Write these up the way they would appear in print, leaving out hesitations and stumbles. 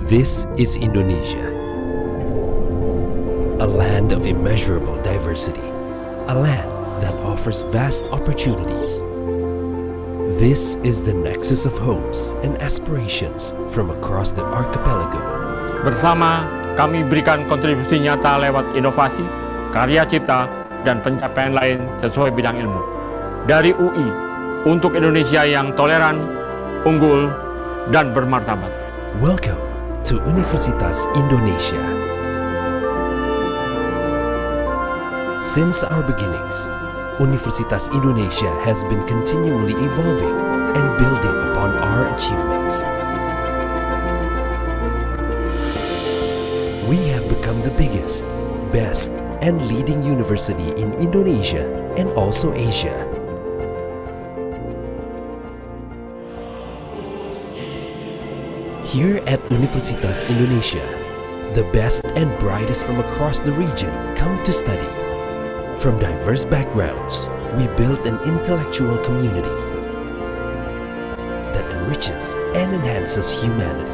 This is Indonesia, a land of immeasurable diversity, a land that offers vast opportunities. This is the nexus of hopes and aspirations from across the archipelago. Bersama, kami berikan kontribusi nyata lewat inovasi, karya cipta, dan pencapaian lain sesuai bidang ilmu. Dari UI, untuk Indonesia yang toleran, unggul, dan bermartabat. Welcome to Universitas Indonesia. Since our beginnings, Universitas Indonesia has been continually evolving and building upon our achievements. We have become the biggest, best, and leading university in Indonesia and also Asia. Here at Universitas Indonesia, the best and brightest from across the region come to study. From diverse backgrounds, we build an intellectual community that enriches and enhances humanity.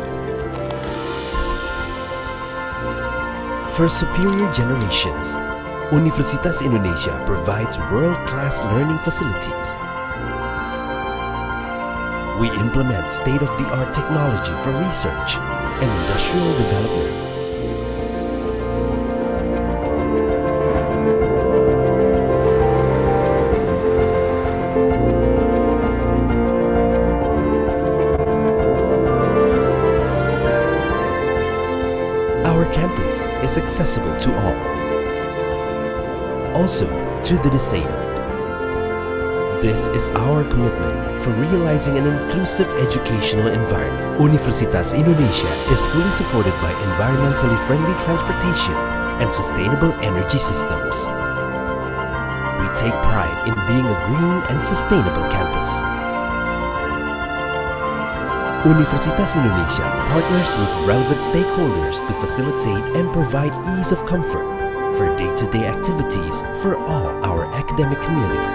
For superior generations, Universitas Indonesia provides world-class learning facilities. We implement state-of-the-art technology for research and industrial development. Our campus is accessible to all, also to the disabled. This is our commitment for realizing an inclusive educational environment. Universitas Indonesia is fully supported by environmentally friendly transportation and sustainable energy systems. We take pride in being a green and sustainable campus. Universitas Indonesia partners with relevant stakeholders to facilitate and provide ease of comfort for day-to-day activities for all our academic community.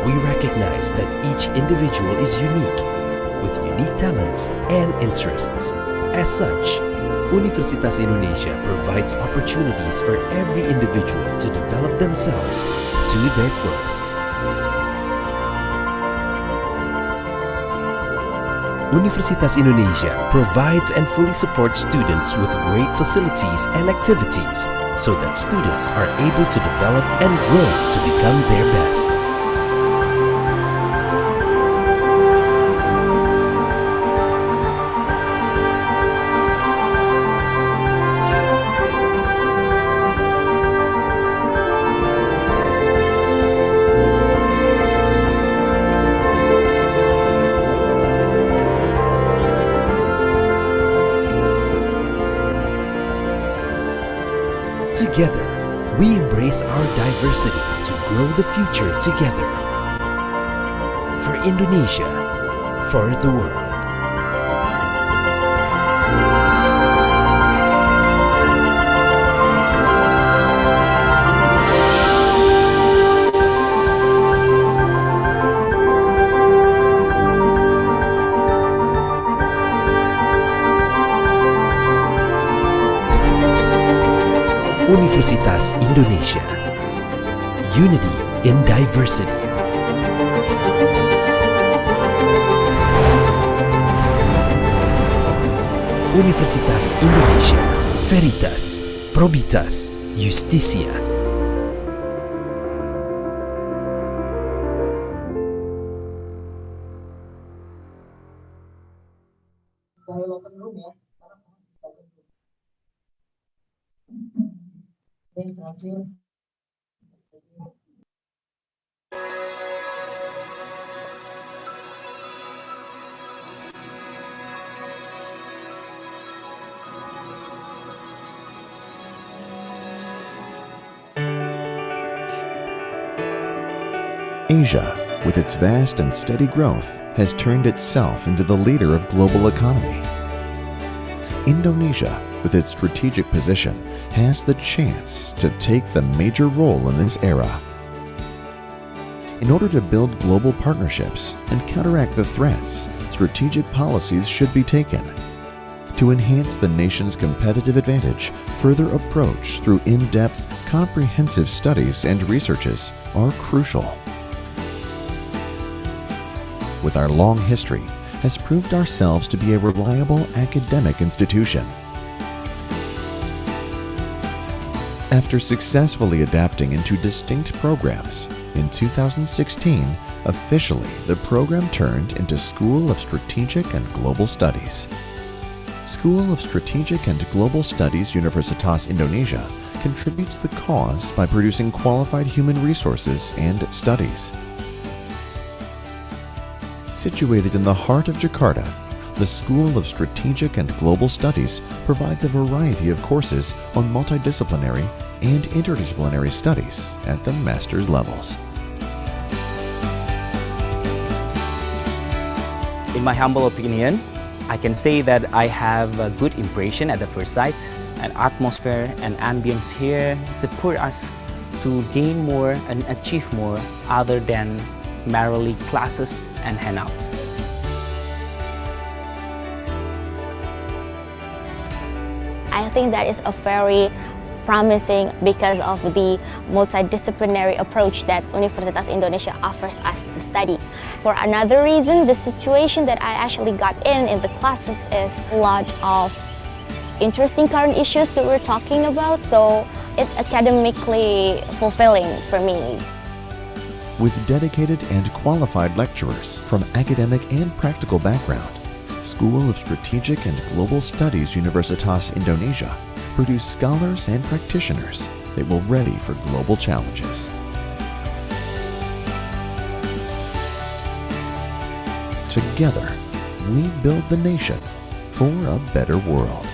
We recognize that each individual is unique, with unique talents and interests. As such, Universitas Indonesia provides opportunities for every individual to develop themselves to their fullest. Universitas Indonesia provides and fully supports students with great facilities and activities so that students are able to develop and grow to become their best. Together, we embrace our diversity to grow the future together. For Indonesia, for the world. Universitas Indonesia, unity in diversity. Universitas Indonesia, Veritas, Probitas, Justisia. Asia, with its vast and steady growth, has turned itself into the leader of global economy. Indonesia, with its strategic position, has the chance to take the major role in this era. In order to build global partnerships and counteract the threats, strategic policies should be taken. To enhance the nation's competitive advantage, further approach through in-depth, comprehensive studies and researches are crucial. With our long history, has proved ourselves to be a reliable academic institution. After successfully adapting into distinct programs, in 2016, officially the program turned into School of Strategic and Global Studies. School of Strategic and Global Studies Universitas Indonesia contributes the cause by producing qualified human resources and studies. Situated in the heart of Jakarta, the School of Strategic and Global Studies provides a variety of courses on multidisciplinary and interdisciplinary studies at the master's levels. In my humble opinion, I can say that I have a good impression at the first sight. An atmosphere and ambience here support us to gain more and achieve more other than merely classes and handouts. I think that is a very promising because of the multidisciplinary approach that Universitas Indonesia offers us to study. For another reason, the situation that I actually got in the classes is a lot of interesting current issues that we're talking about, so it's academically fulfilling for me. With dedicated and qualified lecturers from academic and practical background, School of Strategic and Global Studies Universitas Indonesia produce scholars and practitioners that will ready for global challenges. Together, we build the nation for a better world.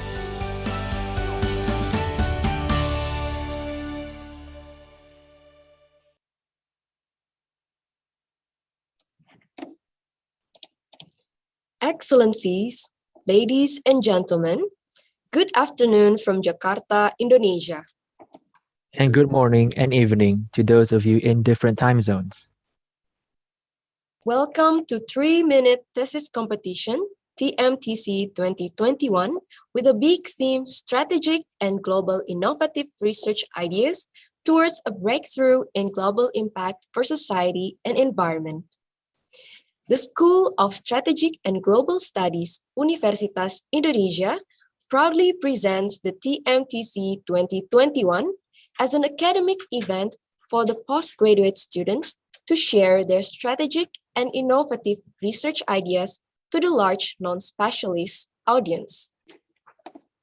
Excellencies, ladies and gentlemen, good afternoon from Jakarta, Indonesia. And good morning and evening to those of you in different time zones. Welcome to 3-minute thesis competition, TMTC 2021, with a big theme, strategic and global innovative research ideas towards a breakthrough in global impact for society and environment. The School of Strategic and Global Studies, Universitas Indonesia, proudly presents the TMTC 2021 as an academic event for the postgraduate students to share their strategic and innovative research ideas to the large non-specialist audience.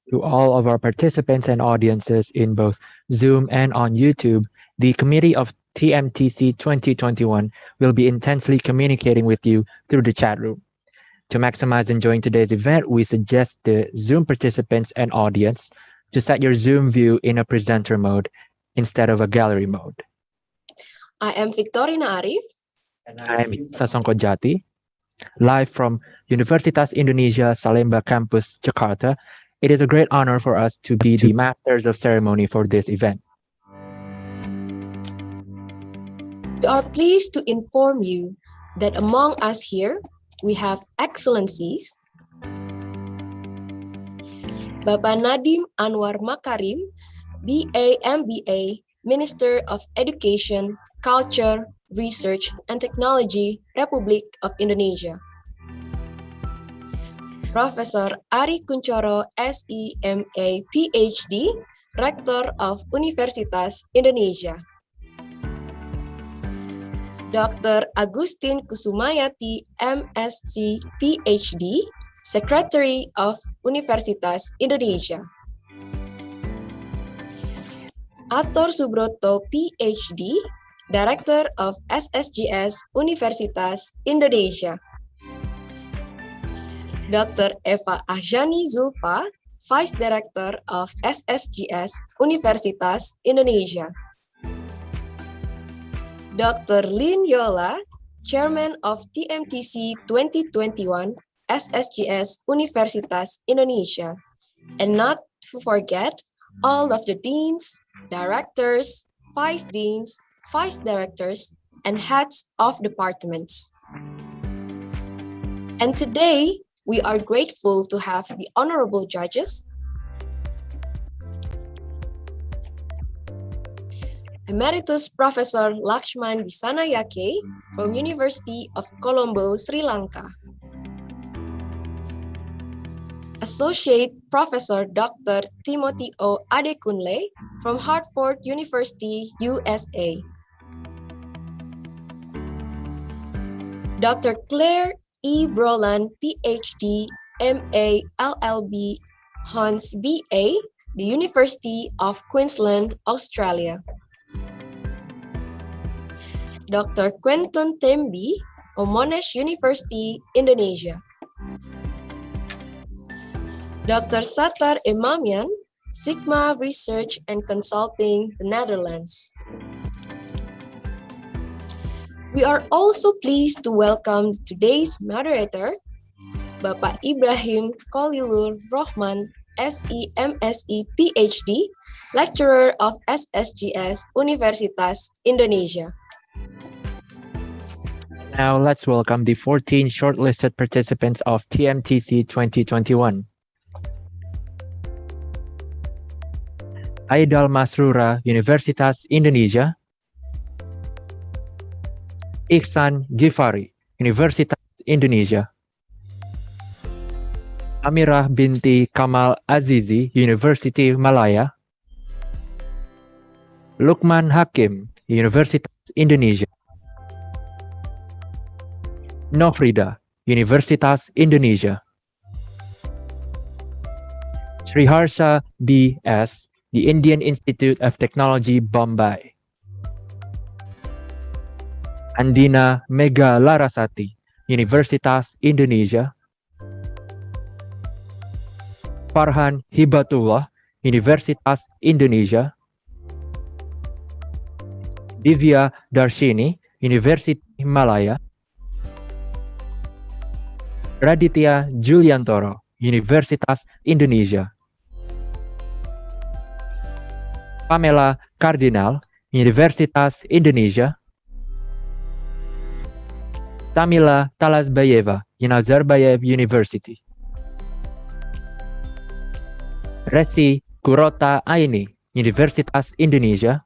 To all of our participants and audiences in both Zoom and on YouTube, the Committee of TMTC 2021 will be intensely communicating with you through the chat room. To maximize enjoying today's event, we suggest the Zoom participants and audience to set your Zoom view in a presenter mode instead of a gallery mode. I am Victorina Arif. And I am Sasongko Jati, live from Universitas Indonesia Salemba Campus, Jakarta. It is a great honor for us to be the masters of ceremony for this event. We are pleased to inform you that among us here, we have excellencies, Bapak Nadiem Anwar Makarim, BA MBA, Minister of Education, Culture, Research and Technology, Republik of Indonesia. Profesor Ari Kuncoro, SEMA, PhD, Rector of Universitas Indonesia. Dr. Agustin Kusumayati, MSc, PhD, Secretary of Universitas Indonesia. Ator Subroto, PhD, Director of SSGS Universitas Indonesia. Dr. Eva Ahjani Zulfa, Vice Director of SSGS Universitas Indonesia. Dr. Lin Yola, Chairman of TMTC 2021 SSGS Universitas Indonesia. And not to forget all of the deans, directors, vice deans, vice directors, and heads of departments. And today, we are grateful to have the honorable judges, Emeritus Professor Lakshman Visanayake from University of Colombo, Sri Lanka, Associate Professor Dr. Timothy O. Adekunle from Hartford University, USA, Dr. Claire E. Brolan, PhD, MA, LLB, Hons BA, the University of Queensland, Australia, Dr. Quentin Tembi, of Monash University, Indonesia, Dr. Satar Imamian, Sigma Research and Consulting, the Netherlands. We are also pleased to welcome today's moderator, Bapak Ibrahim Khalilur Rohman, SE, MSE, PhD, Lecturer of SSGS, Universitas Indonesia. Now let's welcome the 14 shortlisted participants of TMTC 2021. Aidal Masrura, Universitas Indonesia. Ihsan Gifari, Universitas Indonesia. Amirah binti Kamal Azizi, University Malaya. Lukman Hakim, Universitas Indonesia. Nofrida, Universitas Indonesia. Sriharsha B.S., the Indian Institute of Technology, Bombay. Andina Mega Larasati, Universitas Indonesia. Farhan Hibatullah, Universitas Indonesia. Divya Darshini, University Malaya. Raditya Juliantoro, Universitas Indonesia. Pamela Cardinal, Universitas Indonesia. Tamila Talasbayeva, Nazarbayev University. Resi Kurota Aini, Universitas Indonesia.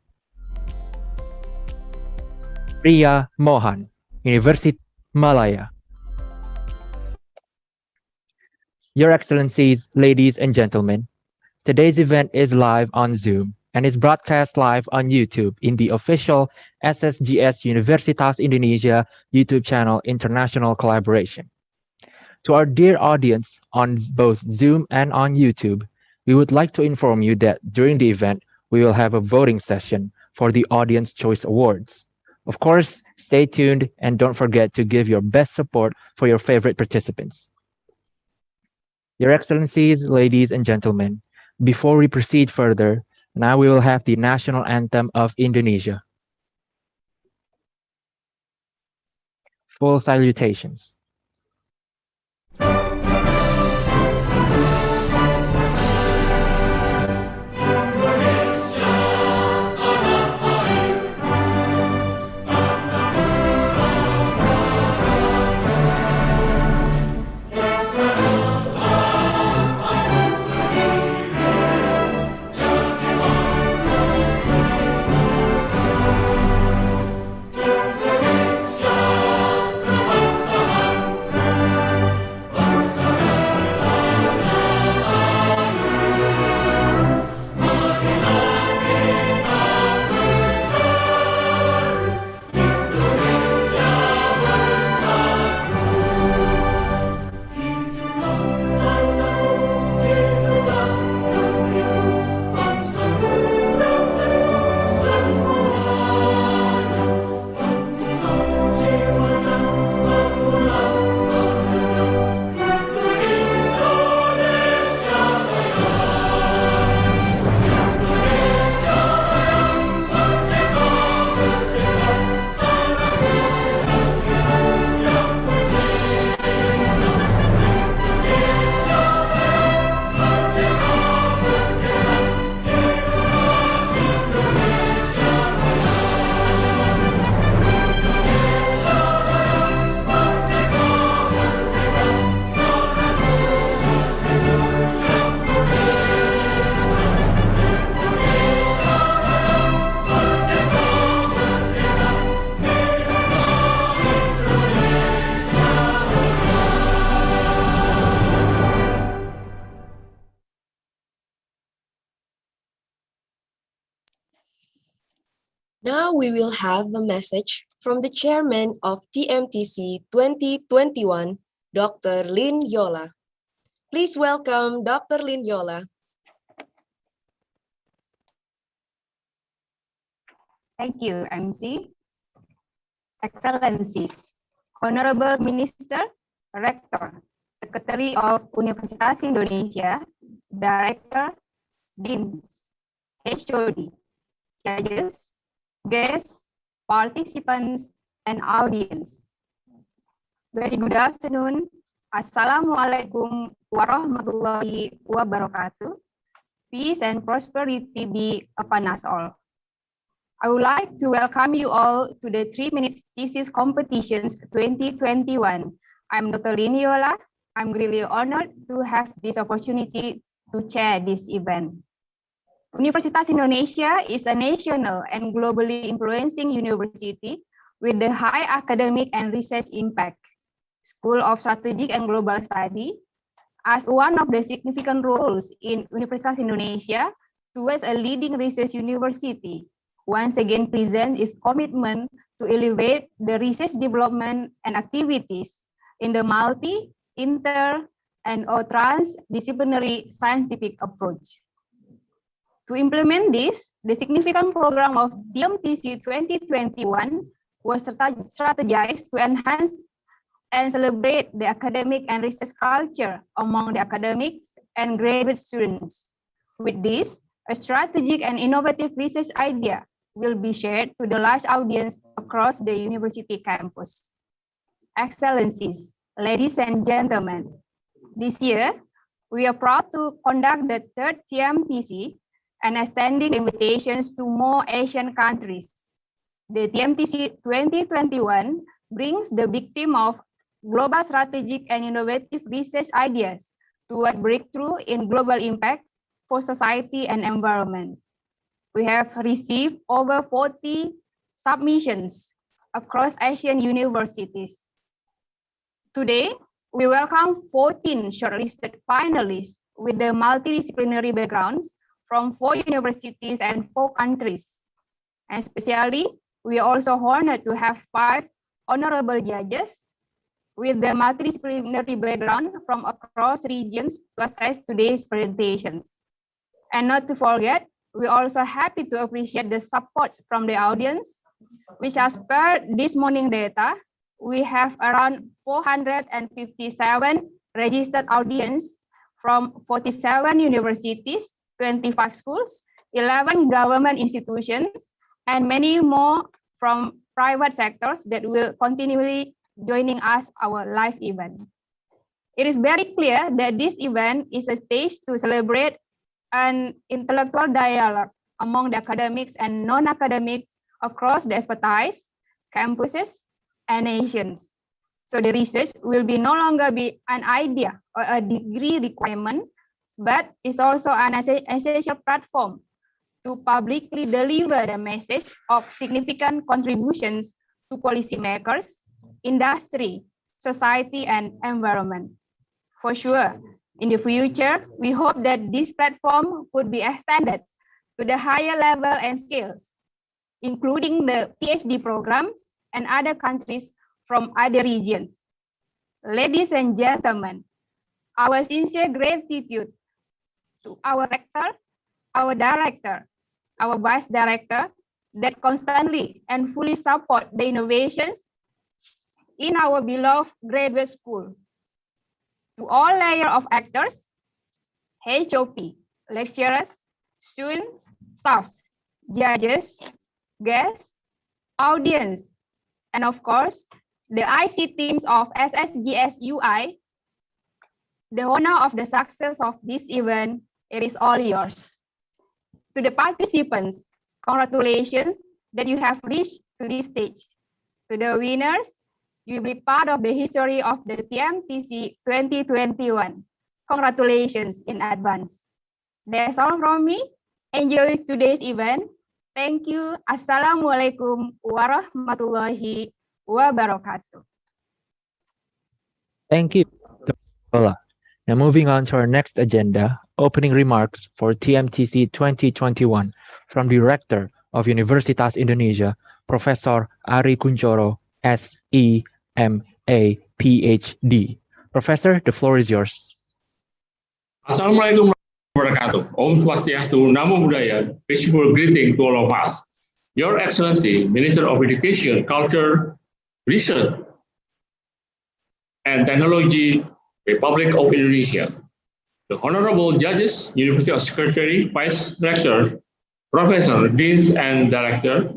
Priya Mohan, University Malaya. Your Excellencies, ladies and gentlemen, today's event is live on Zoom and is broadcast live on YouTube in the official SSGS Universitas Indonesia YouTube channel International Collaboration. To our dear audience on both Zoom and on YouTube, we would like to inform you that during the event, we will have a voting session for the Audience Choice Awards. Of course, stay tuned and don't forget to give your best support for your favorite participants. Your Excellencies, ladies and gentlemen, before we proceed further, now we will have the national anthem of Indonesia. Full salutations. Now we will have a message from the chairman of TMTC 2021, Dr. Lin Yola. Please welcome Dr. Lin Yola. Thank you, MC. Excellencies, Honorable Minister, Rector, Secretary of Universitas Indonesia, Director, Deans, HOD, judges, guests, participants, and audience. Very good afternoon. Assalamualaikum warahmatullahi wabarakatuh. Peace and prosperity be upon us all. I would like to welcome you all to the 3 Minutes Thesis Competitions 2021. I'm Dr. Lin Yola. I'm really honored to have this opportunity to chair this event. Universitas Indonesia is a national and globally influencing university with the high academic and research impact. School of Strategic and Global Study as one of the significant roles in Universitas Indonesia towards a leading research university. Once again presents its commitment to elevate the research development and activities in the multi, inter, and/or transdisciplinary scientific approach. To implement this, the significant program of TMTC 2021 was strategized to enhance and celebrate the academic and research culture among the academics and graduate students. With this, a strategic and innovative research idea will be shared to the large audience across the university campus. Excellencies, ladies and gentlemen, this year, we are proud to conduct the third TMTC and extending invitations to more Asian countries. The TMTC 2021 brings the big theme of global strategic and innovative research ideas toward breakthrough in global impact for society and environment. We have received over 40 submissions across Asian universities. Today, we welcome 14 shortlisted finalists with the multidisciplinary backgrounds from 4 universities and 4 countries. And especially, we are also honored to have 5 honorable judges with the multidisciplinary background from across regions to assess today's presentations. And not to forget, we're also happy to appreciate the support from the audience, which as per this morning data, we have around 457 registered audience from 47 universities, 25 schools, 11 government institutions, and many more from private sectors that will continually joining us our live event. It is very clear that this event is a stage to celebrate an intellectual dialogue among the academics and non-academics across the expertise, campuses, and nations. So the research will be no longer be an idea or a degree requirement, but is also an essential platform to publicly deliver the message of significant contributions to policymakers, industry, society, and environment. For sure, in the future, we hope that this platform could be extended to the higher level and scales, including the PhD programs and other countries from other regions. Ladies and gentlemen, our sincere gratitude to our rector, our director, our vice director that constantly and fully support the innovations in our beloved graduate school. To all layers of actors, HOP, lecturers, students, staffs, judges, guests, audience, and of course, the IC teams of SSGS UI, the honor of the success of this event, it is all yours. To the participants, congratulations that you have reached to this stage. To the winners, you will be part of the history of the TMTC 2021. Congratulations in advance. That's all from me. Enjoy today's event. Thank you. Assalamualaikum warahmatullahi wabarakatuh. Thank you, Dr. Yola. Now moving on to our next agenda, opening remarks for TMTC 2021 from Director of Universitas Indonesia, Professor Ari Kunchoro, S.E.M.A. PhD. Professor, the floor is yours. Assalamualaikum warahmatullahi wabarakatuh. Om Swastiastu, Namo Buddhaya. Peaceful greeting to all of us. Your Excellency, Minister of Education, Culture, Research, and Technology, Republic of Indonesia. The Honorable Judges, University Secretary, Vice Rector, Professor, Deans, and Director,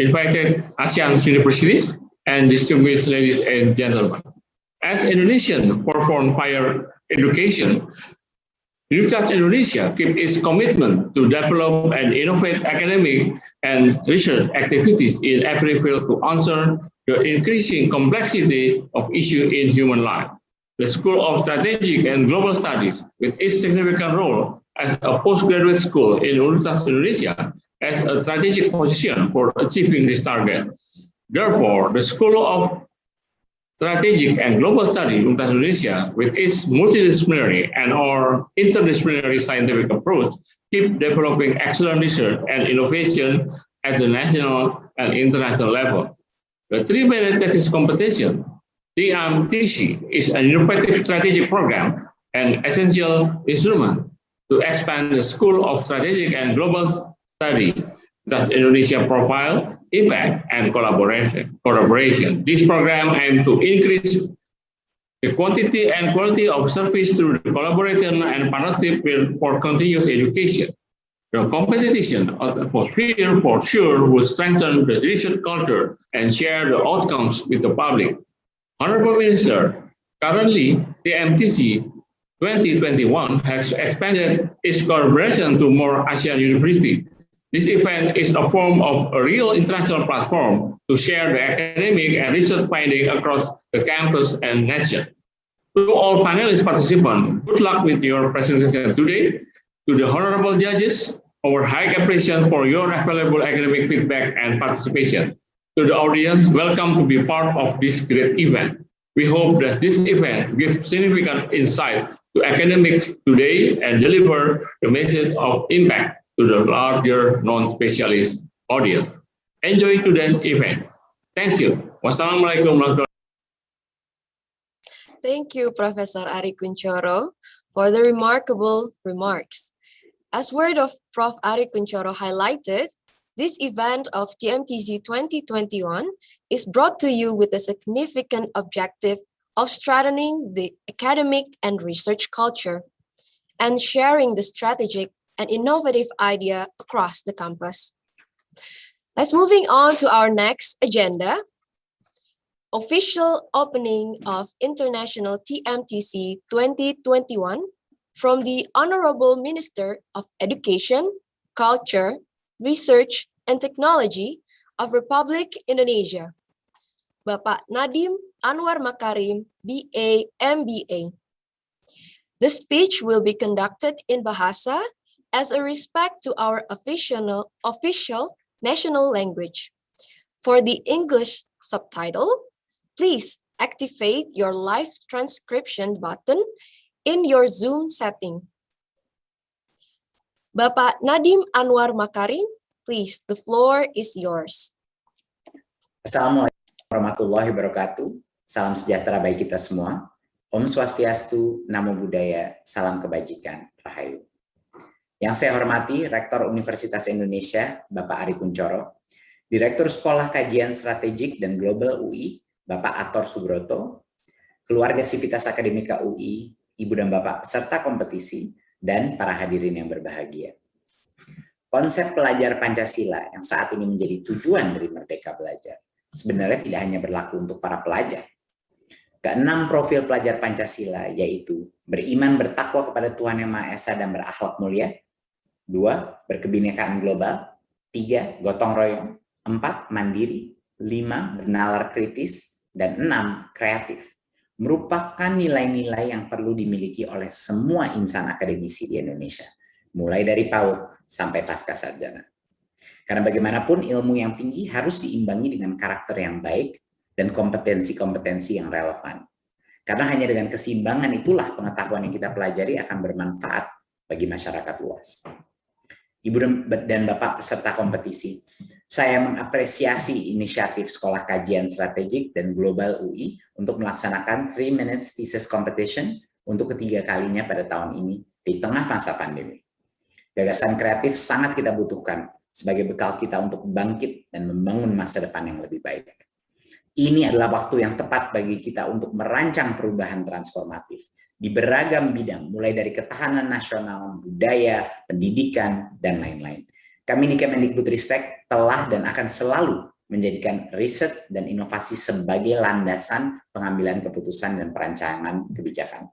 invited ASEAN universities, and distinguished ladies and gentlemen. As Indonesian perform higher education, Universitas Indonesia keep its commitment to develop and innovate academic and research activities in every field to answer the increasing complexity of issues in human life. The School of Strategic and Global Studies, with its significant role as a postgraduate school in Universitas Indonesia, has a strategic position for achieving this target. Therefore, the School of Strategic and Global Studies Universitas Indonesia, with its multidisciplinary and or interdisciplinary scientific approach, keep developing excellent research and innovation at the national and international level. The 3-minute thesis competition, TMTC, is an innovative strategic program and essential instrument to expand the School of Strategic and Global Studies, thus Indonesia profile, impact, and collaboration. This program aims to increase the quantity and quality of service through the collaboration and partnership for continuous education. The competition atmosphere for sure will strengthen the research culture and share the outcomes with the public. Honorable Minister, currently the MTC 2021 has expanded its collaboration to more ASEAN universities. This event is a form of a real international platform to share the academic and research findings across the campus and nation. To all finalist participants, good luck with your presentation today. To the honorable judges, our high appreciation for your available academic feedback and participation. To the audience, welcome to be part of this great event. We hope that this event gives significant insight to academics today and deliver the message of impact to the larger non-specialist audience. Enjoy today's event. Thank you. Wassalamualaikum warahmatullahi wabarakatuh. Thank you, Professor Ari Kunchoro, for the remarkable remarks. As word of Prof. Ari Kunchoro highlighted, this event of TMTC 2021 is brought to you with the significant objective of strengthening the academic and research culture and sharing the strategic and innovative idea across the campus. Let's moving on to our next agenda. Official opening of International TMTC 2021 from the Honorable Minister of Education, Culture, Research and Technology of Republic Indonesia, Bapak Nadiem Anwar Makarim, BA, MBA. The speech will be conducted in Bahasa as a respect to our official national language. For the English subtitle, please activate your live transcription button in your Zoom setting. Bapak Nadiem Anwar Makarim, please, the floor is yours. Assalamualaikum warahmatullahi wabarakatuh. Salam sejahtera bagi kita semua. Om Swastiastu, Namo Buddhaya, salam kebajikan, Rahayu. Yang saya hormati Rektor Universitas Indonesia, Bapak Ari Kunchoro, Direktur Sekolah Kajian Strategik dan Global UI, Bapak Ator Subroto, keluarga Sivitas Akademika UI, Ibu dan Bapak peserta kompetisi, dan para hadirin yang berbahagia. Konsep pelajar Pancasila yang saat ini menjadi tujuan dari Merdeka Belajar sebenarnya tidak hanya berlaku untuk para pelajar. Keenam profil pelajar Pancasila yaitu beriman bertakwa kepada Tuhan Yang Maha Esa dan berakhlak mulia, 2. Berkebinekaan global, 3. Gotong royong, 4. Mandiri, 5. Bernalar kritis, dan 6. Kreatif. Merupakan nilai-nilai yang perlu dimiliki oleh semua insan akademisi di Indonesia, mulai dari PAUD sampai pasca sarjana. Karena bagaimanapun ilmu yang tinggi harus diimbangi dengan karakter yang baik dan kompetensi-kompetensi yang relevan. Karena hanya dengan keseimbangan itulah pengetahuan yang kita pelajari akan bermanfaat bagi masyarakat luas. Ibu dan Bapak peserta kompetisi, saya mengapresiasi inisiatif Sekolah Kajian Strategik dan Global UI untuk melaksanakan 3 Minutes Thesis Competition untuk ketiga kalinya pada tahun ini di tengah masa pandemi. Gagasan kreatif sangat kita butuhkan sebagai bekal kita untuk bangkit dan membangun masa depan yang lebih baik. Ini adalah waktu yang tepat bagi kita untuk merancang perubahan transformatif di beragam bidang, mulai dari ketahanan nasional, budaya, pendidikan, dan lain-lain. Kami di Kemendikbudristek telah dan akan selalu menjadikan riset dan inovasi sebagai landasan pengambilan keputusan dan perancangan kebijakan.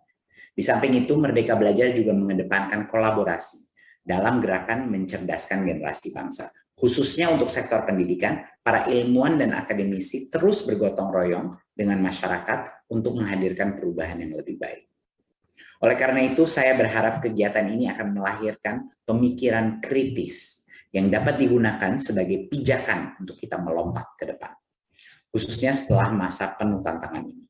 Di samping itu, Merdeka Belajar juga mengedepankan kolaborasi dalam gerakan mencerdaskan generasi bangsa. Khususnya untuk sektor pendidikan, para ilmuwan dan akademisi terus bergotong royong dengan masyarakat untuk menghadirkan perubahan yang lebih baik. Oleh karena itu, saya berharap kegiatan ini akan melahirkan pemikiran kritis yang dapat digunakan sebagai pijakan untuk kita melompat ke depan, khususnya setelah masa penuh tantangan ini.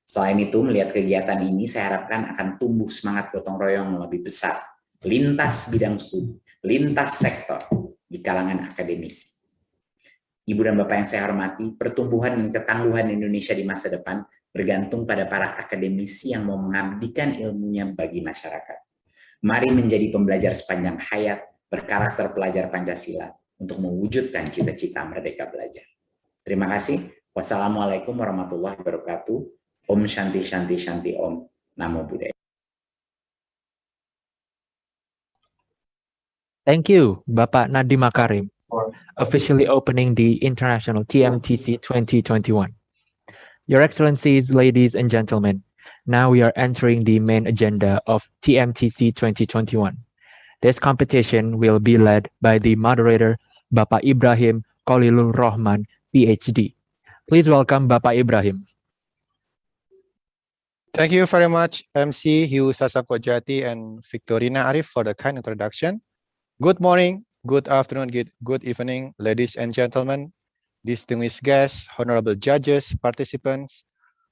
Selain itu, melihat kegiatan ini, saya harapkan akan tumbuh semangat gotong royong yang lebih besar, lintas bidang studi, lintas sektor, di kalangan akademisi. Ibu dan Bapak yang saya hormati, pertumbuhan dan ketangguhan Indonesia di masa depan bergantung pada para akademisi yang mau mengabdikan ilmunya bagi masyarakat. Mari menjadi pembelajar sepanjang hayat, berkarakter pelajar Pancasila untuk mewujudkan cita-cita Merdeka Belajar. Terima kasih. Wassalamualaikum warahmatullahi wabarakatuh. Om Shanti Shanti Shanti Om. Namo Buddhaya. Thank you, Bapak Nadiem Makarim, for officially opening the International TMTC 2021. Your Excellencies, ladies and gentlemen, now we are entering the main agenda of TMTC 2021. This competition will be led by the moderator, Bapak Ibrahim Khalilur Rahman, PhD. Please welcome Bapak Ibrahim. Thank you very much, MC Hugh Sasakojati and Victorina Arif for the kind introduction. Good morning, good afternoon, good evening, ladies and gentlemen, distinguished guests, honorable judges, participants.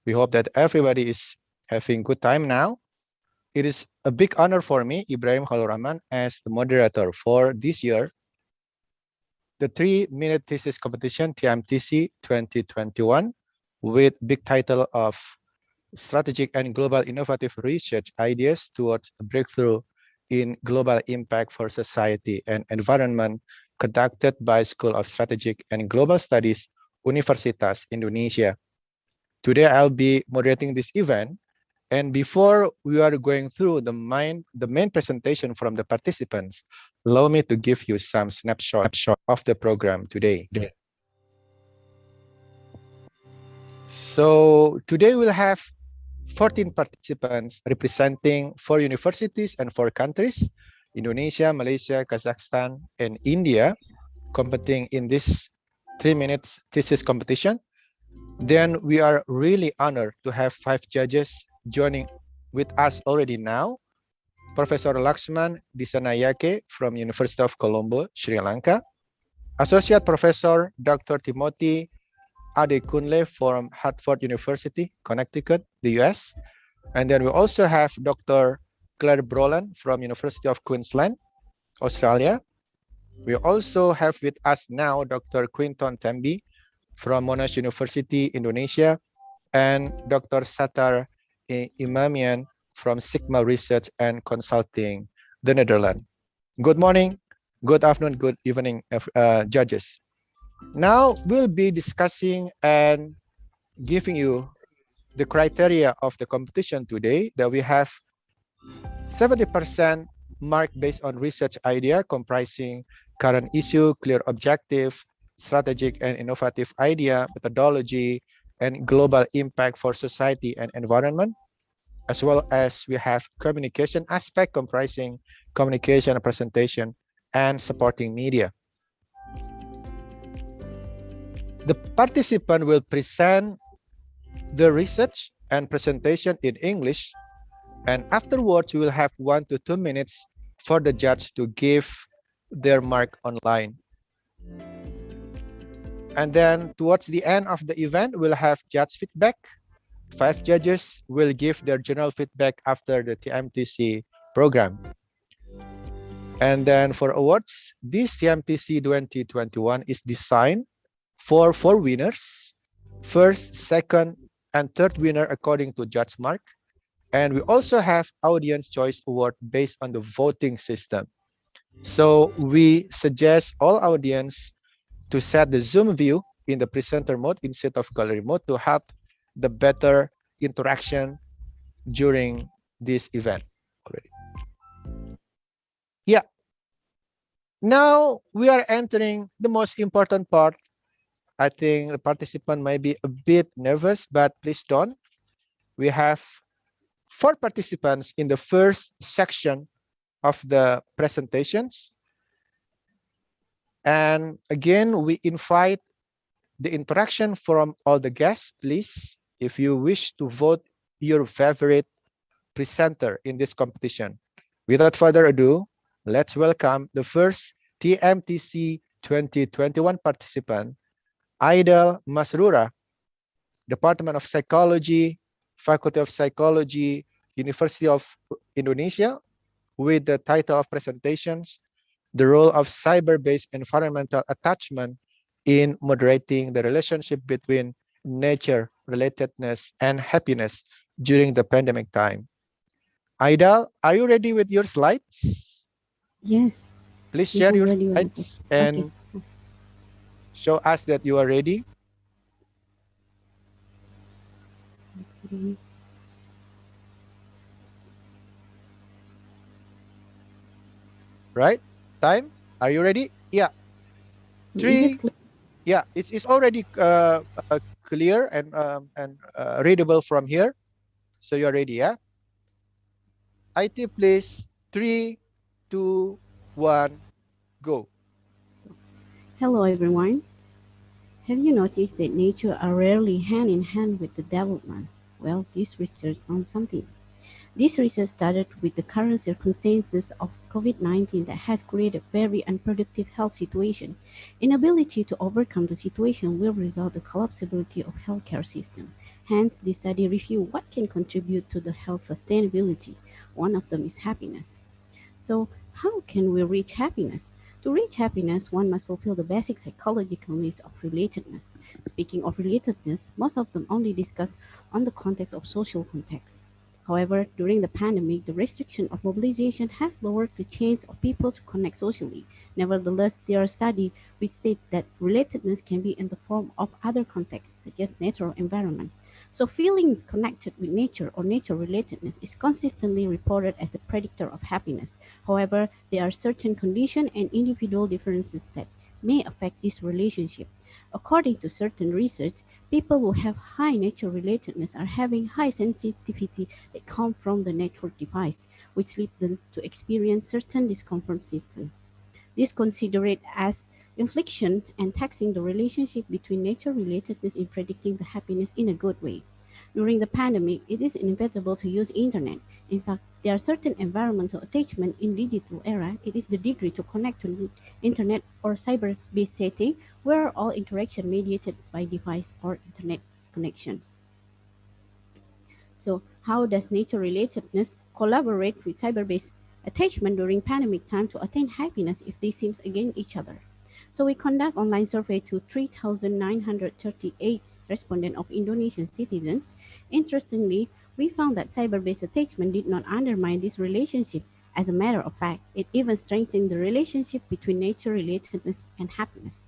We hope that everybody is having good time now. It is a big honor for me, Ibrahim Khalilur Rahman, as the moderator for this year, the 3-minute thesis competition TMTC 2021, with big title of Strategic and Global Innovative Research Ideas Towards a Breakthrough in Global Impact for Society and Environment, conducted by School of Strategic and Global Studies, Universitas Indonesia. Today, I'll be moderating this event. And before we are going through the main presentation from the participants, allow me to give you some snapshot of the program today. So today we'll have 14 participants representing 4 universities and 4 countries, Indonesia, Malaysia, Kazakhstan, and India, competing in this 3 minutes thesis competition. Then we are really honored to have 5 judges joining with us already now. Professor Laxman Disanayake from University of Colombo, Sri Lanka. Associate Professor Dr. Timothy Adekunle from Hartford University, Connecticut, the US. And then we also have Dr. Claire Brolan from University of Queensland, Australia. We also have with us now Dr. Quinton Tembi from Monash University, Indonesia, and Dr. Satar Imamian from Sigma Research and Consulting, the Netherlands. Good morning, good afternoon, good evening, judges. Now we'll be discussing and giving you the criteria of the competition today, that we have 70% mark based on research idea comprising current issue, clear objective, strategic and innovative idea, methodology, and global impact for society and environment, as well as we have communication aspect comprising communication, presentation, and supporting media. The participant will present the research and presentation in English, and afterwards we will have 1 to 2 minutes for the judge to give their mark online. And then towards the end of the event, we'll have judge feedback. 5 judges will give their general feedback after the TMTC program. And then for awards, this TMTC 2021 is designed for 4 winners, first, second, and third winner according to judge mark. And we also have audience choice award based on the voting system. So we suggest all audience to set the Zoom view in the presenter mode instead of gallery mode to have the better interaction during this event already. Yeah. Now we are entering the most important part. I think the participant might be a bit nervous, but please don't. We have 4 participants in the first section of the presentations. And again, we invite the interaction from all the guests, please. If you wish to vote your favorite presenter in this competition. Without further ado, let's welcome the first TMTC 2021 participant, Aidal Masrura, Department of Psychology, Faculty of Psychology, University of Indonesia, with the title of presentations, The Role of Cyber-Based Environmental Attachment in Moderating the Relationship Between Nature, Relatedness, and Happiness during the pandemic time. Aidal, are you ready with your slides? Yes. Please Yes, share I'm your ready, slides Okay. and show us that you are ready. Okay. Right? Time? Are you ready? Yeah. Is 3. it clear? Yeah, it's already clear and readable from here. So you're ready, yeah? IT, please. 3, 2, 1, go. Hello, everyone. Have you noticed that nature are rarely hand in hand with the development? Well, this research found something. This research started with the current circumstances of COVID-19 that has created a very unproductive health situation. Inability to overcome the situation will result in the collapsibility of healthcare system. Hence, the study reviewed what can contribute to the health sustainability. One of them is happiness. So, how can we reach happiness? To reach happiness, one must fulfill the basic psychological needs of relatedness. Speaking of relatedness, most of them only discuss on the context of social context. However, during the pandemic, the restriction of mobilization has lowered the chance of people to connect socially. Nevertheless, there are studies which state that relatedness can be in the form of other contexts, such as natural environment. So feeling connected with nature or nature relatedness is consistently reported as the predictor of happiness. However, there are certain conditions and individual differences that may affect this relationship. According to certain research, people who have high nature relatedness are having high sensitivity that come from the network device, which lead them to experience certain discomfort symptoms. This considered as infliction and taxing the relationship between nature relatedness in predicting the happiness in a good way. During the pandemic, it is inevitable to use internet. In fact, there are certain environmental attachment in digital era. It is the degree to connect to internet or cyber-based setting where all interaction mediated by device or internet connections. So how does nature relatedness collaborate with cyber-based attachment during pandemic time to attain happiness if they seem against each other? So we conduct online survey to 3,938 respondents of Indonesian citizens. Interestingly, we found that cyber-based attachment did not undermine this relationship. As a matter of fact, it even strengthened the relationship between nature relatedness and happiness.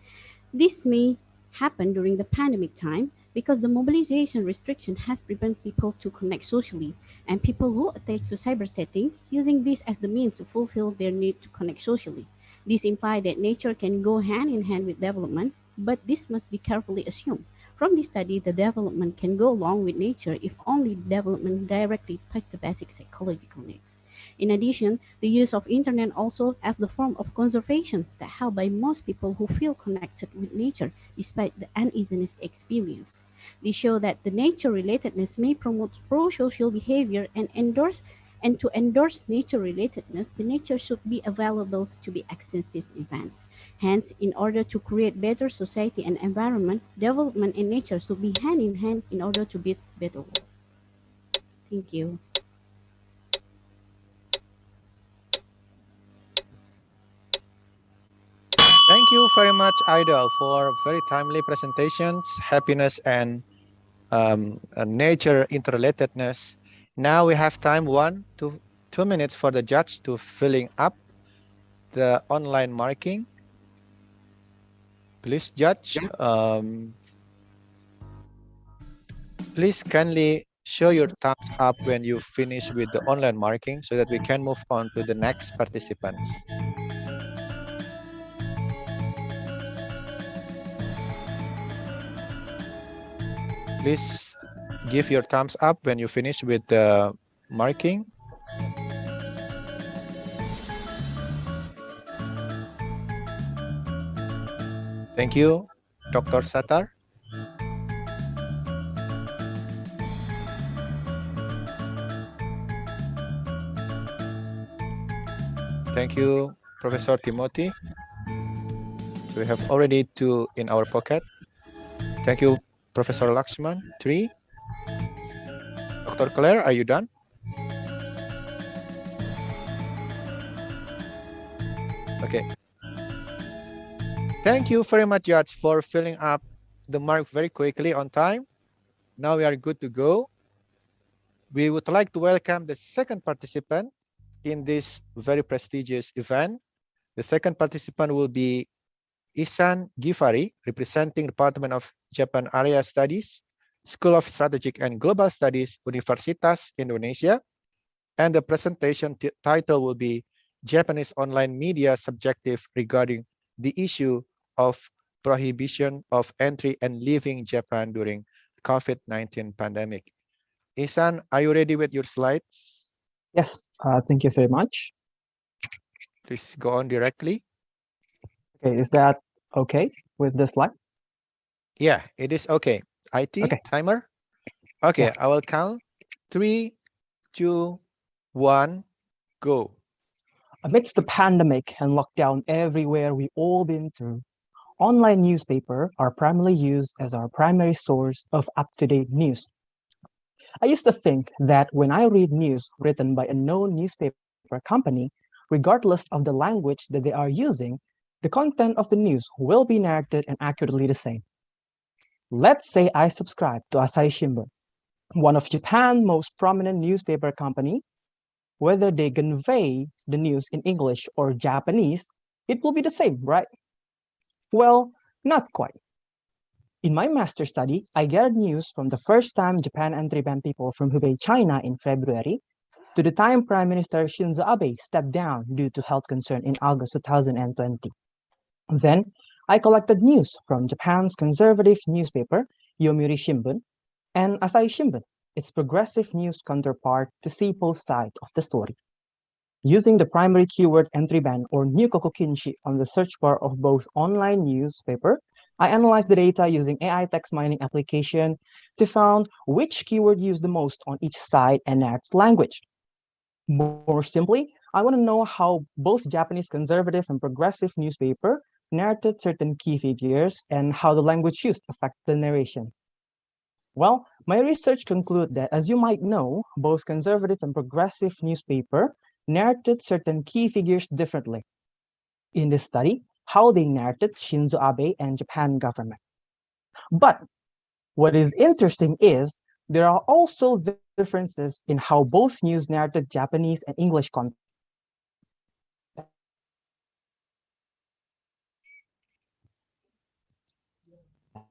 This may happen during the pandemic time because the mobilization restriction has prevented people to connect socially, and people who attach to cyber setting using this as the means to fulfill their need to connect socially. This implies that nature can go hand in hand with development, but this must be carefully assumed. From this study, the development can go along with nature if only development directly touch the basic psychological needs. In addition, the use of internet also as the form of conservation that held by most people who feel connected with nature despite the uneasiness experience. They show that the nature relatedness may promote pro-social behavior and to endorse nature relatedness, the nature should be available to be accessed in advance. Hence, in order to create better society and environment, development and nature should be hand in hand in order to build better world. Thank you. Thank you very much, Idol, for very timely presentations, happiness and nature interrelatedness. Now we have time 1 to 2 minutes for the judge to filling up the online marking. Please, judge. Please kindly show your thumbs up when you finish with the online marking so that we can move on to the next participants. Please give your thumbs up when you finish with the marking. Thank you, Dr. Satar. Thank you, Professor Timothy. So we have already 2 in our pocket. Thank you, Professor Lakshman. 3. Dr. Claire, are you done? Okay. Thank you very much, Judge, for filling up the mark very quickly on time. Now we are good to go. We would like to welcome the second participant in this very prestigious event. The second participant will be Ihsan Gifari, representing Department of Japan Area Studies, School of Strategic and Global Studies, Universitas Indonesia. And the presentation title will be Japanese Online Media Subjective regarding the issue of prohibition of entry and leaving Japan during COVID-19 pandemic. Ihsan, are you ready with your slides? Yes, thank you very much. Please go on directly. Okay, is that okay with the slide? Yeah, it is okay. IT Okay. timer. Okay, Yes. I will count 3, 2, 1, go. Amidst the pandemic and lockdown everywhere we all been through, online newspaper are primarily used as our primary source of up-to-date news. I used to think that when I read news written by a known newspaper company, regardless of the language that they are using, the content of the news will be narrated and accurately the same. Let's say I subscribe to Asahi Shimbun, one of Japan's most prominent newspaper company. Whether they convey the news in English or Japanese, it will be the same, right? Well, not quite. In my master's study, I gathered news from the first time Japan entry-banned people from Hubei, China in February, to the time Prime Minister Shinzo Abe stepped down due to health concern in August 2020. Then, I collected news from Japan's conservative newspaper, Yomiuri Shimbun, and Asahi Shimbun, its progressive news counterpart, to see both sides of the story. Using the primary keyword entry ban or Nyukoku Kinshi on the search bar of both online newspaper, I analyzed the data using AI text mining application to find which keyword used the most on each side and narrative language. More simply, I want to know how both Japanese conservative and progressive newspaper narrated certain key figures and how the language used affect the narration. Well, my research concluded that, as you might know, both conservative and progressive newspaper narrated certain key figures differently. In this study, how they narrated Shinzo Abe and Japan government. But what is interesting is there are also differences in how both news narrated Japanese and English content.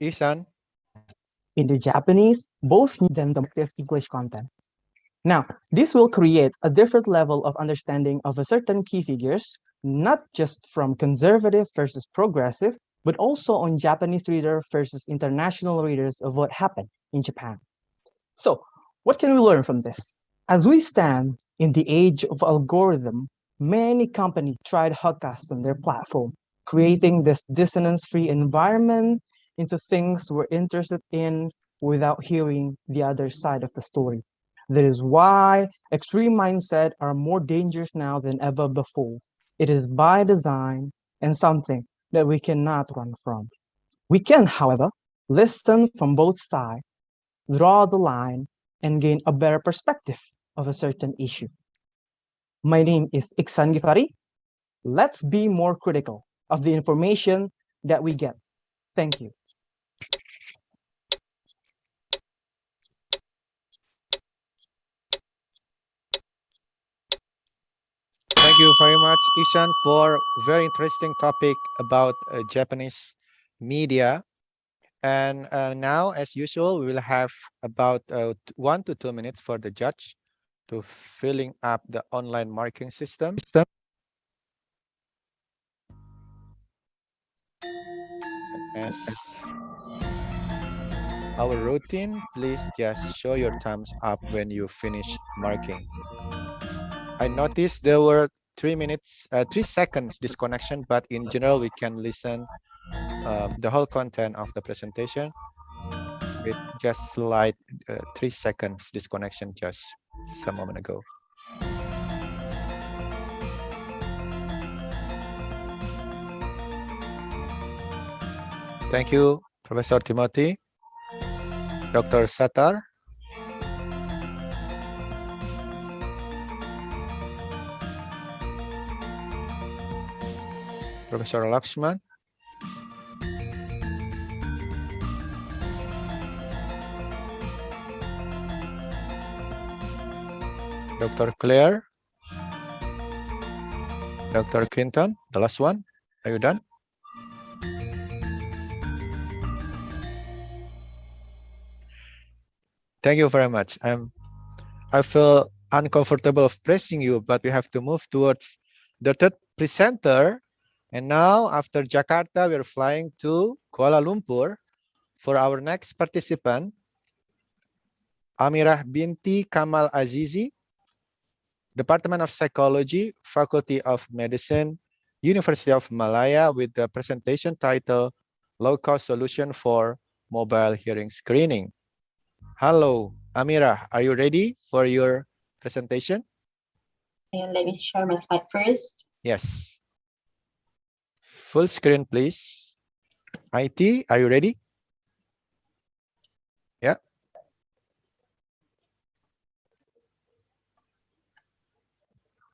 Ihsan. In the Japanese, both need them the English content. Now, this will create a different level of understanding of a certain key figures, not just from conservative versus progressive, but also on Japanese reader versus international readers of what happened in Japan. So, what can we learn from this? As we stand in the age of algorithm, many companies tried hotcasts on their platform, creating this dissonance-free environment into things we're interested in without hearing the other side of the story. That is why extreme mindset are more dangerous now than ever before. It is by design and something that we cannot run from. We can, however, listen from both sides, draw the line, and gain a better perspective of a certain issue. My name is Ihsan Gifari. Let's be more critical of the information that we get. Thank you. Thank you very much, Ishan, for very interesting topic about Japanese media. And now, as usual, we will have about 1 to 2 minutes for the judge to filling up the online marking system. As our routine, please just show your thumbs up when you finish marking. I noticed there were 3 seconds disconnection, but in general, we can listen the whole content of the presentation with just slight 3 seconds disconnection just some moment ago. Thank you, Professor Timothy, Dr. Satar, Professor Lakshman, Dr. Claire, Dr. Clinton, the last one. Are you done? Thank you very much. I feel uncomfortable of pressing you, but we have to move towards the third presenter. And now, after Jakarta, we're flying to Kuala Lumpur for our next participant, Amirah binti Kamal Azizi, Department of Psychology, Faculty of Medicine, University of Malaya, with the presentation title, Low-Cost Solution for Mobile Hearing Screening. Hello, Amirah, are you ready for your presentation? And let me share my slide first. Yes. Full screen, please. IT, are you ready? Yeah.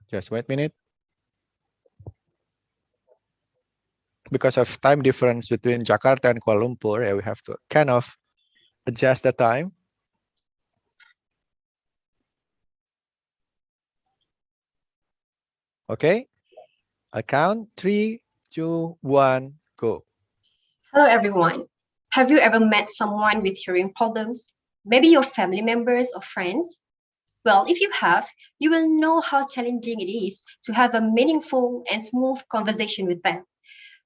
Just wait a minute. Because of time difference between Jakarta and Kuala Lumpur, we have to kind of adjust the time. Okay, I count 3, 2, 1, go. Hello, everyone. Have you ever met someone with hearing problems? Maybe your family members or friends? Well, if you have, you will know how challenging it is to have a meaningful and smooth conversation with them.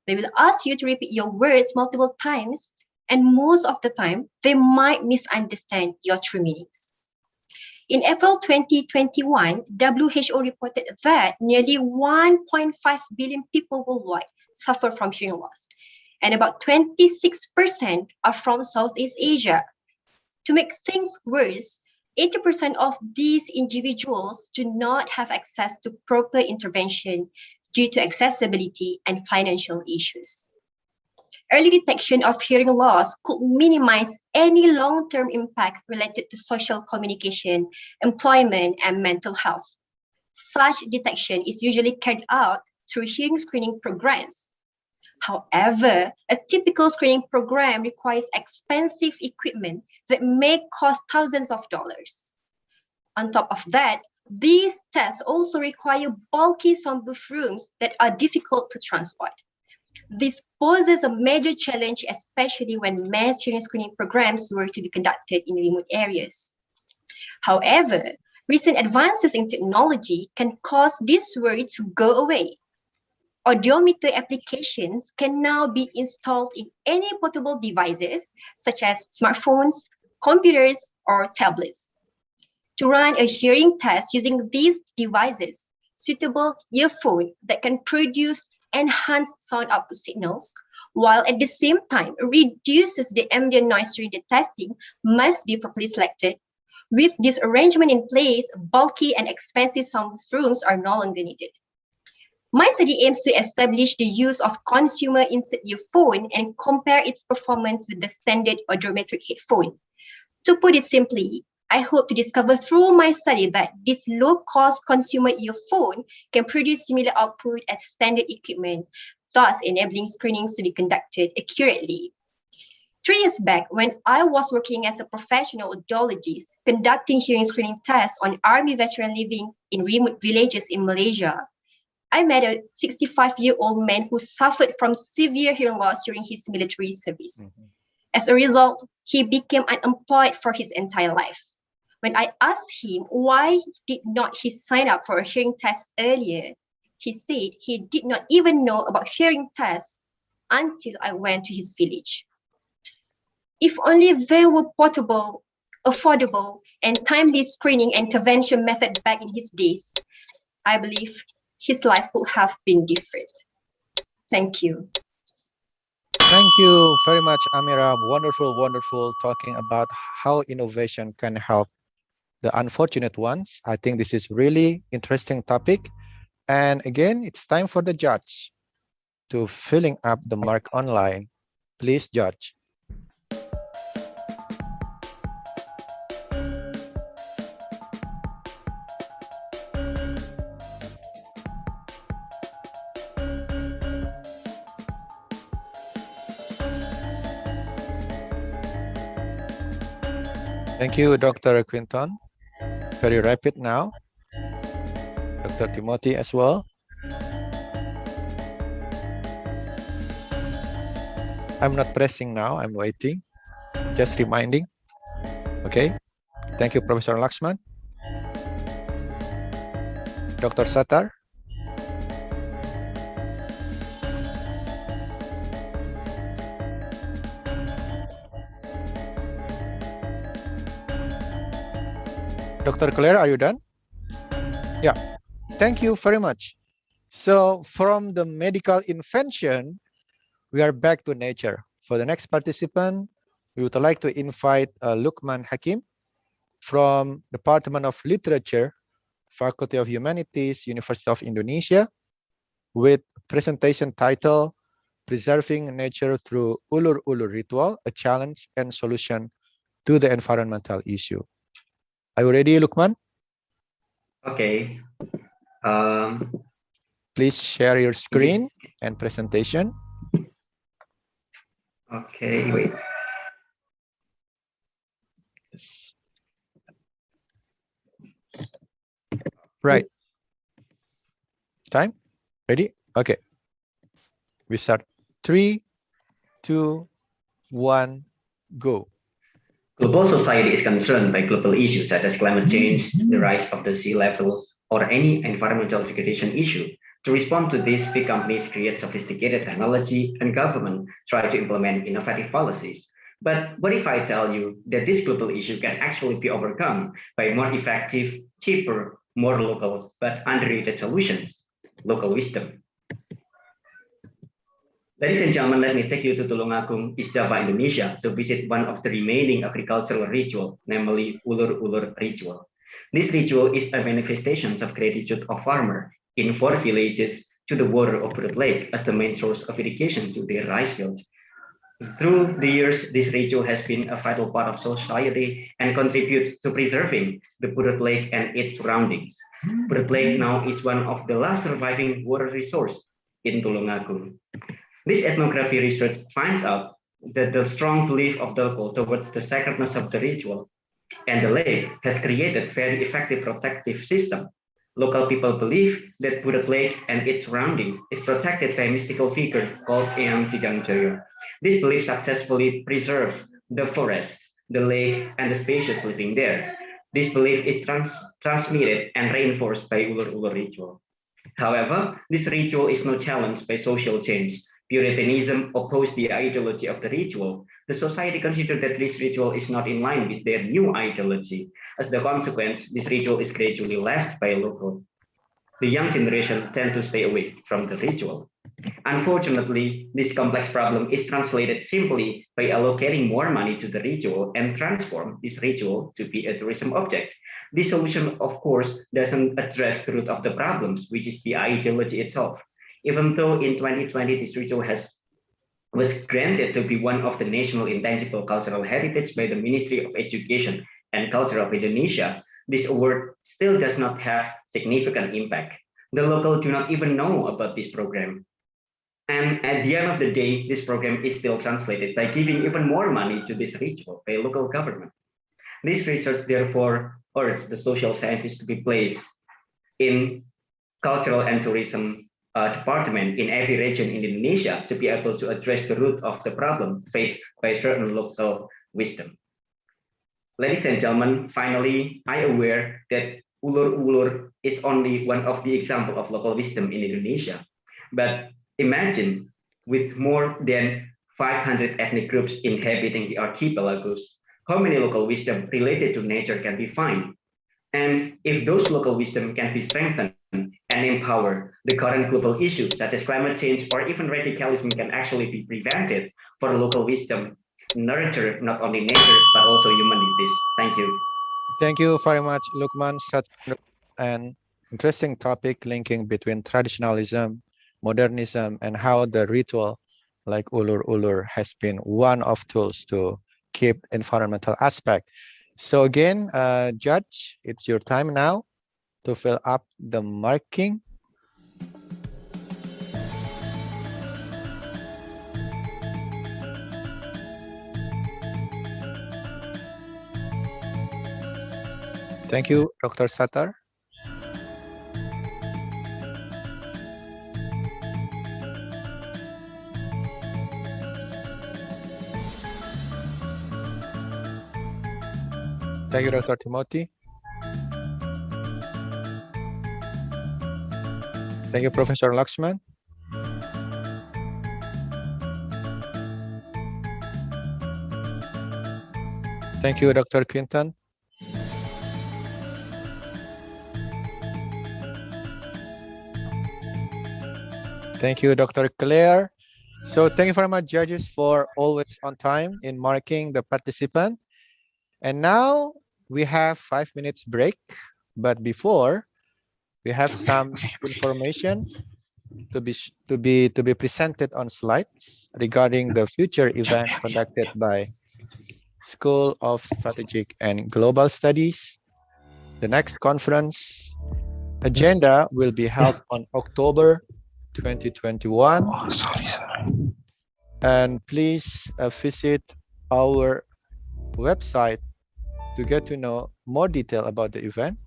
They will ask you to repeat your words multiple times, and most of the time, they might misunderstand your true meanings. In April 2021, WHO reported that nearly 1.5 billion people worldwide suffer from hearing loss, and about 26% are from Southeast Asia. To make things worse, 80% of these individuals do not have access to proper intervention due to accessibility and financial issues. Early detection of hearing loss could minimize any long-term impact related to social communication, employment, and mental health. Such detection is usually carried out through hearing screening programs. However, a typical screening program requires expensive equipment that may cost thousands of dollars. On top of that, these tests also require bulky soundproof rooms that are difficult to transport. This poses a major challenge, especially when mass hearing screening programs were to be conducted in remote areas. However, recent advances in technology can cause this worry to go away. Audiometer applications can now be installed in any portable devices, such as smartphones, computers, or tablets. To run a hearing test using these devices, suitable earphone that can produce enhanced sound output signals, while at the same time reduces the ambient noise during the testing, must be properly selected. With this arrangement in place, bulky and expensive sound rooms are no longer needed. My study aims to establish the use of consumer insert earphone and compare its performance with the standard audiometric headphone. To put it simply, I hope to discover through my study that this low-cost consumer earphone can produce similar output as standard equipment, thus enabling screenings to be conducted accurately. 3 years back, when I was working as a professional audiologist, conducting hearing screening tests on army veterans living in remote villages in Malaysia, I met a 65-year-old man who suffered from severe hearing loss during his military service. As a result, he became unemployed for his entire life. When I asked him why did not he sign up for a hearing test earlier, he said he did not even know about hearing tests until I went to his village. If only there were portable, affordable, and timely screening and intervention method back in his days, I believe his life would have been different. Thank you. Thank you very much, Amira. Wonderful, wonderful talking about how innovation can help the unfortunate ones. I think this is really interesting topic. And again, it's time for the judge to filling up the mark online. Please judge. Thank you, Dr. Quinton. Very rapid now. Dr. Timothy as well. I'm not pressing now, I'm waiting. Just reminding. Okay. Thank you, Professor Laxman. Dr. Sattar. Dr. Claire, are you done? Yeah, thank you very much. So from the medical invention, we are back to nature. For the next participant, we would like to invite Lukman Hakim from Department of Literature, Faculty of Humanities, University of Indonesia, with presentation title, Preserving Nature Through Ulur-Ulur Ritual, a Challenge and Solution to the Environmental Issue. Are you ready, Lukman? Okay. Please share your screen and presentation. Okay, wait. Yes. Right. Time? Ready? Okay. We start. 3, 2, 1, go. Global society is concerned by global issues such as climate change, the rise of the sea level, or any environmental degradation issue. To respond to this, big companies create sophisticated technology and government try to implement innovative policies. But what if I tell you that this global issue can actually be overcome by more effective, cheaper, more local, but underrated solutions? Local wisdom. Ladies and gentlemen, let me take you to Tulungagung, East Java, Indonesia, to visit one of the remaining agricultural ritual, namely Ulur-Ulur ritual. This ritual is a manifestation of gratitude of farmer in 4 villages to the water of Purut Lake as the main source of irrigation to their rice fields. Through the years, this ritual has been a vital part of society and contributes to preserving the Purut Lake and its surroundings. Purut Lake now is one of the last surviving water resource in Tulungagung. This ethnography research finds out that the strong belief of the local towards the sacredness of the ritual and the lake has created very effective protective system. Local people believe that Purut Lake and its surrounding is protected by a mystical figure called Eyang Cigangjaya. This belief successfully preserves the forest, the lake, and the species living there. This belief is transmitted and reinforced by Ulur-Ulur ritual. However, this ritual is not challenged by social change. Puritanism opposed the ideology of the ritual. The society considered that this ritual is not in line with their new ideology. As the consequence, this ritual is gradually left by a local. The young generation tend to stay away from the ritual. Unfortunately, this complex problem is translated simply by allocating more money to the ritual and transform this ritual to be a tourism object. This solution, of course, doesn't address the root of the problems, which is the ideology itself. Even though in 2020 this ritual was granted to be one of the national intangible cultural heritage by the Ministry of Education and Culture of Indonesia, this award still does not have significant impact. The locals do not even know about this program. And at the end of the day, this program is still translated by giving even more money to this ritual by local government. This research therefore urges the social sciences to be placed in cultural and tourism department in every region in Indonesia to be able to address the root of the problem faced by certain local wisdom. Ladies and gentlemen, finally, I am aware that ulur-ulur is only one of the examples of local wisdom in Indonesia. But imagine with more than 500 ethnic groups inhabiting the archipelagos, how many local wisdom related to nature can be found? And if those local wisdom can be strengthened and empowered, the current global issues such as climate change or even radicalism can actually be prevented for local wisdom nurture not only nature but also humanities. Thank you. Thank you very much, Lukman. Such an interesting topic linking between traditionalism, modernism, and how the ritual like ulur-ulur has been one of tools to keep environmental aspect. So again, Judge, it's your time now to fill up the marking. Thank you, Dr. Satar. Thank you, Dr. Timothy. Thank you, Professor Laxman. Thank you, Dr. Quinton. Thank you, Dr. Claire. So thank you very much, judges, for always on time in marking the participant. And now we have 5 minutes break. But before, we have some information to be presented on slides regarding the future event conducted by School of Strategic and Global Studies. The next conference agenda will be held on October 2021. Oh, sorry. And please visit our website to get to know more detail about the event.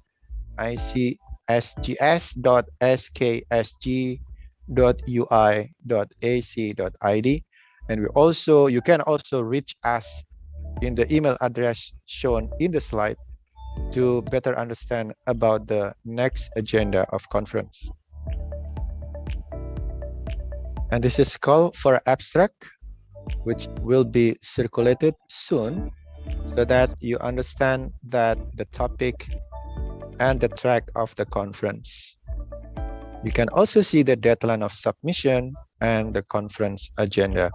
icsgs.sksg.ui.ac.id. And you can also reach us in the email address shown in the slide to better understand about the next agenda of conference. And this is call for abstract, which will be circulated soon so that you understand that the topic and the track of the conference. You can also see the deadline of submission and the conference agenda.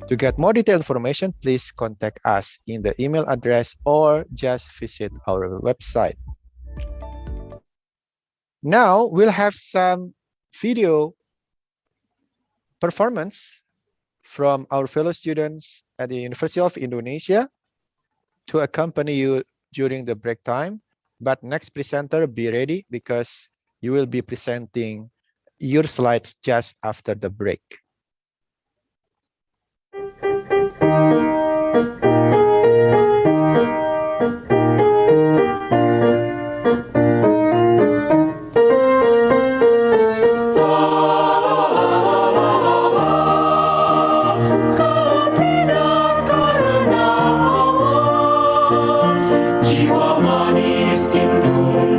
To get more detailed information, please contact us in the email address or just visit our website. Now we'll have some video performance from our fellow students at the University of Indonesia to accompany you during the break time. But next presenter, be ready because you will be presenting your slides just after the break. Indonesia,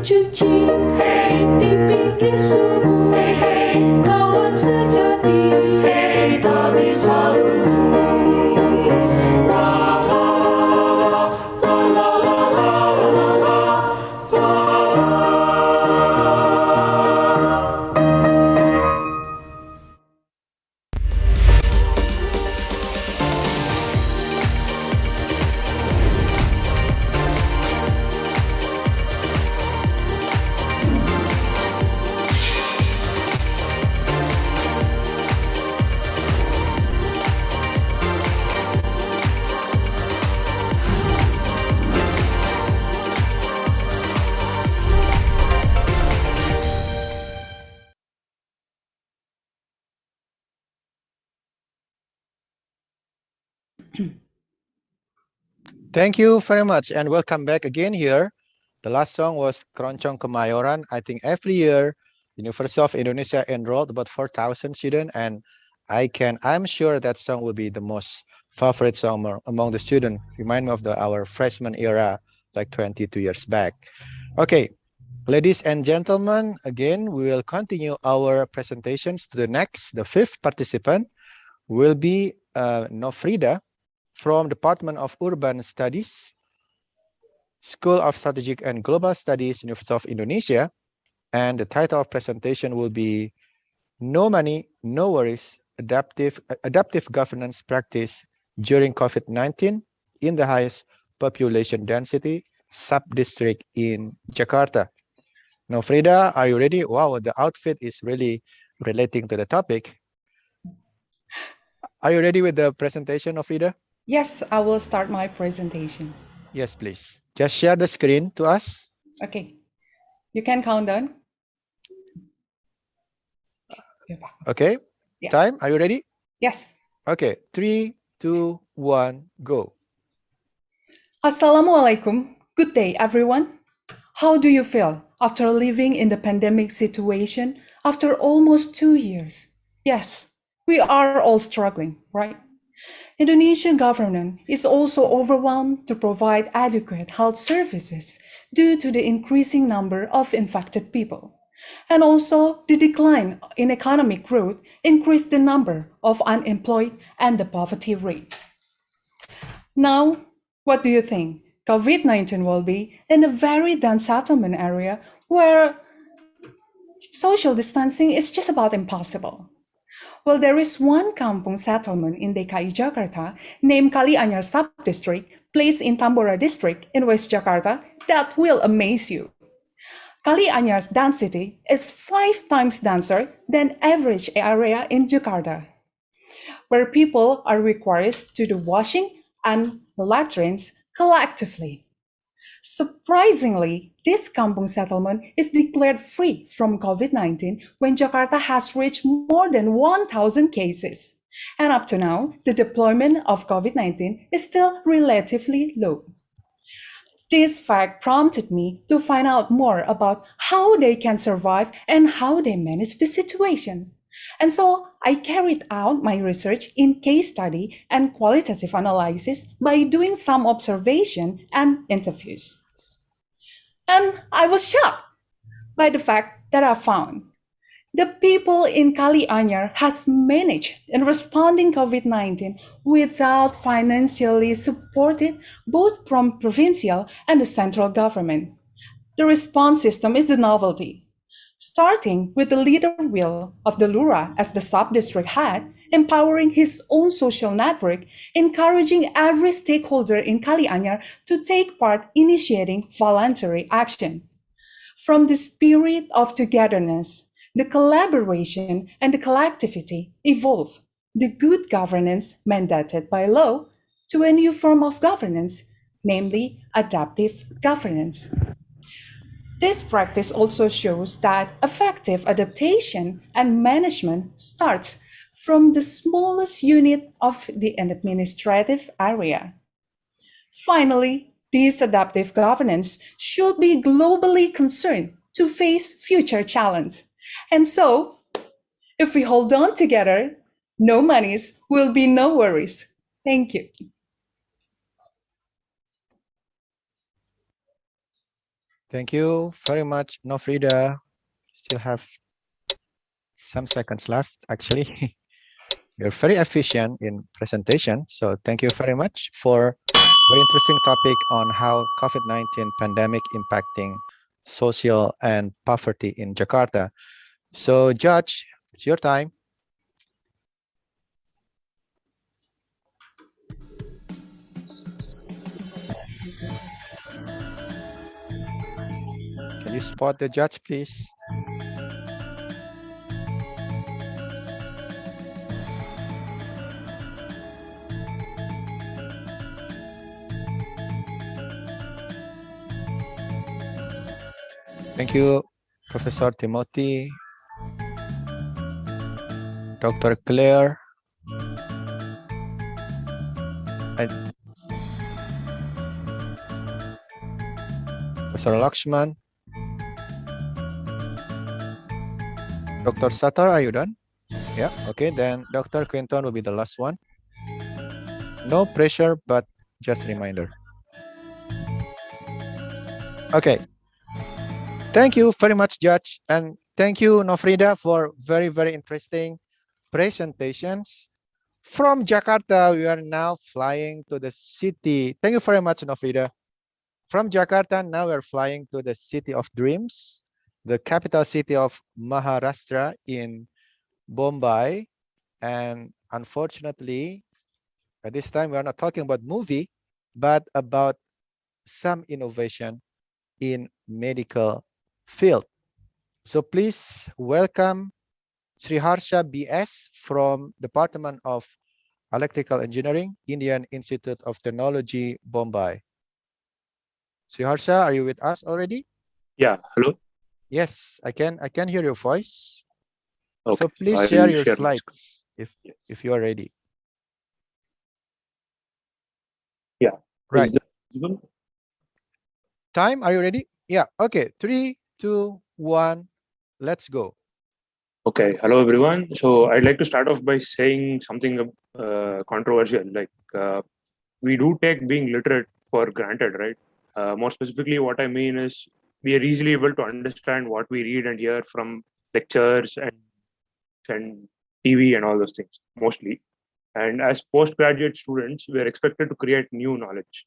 bercuci di pinggir sungai, kawan sejati tak bisa luntur. La la la la la la la la la. Thank you very much and welcome back again here. The last song was Keroncong Kemayoran. I think every year University of Indonesia enrolled about 4,000 students, and I'm sure that song will be the most favorite song among the students. Remind me of our freshman era like 22 years back. Okay, ladies and gentlemen, again we will continue our presentations to the fifth participant will be Nofrida from Department of Urban Studies, School of Strategic and Global Studies, University of Indonesia. And the title of presentation will be No Money, No Worries, Adaptive Governance Practice During COVID-19 in the Highest Population Density Sub-District in Jakarta. Now, Frida, are you ready? Wow, the outfit is really relating to the topic. Are you ready with the presentation of Frida? Yes, I will start my presentation. Yes, please. Just share the screen to us. Okay. You can count down. Okay. Yeah. Time. Are you ready? Yes. Okay. 3, 2, 1, go. Assalamualaikum. Good day, everyone. How do you feel after living in the pandemic situation after almost 2 years? Yes, we are all struggling, right? Indonesian government is also overwhelmed to provide adequate health services due to the increasing number of infected people. And also, the decline in economic growth increased the number of unemployed and the poverty rate. Now, what do you think? COVID-19 will be in a very dense settlement area where social distancing is just about impossible. Well, there is one kampung settlement in DKI Jakarta named Kali Anyar Sub-District, placed in Tambora District in West Jakarta, that will amaze you. Kali Anyar's density is 5 times denser than average area in Jakarta, where people are required to do washing and latrines collectively. Surprisingly, this kampung settlement is declared free from COVID-19 when Jakarta has reached more than 1,000 cases. And up to now, the deployment of COVID-19 is still relatively low. This fact prompted me to find out more about how they can survive and how they manage the situation. And so I carried out my research in case study and qualitative analysis by doing some observation and interviews. And I was shocked by the fact that I found the people in Kali Anyar has managed in responding COVID-19 without financially supported both from provincial and the central government. The response system is a novelty. Starting with the leader will of the Lura as the sub-district head, empowering his own social network, encouraging every stakeholder in Kali Anyar to take part initiating voluntary action. From the spirit of togetherness, the collaboration and the collectivity evolve the good governance mandated by law to a new form of governance, namely adaptive governance. This practice also shows that effective adaptation and management starts from the smallest unit of the administrative area. Finally, this adaptive governance should be globally concerned to face future challenges. And so, if we hold on together, no monies will be no worries. Thank you. Thank you very much, Nofrida. Still have some seconds left, actually. You're very efficient in presentation. So thank you very much for very interesting topic on how COVID-19 pandemic impacting social and poverty in Jakarta. So Judge, it's your time. Can you spot the judge, please? Thank you, Professor Timothy, Dr. Claire, and Professor Lakshman. Dr. Satar, are you done? Yeah, okay, then Dr. Quinton will be the last one. No pressure, but just reminder. Okay. Thank you very much, Judge. And thank you, Nofrida, for very, very interesting presentations. From Jakarta, we are now flying to the city. Thank you very much, Nofrida. From Jakarta, now we are flying to the city of dreams, the capital city of Maharashtra in Bombay. And unfortunately, at this time, we are not talking about movie, but about some innovation in medical field. So please welcome Sriharsha BS from Department of Electrical Engineering, Indian Institute of Technology, Bombay. Sriharsha, are you with us already? Yeah, hello. Yes, I can hear your voice. Okay, So please I'll share your share my slides if you are ready. Yeah. Right. Is that visible? Time, are you ready? Yeah, okay. 3, 2, 1, let's go. Okay, hello everyone. So I'd like to start off by saying something controversial. Like we do take being literate for granted, right? More specifically, what I mean is we are easily able to understand what we read and hear from lectures and TV and all those things, mostly. And as postgraduate students, we are expected to create new knowledge.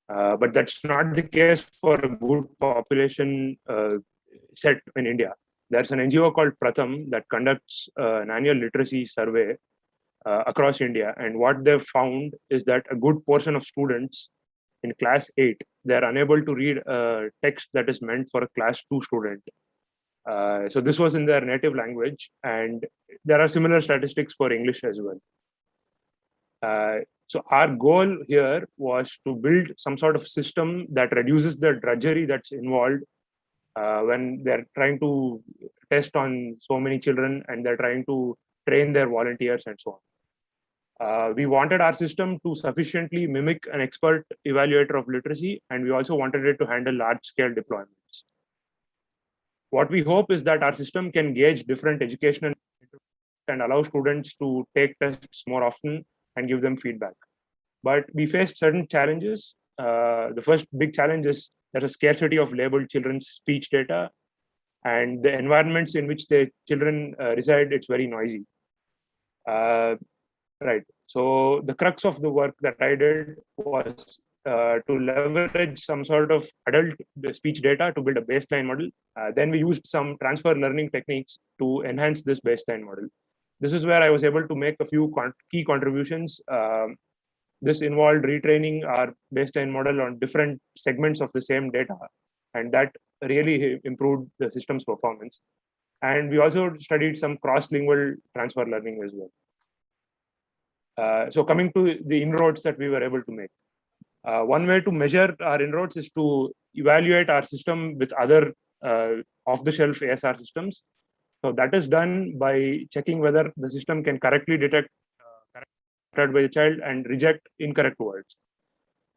But that's not the case for a good population set in India. There's an NGO called Pratham that conducts an annual literacy survey across India. And what they've found is that a good portion of students in class 8, they're unable to read a text that is meant for a class 2 student. So this was in their native language. And there are similar statistics for English as well. So our goal here was to build some sort of system that reduces the drudgery that's involved when they're trying to test on so many children and they're trying to train their volunteers and so on. We wanted our system to sufficiently mimic an expert evaluator of literacy, and we also wanted it to handle large-scale deployments. What we hope is that our system can gauge different educational and allow students to take tests more often and give them feedback. But we faced certain challenges. The first big challenge is there's a scarcity of labeled children's speech data, and the environments in which the children reside, it's very noisy. Right. So the crux of the work that I did was to leverage some sort of adult speech data to build a baseline model. Then we used some transfer learning techniques to enhance this baseline model. This is where I was able to make a few key contributions. This involved retraining our baseline model on different segments of the same data, and that really improved the system's performance. And we also studied some cross-lingual transfer learning as well. So coming to the inroads that we were able to make. One way to measure our inroads is to evaluate our system with other off-the-shelf ASR systems. So that is done by checking whether the system can correctly detect by the child and reject incorrect words.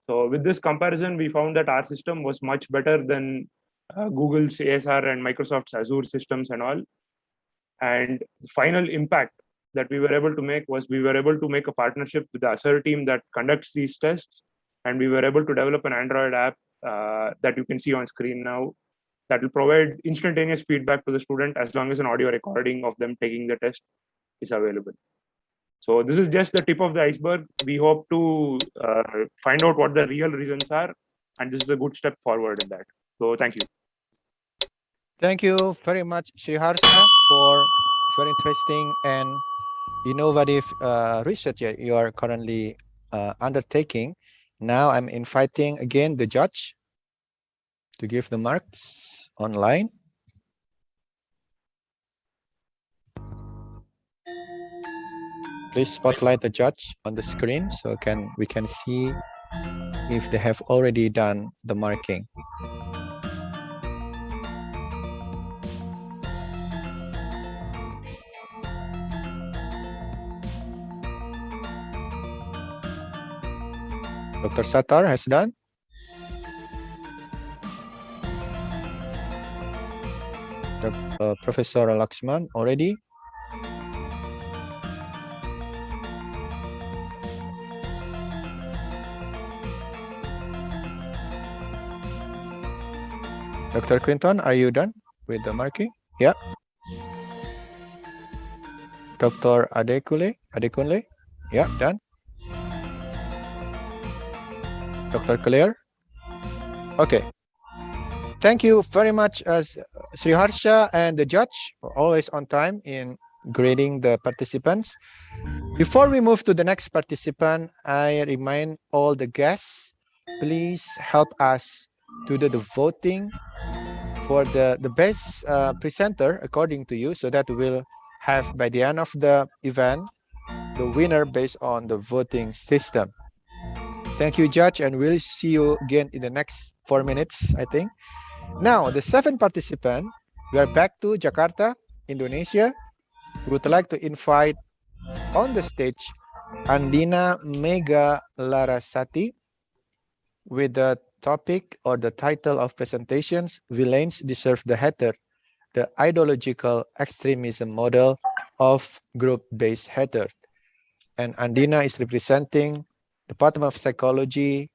So with this comparison, we found that our system was much better than Google's ASR and Microsoft's Azure systems and all. And the final impact that we were able to make was we were able to make a partnership with the Azure team that conducts these tests. And we were able to develop an Android app that you can see on screen now that will provide instantaneous feedback to the student as long as an audio recording of them taking the test is available. So this is just the tip of the iceberg. We hope to find out what the real reasons are, and this is a good step forward in that. So thank you. Thank you very much, Sriharsha, for very interesting and innovative research you are currently undertaking. Now I'm inviting again the judge to give the marks online. Please spotlight the judge on the screen so we can see if they have already done the marking. Dr. Sattar has done. Professor Laxman already. Dr. Quinton, are you done with the marking? Yeah. Dr. Adekunle? Yeah, done. Dr. Claire? Okay. Thank you very much, Sriharsha and the judge, always on time in grading the participants. Before we move to the next participant, I remind all the guests, please help us to do the voting for the best presenter according to you, so that we'll have by the end of the event the winner based on the voting system. Thank you, judge, and we'll see you again in the next 4 minutes, I think. Now, the 7th participant, we are back to Jakarta, Indonesia. We would like to invite on the stage Andina Mega Larasati with the topic or the title of presentations, Villains Deserve the Hatred, the Ideological Extremism Model of Group-Based Hatred. And Andina is representing Department of Psychology,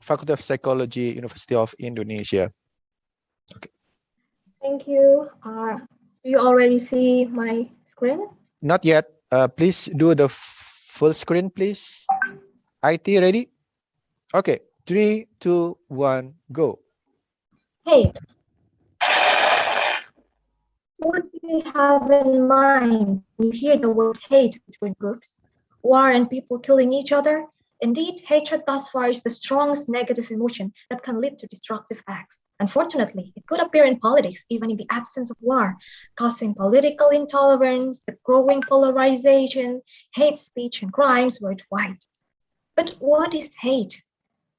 Faculty of Psychology, University of Indonesia. Okay. Thank you. Do you already see my screen? Not yet. Please do the full screen, please. IT ready? Okay. 3, 2, 1, go. Hate. What do you have in mind when you hear the word hate between groups? War and people killing each other? Indeed, hatred thus far is the strongest negative emotion that can lead to destructive acts. Unfortunately, it could appear in politics even in the absence of war, causing political intolerance, the growing polarization, hate speech, and crimes worldwide. But what is hate?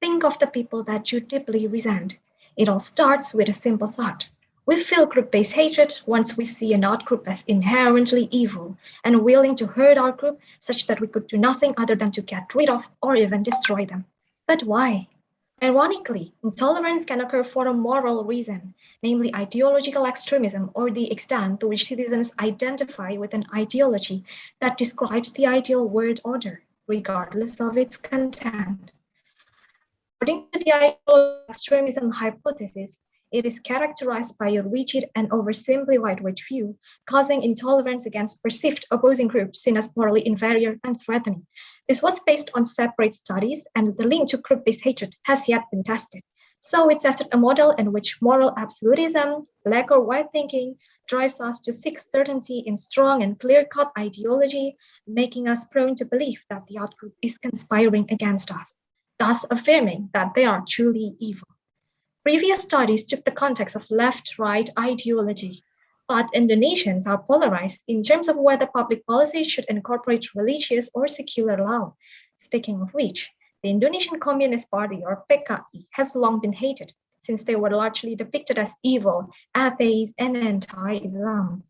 Think of the people that you deeply resent. It all starts with a simple thought. We feel group-based hatred once we see an out-group as inherently evil and willing to hurt our group such that we could do nothing other than to get rid of or even destroy them. But why? Ironically, intolerance can occur for a moral reason, namely ideological extremism, or the extent to which citizens identify with an ideology that describes the ideal world order, regardless of its content. According to the ideological extremism hypothesis, it is characterized by a rigid and oversimplified worldview, causing intolerance against perceived opposing groups seen as morally inferior and threatening. This was based on separate studies, and the link to group-based hatred has yet been tested. So we tested a model in which moral absolutism, black or white thinking, drives us to seek certainty in strong and clear-cut ideology, making us prone to believe that the outgroup is conspiring against us, thus affirming that they are truly evil. Previous studies took the context of left-right ideology, but Indonesians are polarized in terms of whether public policy should incorporate religious or secular law. Speaking of which, the Indonesian Communist Party, or PKI, has long been hated, since they were largely depicted as evil, atheists, and anti-Islam.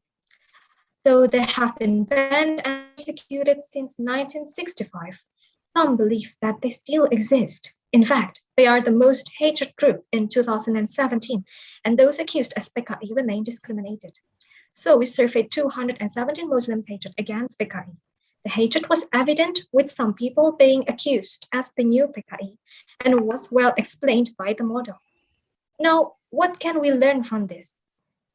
Though they have been banned and persecuted since 1965, some believe that they still exist. In fact, they are the most hated group in 2017, and those accused as PKI remain discriminated. So we surveyed 217 Muslims hated against PKI. The hatred was evident, with some people being accused as the new PKI, and was well explained by the model. Now, what can we learn from this?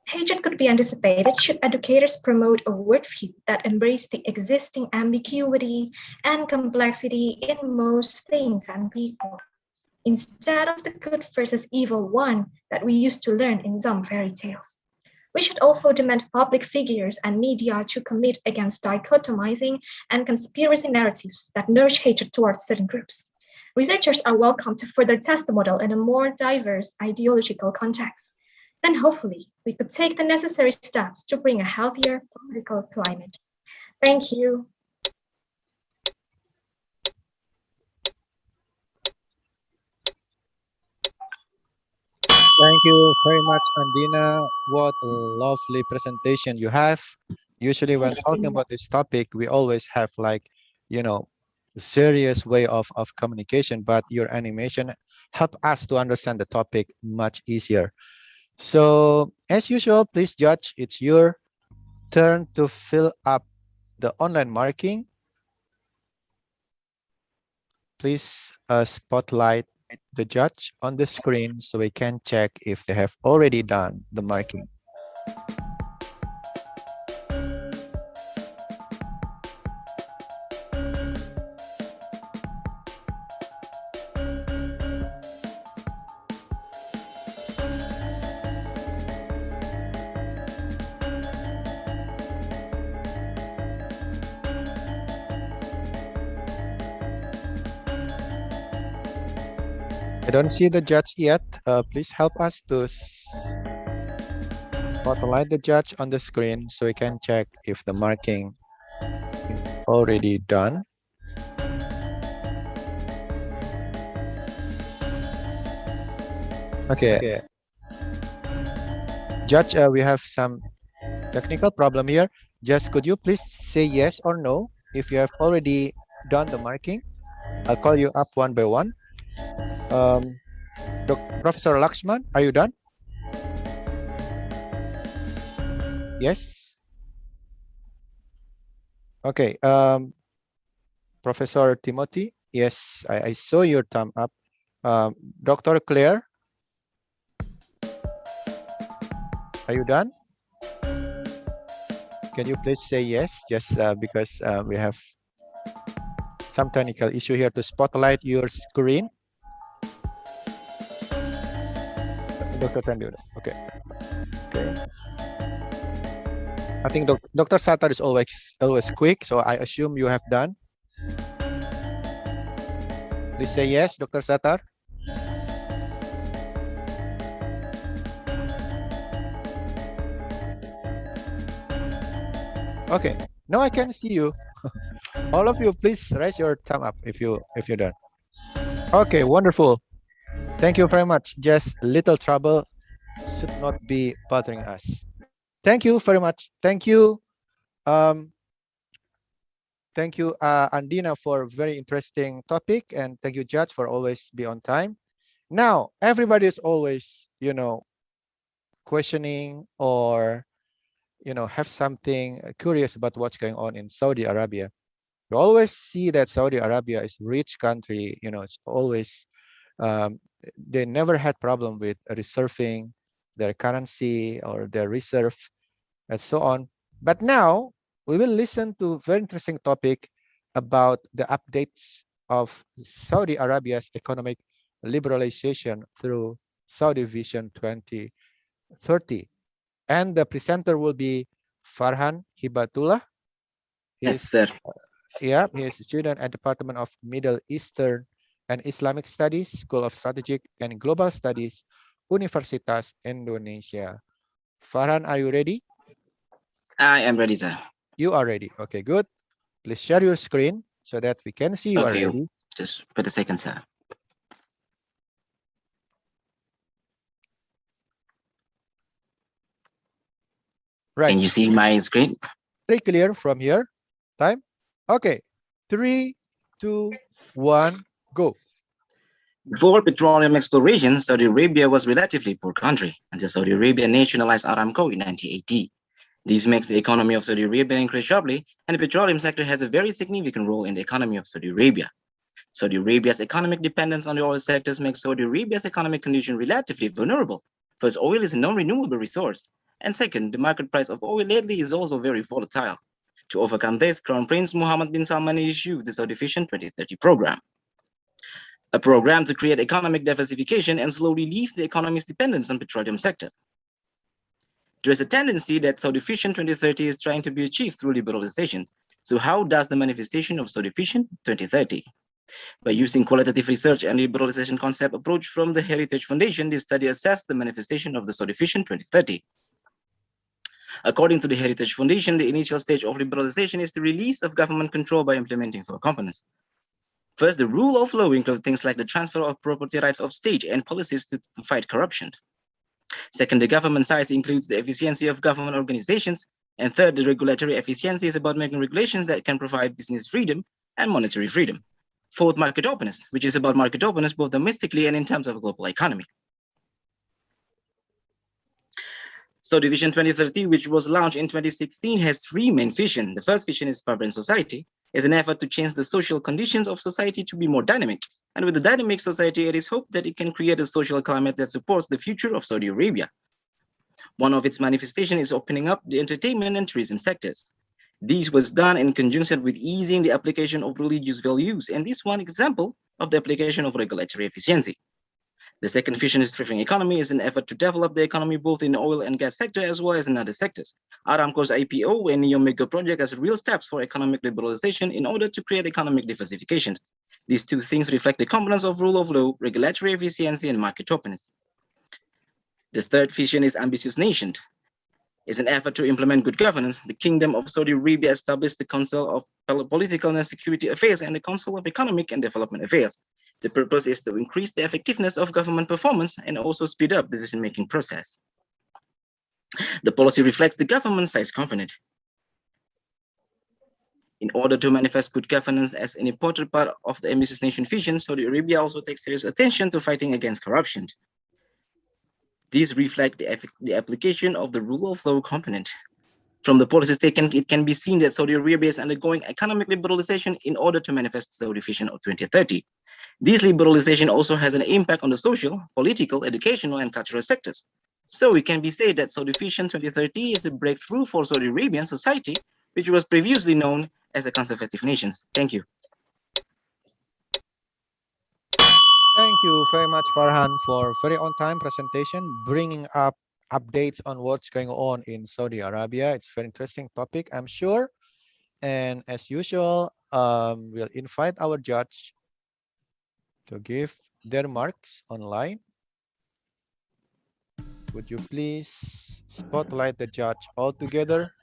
Hatred could be anticipated should educators promote a worldview that embraces the existing ambiguity and complexity in most things and people, instead of the good versus evil one that we used to learn in some fairy tales. We should also demand public figures and media to commit against dichotomizing and conspiracy narratives that nourish hatred towards certain groups. Researchers are welcome to further test the model in a more diverse ideological context. Then hopefully we could take the necessary steps to bring a healthier political climate. Thank you. Thank you very much, Andina. What a lovely presentation you have. Usually when talking about this topic, we always have like, a serious way of communication, but your animation help us to understand the topic much easier. So as usual, please judge, it's your turn to fill up the online marking. Please spotlight the judge on the screen so we can check if they have already done the marking. I don't see the judge yet. Please help us to spotlight the judge on the screen so we can check if the marking is already done. Okay. Judge, we have some technical problem here. Just could you please say yes or no if you have already done the marking? I'll call you up one by one. Professor Laxman, are you done? Yes. Okay. Professor Timothy, yes, I saw your thumb up. Dr. Claire, are you done? Can you please say yes? Just because we have some technical issue here to spotlight your screen. Dr. Tandur, okay. I think Dr. Satar is always quick, so I assume you have done. Please say yes, Dr. Satar. Okay, now I can see you. All of you, please raise your thumb up if you're done. Okay, wonderful. Thank you very much. Just little trouble should not be bothering us. Thank you very much. Thank you. Thank you, Andina, for a very interesting topic, and thank you, Judge, for always be on time. Now, everybody is always, questioning or, have something curious about what's going on in Saudi Arabia. You always see that Saudi Arabia is a rich country. It's always, they never had problem with reserving their currency or their reserve and so on. But now we will listen to a very interesting topic about the updates of Saudi Arabia's economic liberalization through Saudi Vision 2030. And the presenter will be Farhan Hibatullah. Yes, sir. Yeah, he is a student at Department of Middle Eastern and Islamic Studies, School of Strategic and Global Studies, Universitas Indonesia. Farhan, are you ready? I am ready, sir. You are ready. Okay, good. Please share your screen so that we can see you are ready. Just wait a second, sir. Right. Can you see my screen? Very clear from here. Time. Okay. 3, 2, 1, go. Before petroleum exploration, Saudi Arabia was a relatively poor country until Saudi Arabia nationalized Aramco in 1980. This makes the economy of Saudi Arabia increase sharply, and the petroleum sector has a very significant role in the economy of Saudi Arabia. Saudi Arabia's economic dependence on the oil sectors makes Saudi Arabia's economic condition relatively vulnerable. First, oil is a non-renewable resource. And second, the market price of oil lately is also very volatile. To overcome this, Crown Prince Mohammed bin Salman issued the Saudi Vision 2030 program, a program to create economic diversification and slowly leave the economy's dependence on the petroleum sector. There is a tendency that Saudi Vision 2030 is trying to be achieved through liberalization. So how does the manifestation of Saudi Vision 2030? By using qualitative research and liberalization concept approach from the Heritage Foundation, this study assessed the manifestation of the Saudi Vision 2030. According to the Heritage Foundation, the initial stage of liberalization is the release of government control by implementing four components. First, the rule of law includes things like the transfer of property rights of state and policies to fight corruption. Second, the government size includes the efficiency of government organizations. And third, the regulatory efficiency is about making regulations that can provide business freedom and monetary freedom. Fourth, market openness, which is about market openness both domestically and in terms of a global economy. So Vision 2030, which was launched in 2016, has three main visions. The first vision is vibrant society, is an effort to change the social conditions of society to be more dynamic. And with a dynamic society, it is hoped that it can create a social climate that supports the future of Saudi Arabia. One of its manifestations is opening up the entertainment and tourism sectors. This was done in conjunction with easing the application of religious values, and this is one example of the application of regulatory efficiency. The second vision is thriving economy is an effort to develop the economy both in the oil and gas sector as well as in other sectors. Aramco's IPO and Neo Mega project as real steps for economic liberalization in order to create economic diversification. These two things reflect the components of rule of law, regulatory efficiency, and market openness. The third vision is ambitious nation. Is an effort to implement good governance. The Kingdom of Saudi Arabia established the Council of Political and Security Affairs and the Council of Economic and Development Affairs. The purpose is to increase the effectiveness of government performance and also speed up decision-making process. The policy reflects the government size component. In order to manifest good governance as an important part of the ambitious nation vision, Saudi Arabia also takes serious attention to fighting against corruption. These reflect the application of the rule of law component. From the policies taken, it can be seen that Saudi Arabia is undergoing economic liberalization in order to manifest the Saudi Vision of 2030. This liberalization also has an impact on the social, political, educational, and cultural sectors. So it can be said that Saudi Vision 2030 is a breakthrough for Saudi Arabian society, which was previously known as a conservative nation. Thank you. Thank you very much, Farhan, for very on-time presentation, bringing up updates on what's going on in Saudi Arabia. It's a very interesting topic, I'm sure. And as usual, we'll invite our judge to give their marks online. Would you please spotlight the judge all together?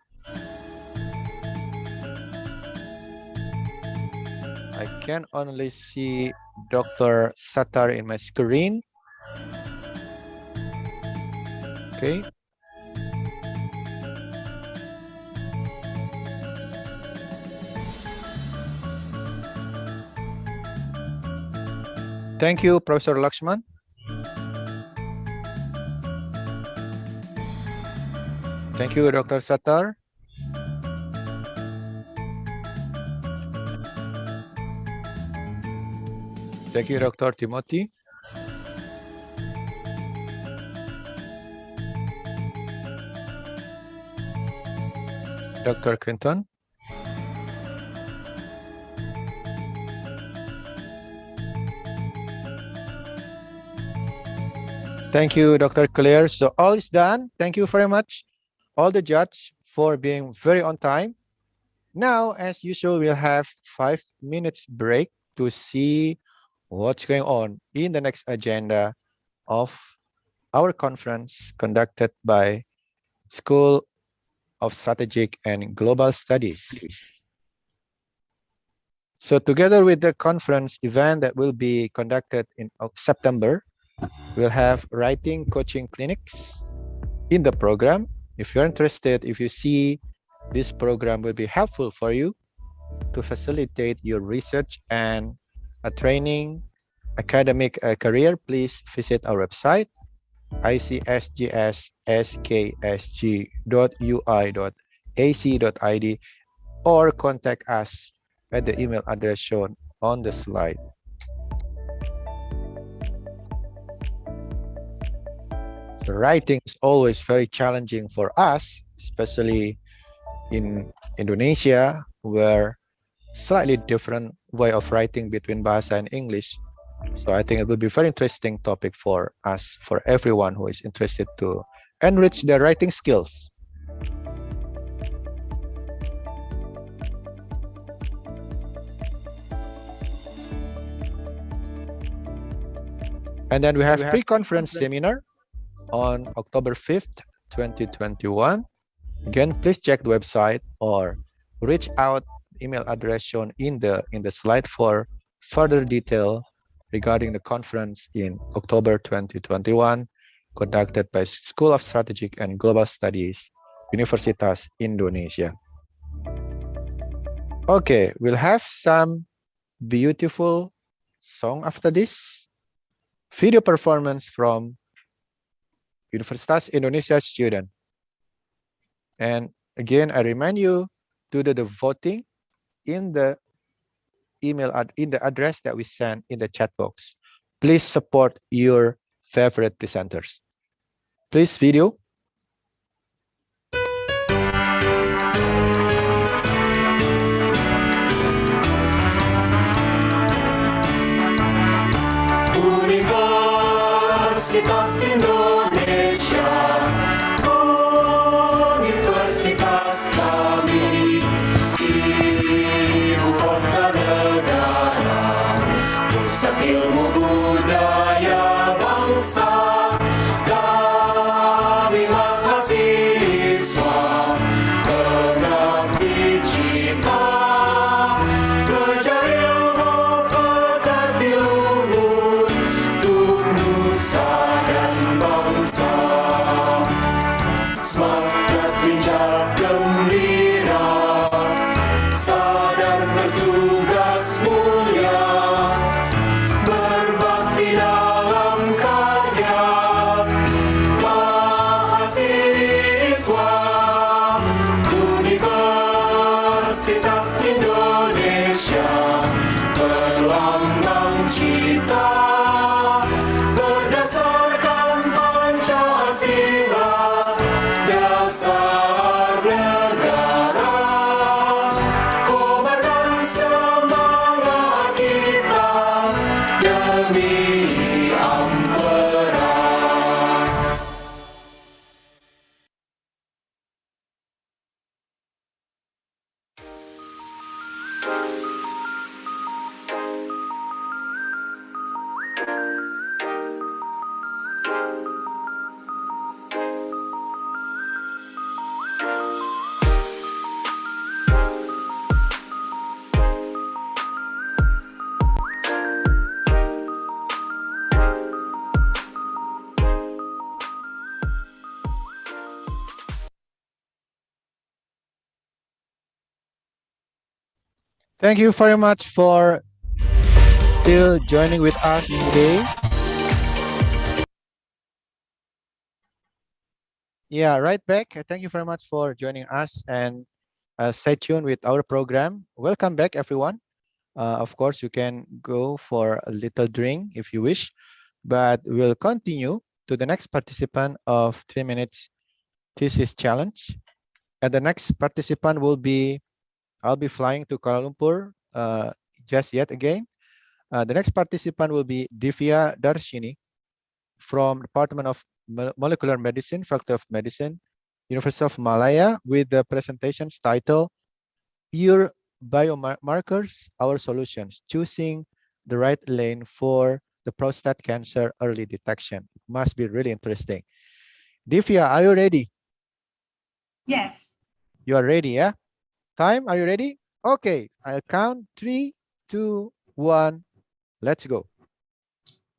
I can only see Dr. Sattar in my screen. Okay. Thank you, Professor Lakshman. Thank you, Dr. Sattar. Thank you, Dr. Timothy. Dr. Quinton. Thank you, Dr. Claire. So all is done. Thank you very much, all the judges, for being very on time. Now, as usual, we'll have 5 minutes break to see what's going on in the next agenda of our conference conducted by School of Strategic and Global Studies. So together with the conference event that will be conducted in September, we'll have writing coaching clinics in the program. If you're interested, if you see this program will be helpful for you to facilitate your research and a training academic career, please visit our website icsgsksg.ui.ac.id or contact us at the email address shown on the slide. So writing is always very challenging for us, especially in Indonesia, where slightly different way of writing between Bahasa and English. So I think it will be a very interesting topic for us, for everyone who is interested to enrich their writing skills. And then we have pre-conference seminar on October 5th, 2021. Again, please check the website or reach out email address shown in the slide for further detail regarding the conference in October 2021, conducted by School of Strategic and Global Studies, Universitas Indonesia. Okay, we'll have some beautiful song after this. Video performance from Universitas Indonesia student. And again, I remind you to do the voting in the email in the address that we sent in the chat box. Please support your favorite presenters. Please video. Universitas Indonesia, universitas kami, ibu kota negara, pusat ilmu budaya bangsa. Kami mahasiswa mengabdi cita, belajar ilmu pekerti luhur untuk nusa dan bangsa. Semangat lincah gembira, sadar bertugas mulia, berbakti dalam karya. Mahasiswa Universitas Indonesia, berlambang cita, berdasarkan Pancasila, dasar negara. Kobarkan semangat kita demi ampera. Thank you very much for still joining with us today. Yeah, right back. Thank you very much for joining us and stay tuned with our program. Welcome back, everyone. Of course, you can go for a little drink if you wish, but we'll continue to the next participant of 3 minutes thesis challenge. And the next participant will be, I'll be flying to Kuala Lumpur just yet again. The next participant will be Divya Darshini from Department of Molecular Medicine, Faculty of Medicine, University of Malaya, with the presentation's title, Your Biomarkers, Our Solutions, Choosing the Right Lane for the Prostate Cancer Early Detection. It must be really interesting. Divya, are you ready? Yes. You are ready, yeah? Time, are you ready? Okay, I'll count 3, 2, 1. Let's go.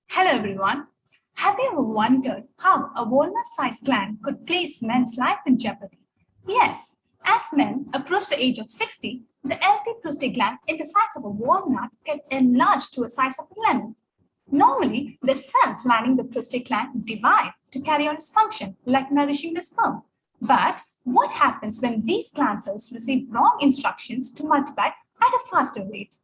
Hello, everyone. Have you ever wondered how a walnut-sized gland could place men's life in jeopardy? Yes, as men approach the age of 60, the healthy prostate gland in the size of a walnut can enlarge to a size of a lemon. Normally, the cells lining the prostate gland divide to carry on its function, like nourishing the sperm. But what happens when these gland cells receive wrong instructions to multiply at a faster rate?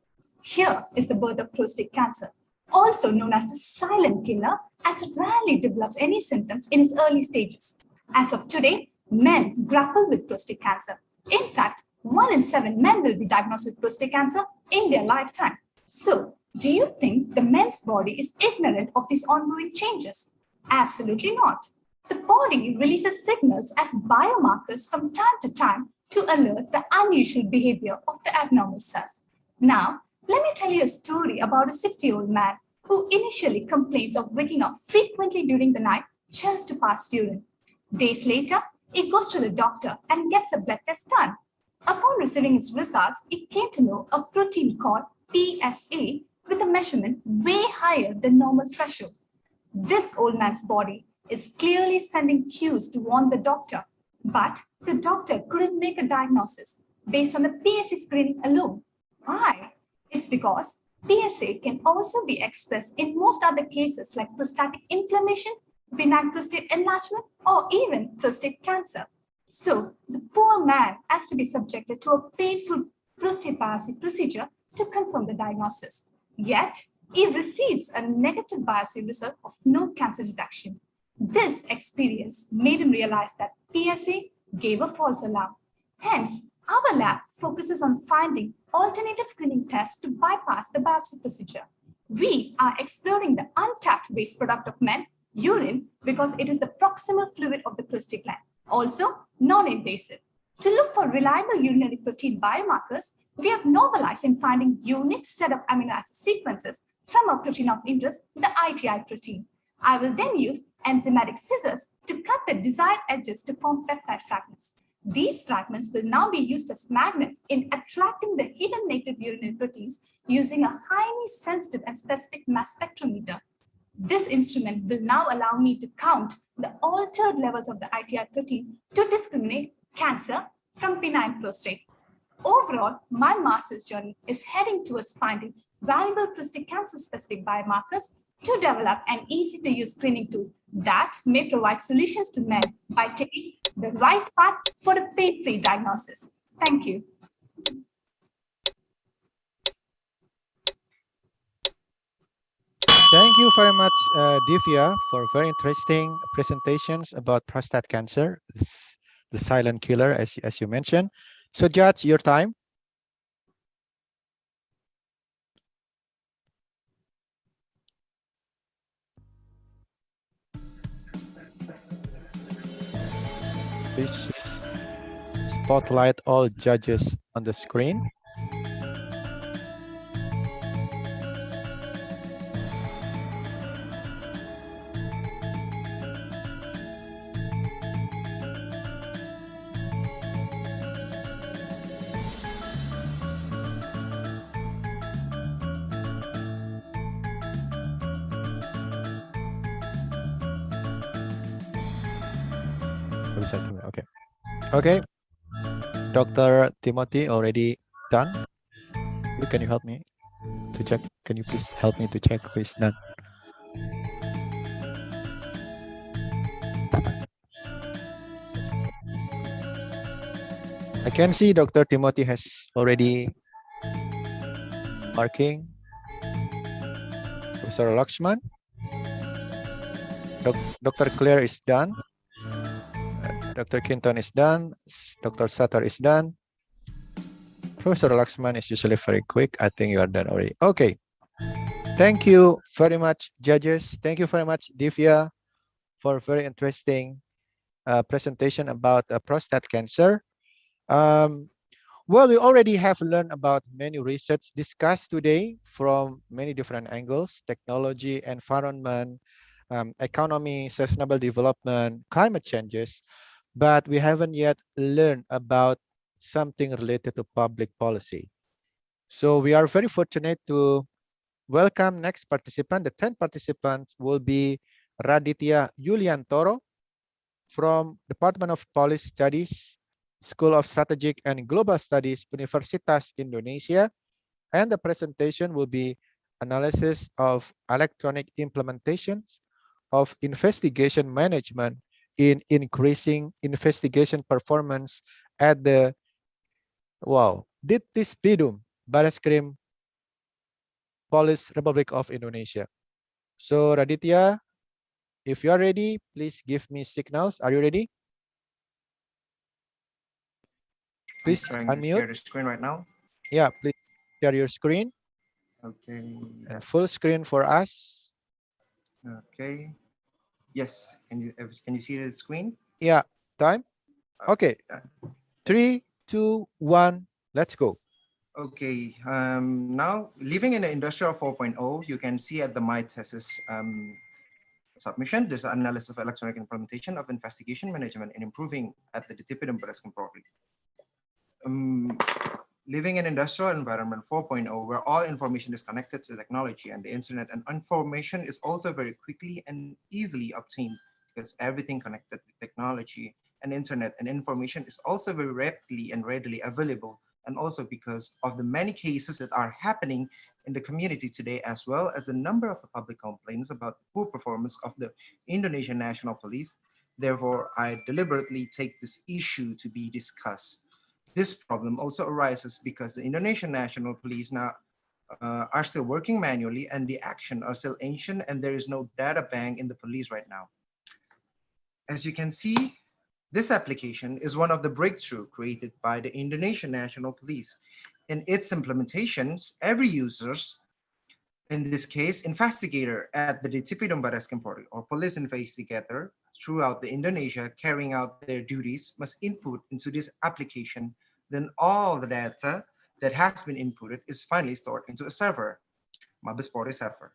Here is the birth of prostate cancer, also known as the silent killer, as it rarely develops any symptoms in its early stages. As of today, men grapple with prostate cancer. In fact, 1 in 7 men will be diagnosed with prostate cancer in their lifetime. So, do you think the men's body is ignorant of these ongoing changes? Absolutely not. The body releases signals as biomarkers from time to time to alert the unusual behavior of the abnormal cells. Now, let me tell you a story about a 60-year-old man who initially complains of waking up frequently during the night just to pass urine. Days later, he goes to the doctor and gets a blood test done. Upon receiving his results, he came to know a protein called PSA with a measurement way higher than normal threshold. This old man's body is clearly sending cues to warn the doctor, but the doctor couldn't make a diagnosis based on the PSA screening alone. Why? It's because PSA can also be expressed in most other cases like prostatic inflammation, benign prostate enlargement, or even prostate cancer. So the poor man has to be subjected to a painful prostate biopsy procedure to confirm the diagnosis. Yet, he receives a negative biopsy result of no cancer detection. This experience made him realize that PSA gave a false alarm. Hence, our lab focuses on finding alternative screening tests to bypass the biopsy procedure. We are exploring the untapped waste product of men, urine, because it is the proximal fluid of the prostate gland, also non-invasive. To look for reliable urinary protein biomarkers, we have novelized in finding unique set of amino acid sequences from a protein of interest, the ITI protein. I will then use enzymatic scissors to cut the desired edges to form peptide fragments. These fragments will now be used as magnets in attracting the hidden native urinary proteins using a highly sensitive and specific mass spectrometer. This instrument will now allow me to count the altered levels of the ITI protein to discriminate cancer from benign prostate. Overall, my master's journey is heading towards finding valuable prostate cancer-specific biomarkers to develop an easy-to-use screening tool that may provide solutions to men by taking the right path for a pain-free diagnosis. Thank you. Thank you very much, Divya, for very interesting presentations about prostate cancer, the silent killer, as you mentioned. So, Judge, your time. Please spotlight all judges on the screen. Okay. Okay. Dr. Timothy already done. Can you help me to check? Can you please help me to check who is done? I can see Dr. Timothy has already marking. Professor Lakshman. Dr. Claire is done. Dr. Kinton is done. Dr. Satar is done. Professor Lakshman is usually very quick. I think you are done already. Okay. Thank you very much, judges. Thank you very much, Divya, for a very interesting presentation about prostate cancer. Well, we already have learned about many research discussed today from many different angles: technology, environment, economy, sustainable development, climate changes. But we haven't yet learned about something related to public policy. So we are very fortunate to welcome next participant. The 10th participant will be Raditya Yuliantoro from Department of Policy Studies, School of Strategic and Global Studies, Universitas Indonesia. And the presentation will be analysis of electronic implementations of investigation management in increasing investigation performance at the Ditispidum Barreskrim Police Republic of Indonesia. So Raditya, if you are ready, please give me signals. Are you ready? Please I'm trying to unmute. share the screen right now. Yeah, please share your screen. Okay. And full screen for us. Okay. Yes. Can you see the screen? Yeah. Time. Okay. 3, 2, 1. Let's go. Okay. Now, living in the Industrial 4.0, you can see at the My Thesis submission, there's an analysis of electronic implementation of investigation management and improving at the DTP dan Baris Krim Polri. Living in industrial environment 4.0, where all information is connected to technology and the internet, and information is also very quickly and easily obtained because everything connected with technology and internet, and information is also very rapidly and readily available, and also because of the many cases that are happening in the community today, as well as the number of public complaints about the poor performance of the Indonesian National Police. Therefore, I deliberately take this issue to be discussed. This problem also arises because the Indonesian National Police now are still working manually, and the action are still ancient, and there is no data bank in the police right now. As you can see, this application is one of the breakthrough created by the Indonesian National Police. In its implementations, every users, in this case, investigator at the DTP dan Baris Krim Polri or police investigator throughout the Indonesia carrying out their duties must input into this application. Then all the data that has been inputted is finally stored into a server, Mabes Polri server.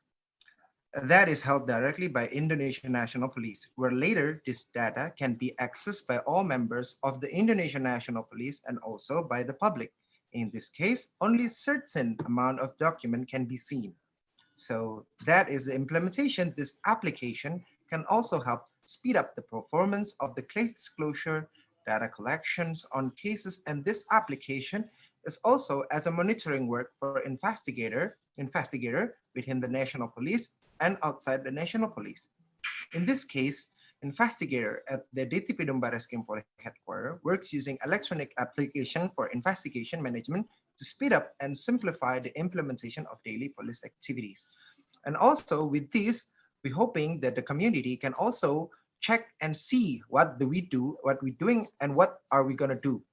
That is held directly by Indonesian National Police, where later this data can be accessed by all members of the Indonesian National Police and also by the public. In this case, only a certain amount of document can be seen. So that is the implementation. This application can also help speed up the performance of the case disclosure, data collections on cases, and this application is also as a monitoring work for investigator within the National Police and outside the National Police. In this case, investigator at the DTP dan Baris Krim Polri headquarters works using electronic application for investigation management to speed up and simplify the implementation of daily police activities. And also with this, we're hoping that the community can also check and see what we're doing, and what are we gonna do.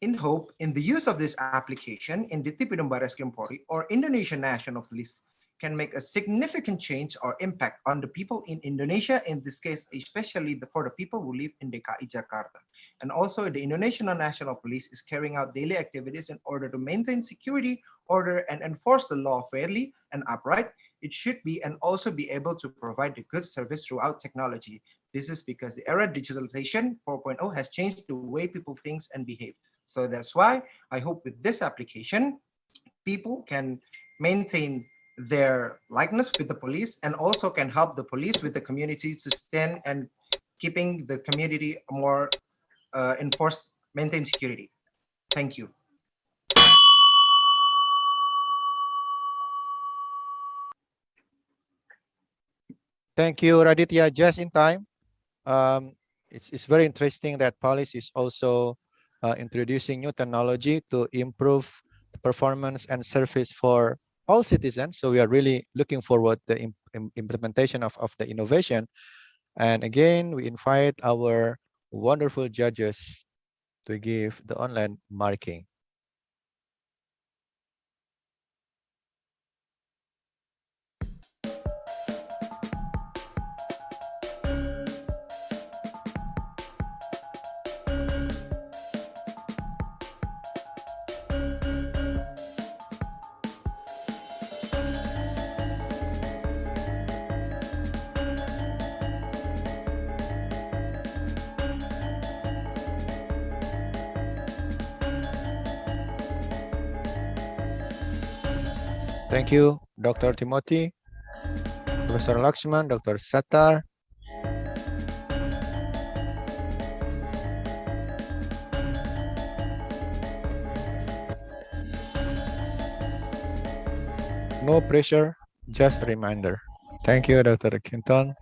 In hope, in the use of this application in DTP dan Baris Krim Polri or Indonesian National Police can make a significant change or impact on the people in Indonesia, in this case, especially for the people who live in DKI Jakarta. And also the Indonesian National Police is carrying out daily activities in order to maintain security, order, and enforce the law fairly and upright. It should be and also be able to provide the good service throughout technology. This is because the era digitalization 4.0 has changed the way people think and behave. So that's why I hope with this application, people can maintain their likeness with the police and also can help the police with the community to stand and keeping the community more enforced, maintain security. Thank you. Thank you, Raditya. Just in time. It's very interesting that police is also introducing new technology to improve the performance and service for all citizens. So we are really looking forward to the implementation of the innovation. And again, we invite our wonderful judges to give the online marking. Thank you, Dr. Timothy, Professor Lakshman, Dr. Sattar. No pressure, just a reminder. Thank you, Dr. Kinton.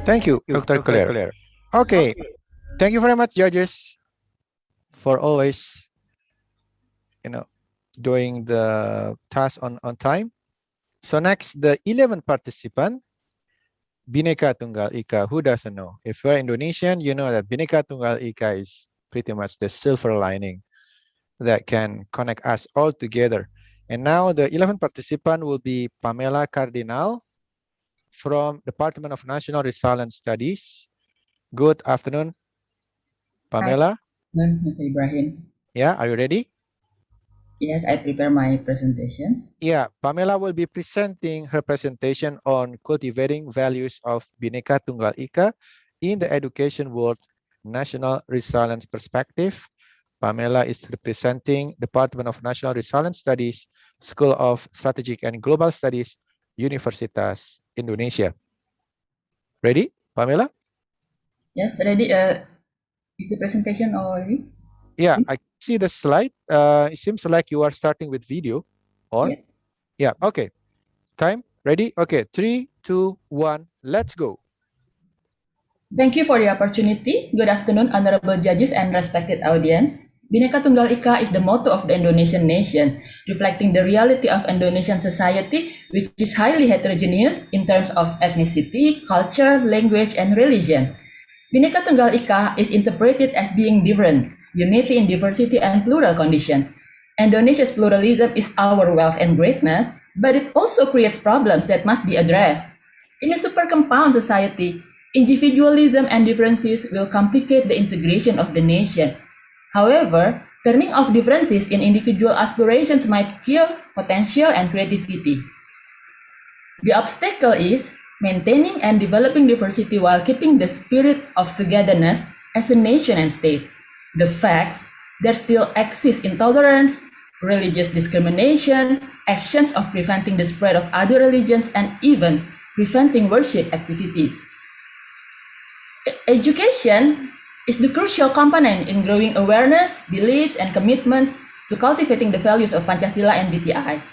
Thank you, Dr. Claire. Okay, thank you very much, judges, for always, doing the task on time. So next, the 11th participant, Bhinneka Tunggal Ika. Who doesn't know? If you're Indonesian, you know that Bhinneka Tunggal Ika is pretty much the silver lining that can connect us all together. And now the 11th participant will be Pamela Cardinal from Department of National Resilience Studies. Good afternoon, Pamela. Hi, Mr. Ibrahim. Yeah, are you ready? Yes, I prepare my presentation. Yeah, Pamela will be presenting her presentation on cultivating values of Bhinneka Tunggal Ika in the education world national resilience perspective. Pamela is representing Department of National Resilience Studies, School of Strategic and Global Studies, Universitas Indonesia. Ready, Pamela? Yes, ready. Is the presentation already? Yeah, I see the slide. It seems like you are starting with video, or? Yeah, okay. Time, ready? Okay, 3, 2, 1, let's go. Thank you for the opportunity. Good afternoon, honorable judges and respected audience. Bhinneka Tunggal Ika is the motto of the Indonesian nation, reflecting the reality of Indonesian society, which is highly heterogeneous in terms of ethnicity, culture, language, and religion. Bhinneka Tunggal Ika is interpreted as being different, unity in diversity and plural conditions. Indonesia's pluralism is our wealth and greatness, but it also creates problems that must be addressed. In a super compound society, individualism and differences will complicate the integration of the nation. However, turning off differences in individual aspirations might kill potential and creativity. The obstacle is maintaining and developing diversity while keeping the spirit of togetherness as a nation and state. The fact there still exists intolerance, religious discrimination, actions of preventing the spread of other religions, and even preventing worship activities. Education is the crucial component in growing awareness, beliefs, and commitments to cultivating the values of Pancasila and BTI.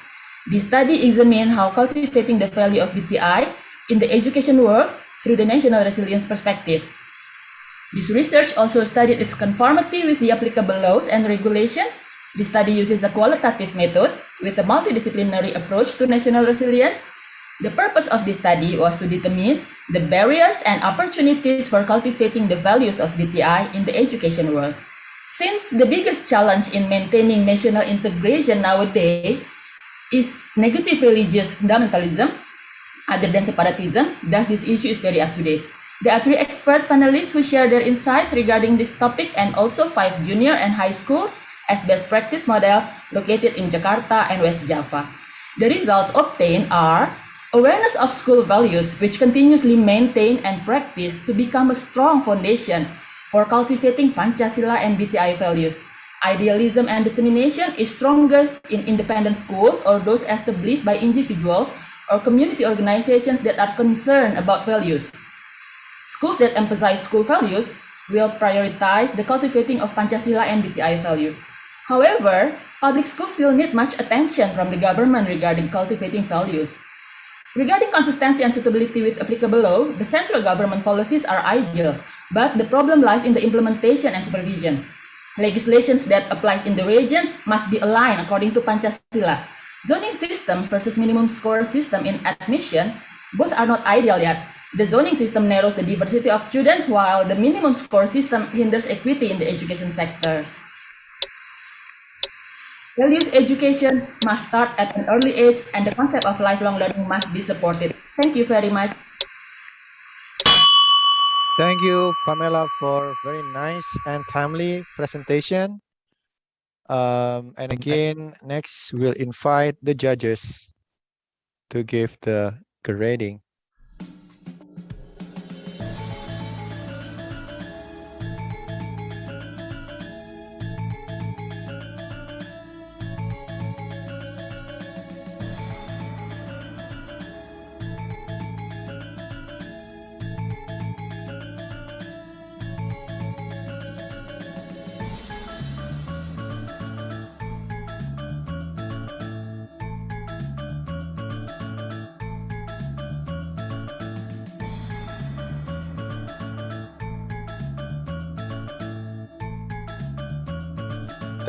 The study examined how cultivating the value of BTI in the education world through the national resilience perspective. This research also studied its conformity with the applicable laws and regulations. The study uses a qualitative method with a multidisciplinary approach to national resilience. The purpose of this study was to determine the barriers and opportunities for cultivating the values of BTI in the education world. Since the biggest challenge in maintaining national integration nowadays is negative religious fundamentalism, other than separatism, thus this issue is very up to date. There are 3 expert panelists who share their insights regarding this topic, and also 5 junior and high schools as best practice models located in Jakarta and West Java. The results obtained are awareness of school values, which continuously maintain and practice to become a strong foundation for cultivating Pancasila and BTI values. Idealism and determination is strongest in independent schools or those established by individuals or community organizations that are concerned about values. Schools that emphasize school values will prioritize the cultivating of Pancasila and BTI value. However, public schools still need much attention from the government regarding cultivating values. Regarding consistency and suitability with applicable law, the central government policies are ideal, but the problem lies in the implementation and supervision. Legislations that applies in the regions must be aligned according to Pancasila. Zoning system versus minimum score system in admission, both are not ideal yet. The zoning system narrows the diversity of students, while the minimum score system hinders equity in the education sectors. Values education must start at an early age, and the concept of lifelong learning must be supported. Thank you very much. Thank you, Pamela, for very nice and timely presentation. And again, next we'll invite the judges to give the grading.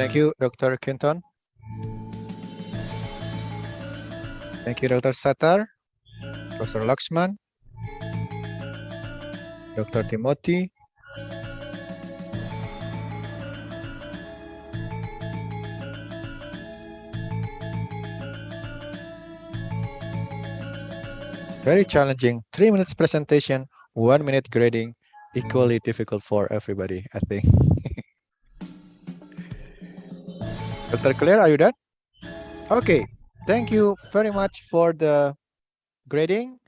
Thank you, Dr. Kenton. Thank you, Dr. Satar, Professor Laxman, Dr. Timothy. Very challenging. 3 minutes presentation, 1 minute grading, equally difficult for everybody, I think. Dr. Claire, are you done? Okay, thank you very much for the grading.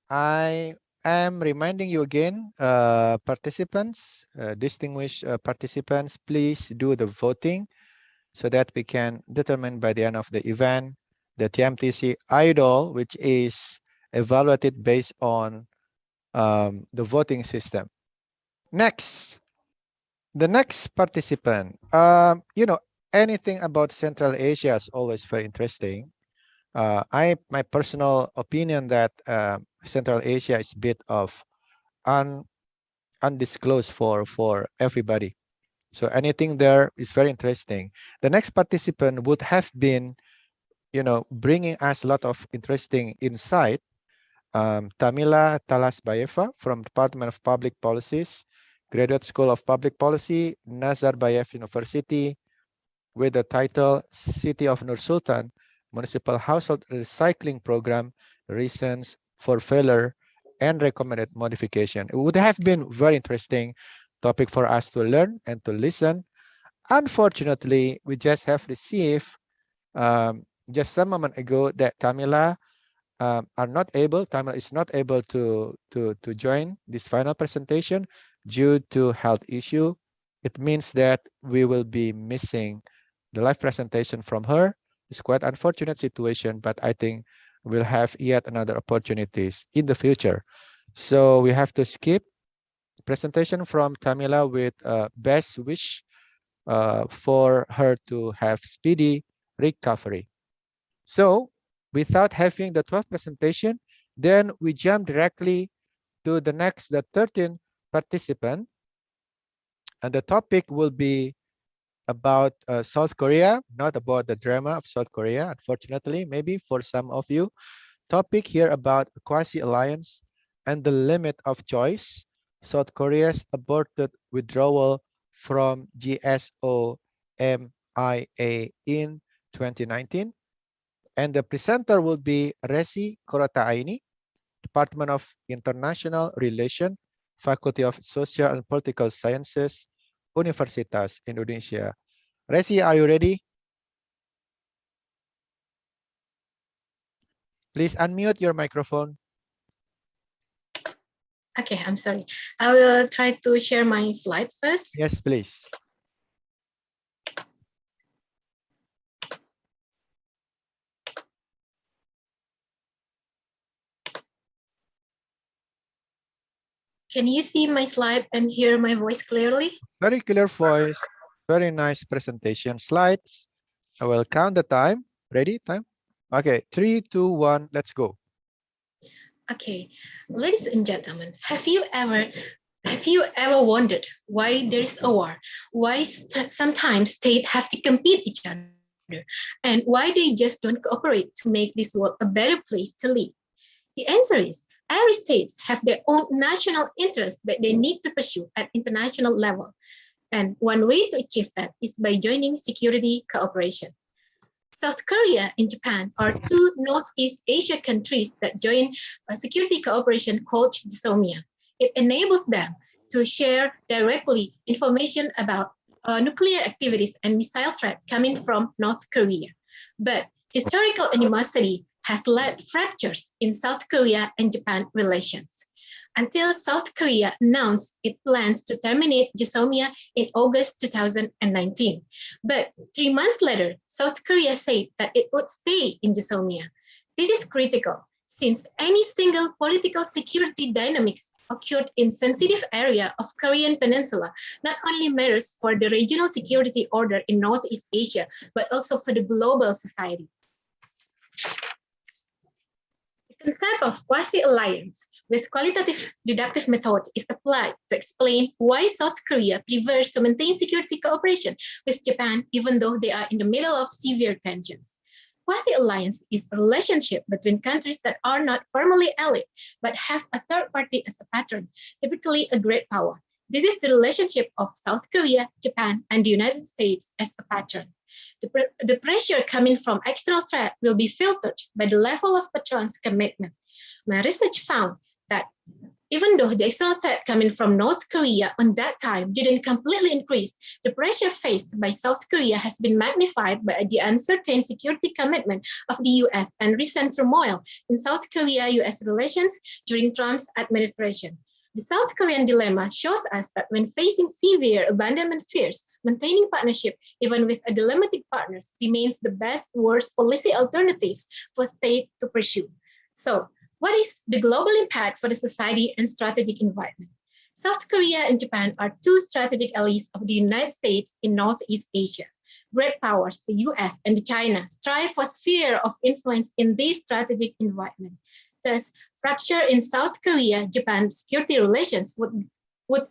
I am reminding you again, participants, distinguished participants, please do the voting so that we can determine by the end of the event the TMTC idol, which is evaluated based on the voting system. Next, the next participant, anything about Central Asia is always very interesting. My personal opinion that Central Asia is a bit of undisclosed for everybody. So anything there is very interesting. The next participant would have been, bringing us a lot of interesting insight. Tamila Talasbayeva from Department of Public Policies, Graduate School of Public Policy, Nazarbayev University, with the title City of Nur Sultan Municipal Household Recycling Program, Reasons for Failure and Recommended Modification. It would have been very interesting topic for us to learn and to listen. Unfortunately, we just have received just some moment ago that Tamila is not able to join this final presentation due to health issue. It means that we will be missing the live presentation from her. It's quite unfortunate situation, but I think we'll have yet another opportunities in the future. So we have to skip presentation from Tamila with best wish for her to have speedy recovery. So without having the 12th presentation, then we jump directly to the 13th participant. And the topic will be about South Korea, not about the drama of South Korea, unfortunately, maybe for some of you. Topic here about quasi-alliance and the limit of choice, South Korea's aborted withdrawal from GSOMIA in 2019. And the presenter will be Resi Korotaaini, Department of International Relations, Faculty of Social and Political Sciences, Universitas Indonesia. Resi, are you ready? Please unmute your microphone. Okay, I'm sorry. I will try to share my slide first. Yes, please. Can you see my slide and hear my voice clearly? Very clear voice. Very nice presentation slides. I will count the time. Ready? Time? Okay, 3, 2, 1, let's go. Okay, ladies and gentlemen, have you ever wondered why there is a war? Why sometimes states have to compete each other? And why they just don't cooperate to make this world a better place to live? The answer is every state have their own national interests that they need to pursue at international level. And one way to achieve that is by joining security cooperation. South Korea and Japan are two Northeast Asia countries that join a security cooperation called GSOMIA. It enables them to share directly information about nuclear activities and missile threat coming from North Korea. But historical animosity has led fractures in South Korea and Japan relations, until South Korea announced it plans to terminate GSOMIA in August 2019. But 3 months later, South Korea said that it would stay in GSOMIA. This is critical, since any single political security dynamics occurred in sensitive area of Korean Peninsula not only matters for the regional security order in Northeast Asia, but also for the global society. The concept of quasi-alliance with qualitative deductive method is applied to explain why South Korea prefers to maintain security cooperation with Japan even though they are in the middle of severe tensions. Quasi-alliance is a relationship between countries that are not formally allied but have a third party as a patron, typically a great power. This is the relationship of South Korea, Japan, and the United States as a patron. The pressure coming from external threat will be filtered by the level of patron's commitment. My research found that even though the external threat coming from North Korea on that time didn't completely increase, the pressure faced by South Korea has been magnified by the uncertain security commitment of the US and recent turmoil in South Korea-US relations during Trump's administration. The South Korean dilemma shows us that when facing severe abandonment fears, maintaining partnership, even with a dilemmatic partners, remains the best worst policy alternatives for state to pursue. So, what is the global impact for the society and strategic environment? South Korea and Japan are two strategic allies of the United States in Northeast Asia. Great powers, the US and China, strive for sphere of influence in this strategic environment. Thus, fracture in South Korea-Japan security relations would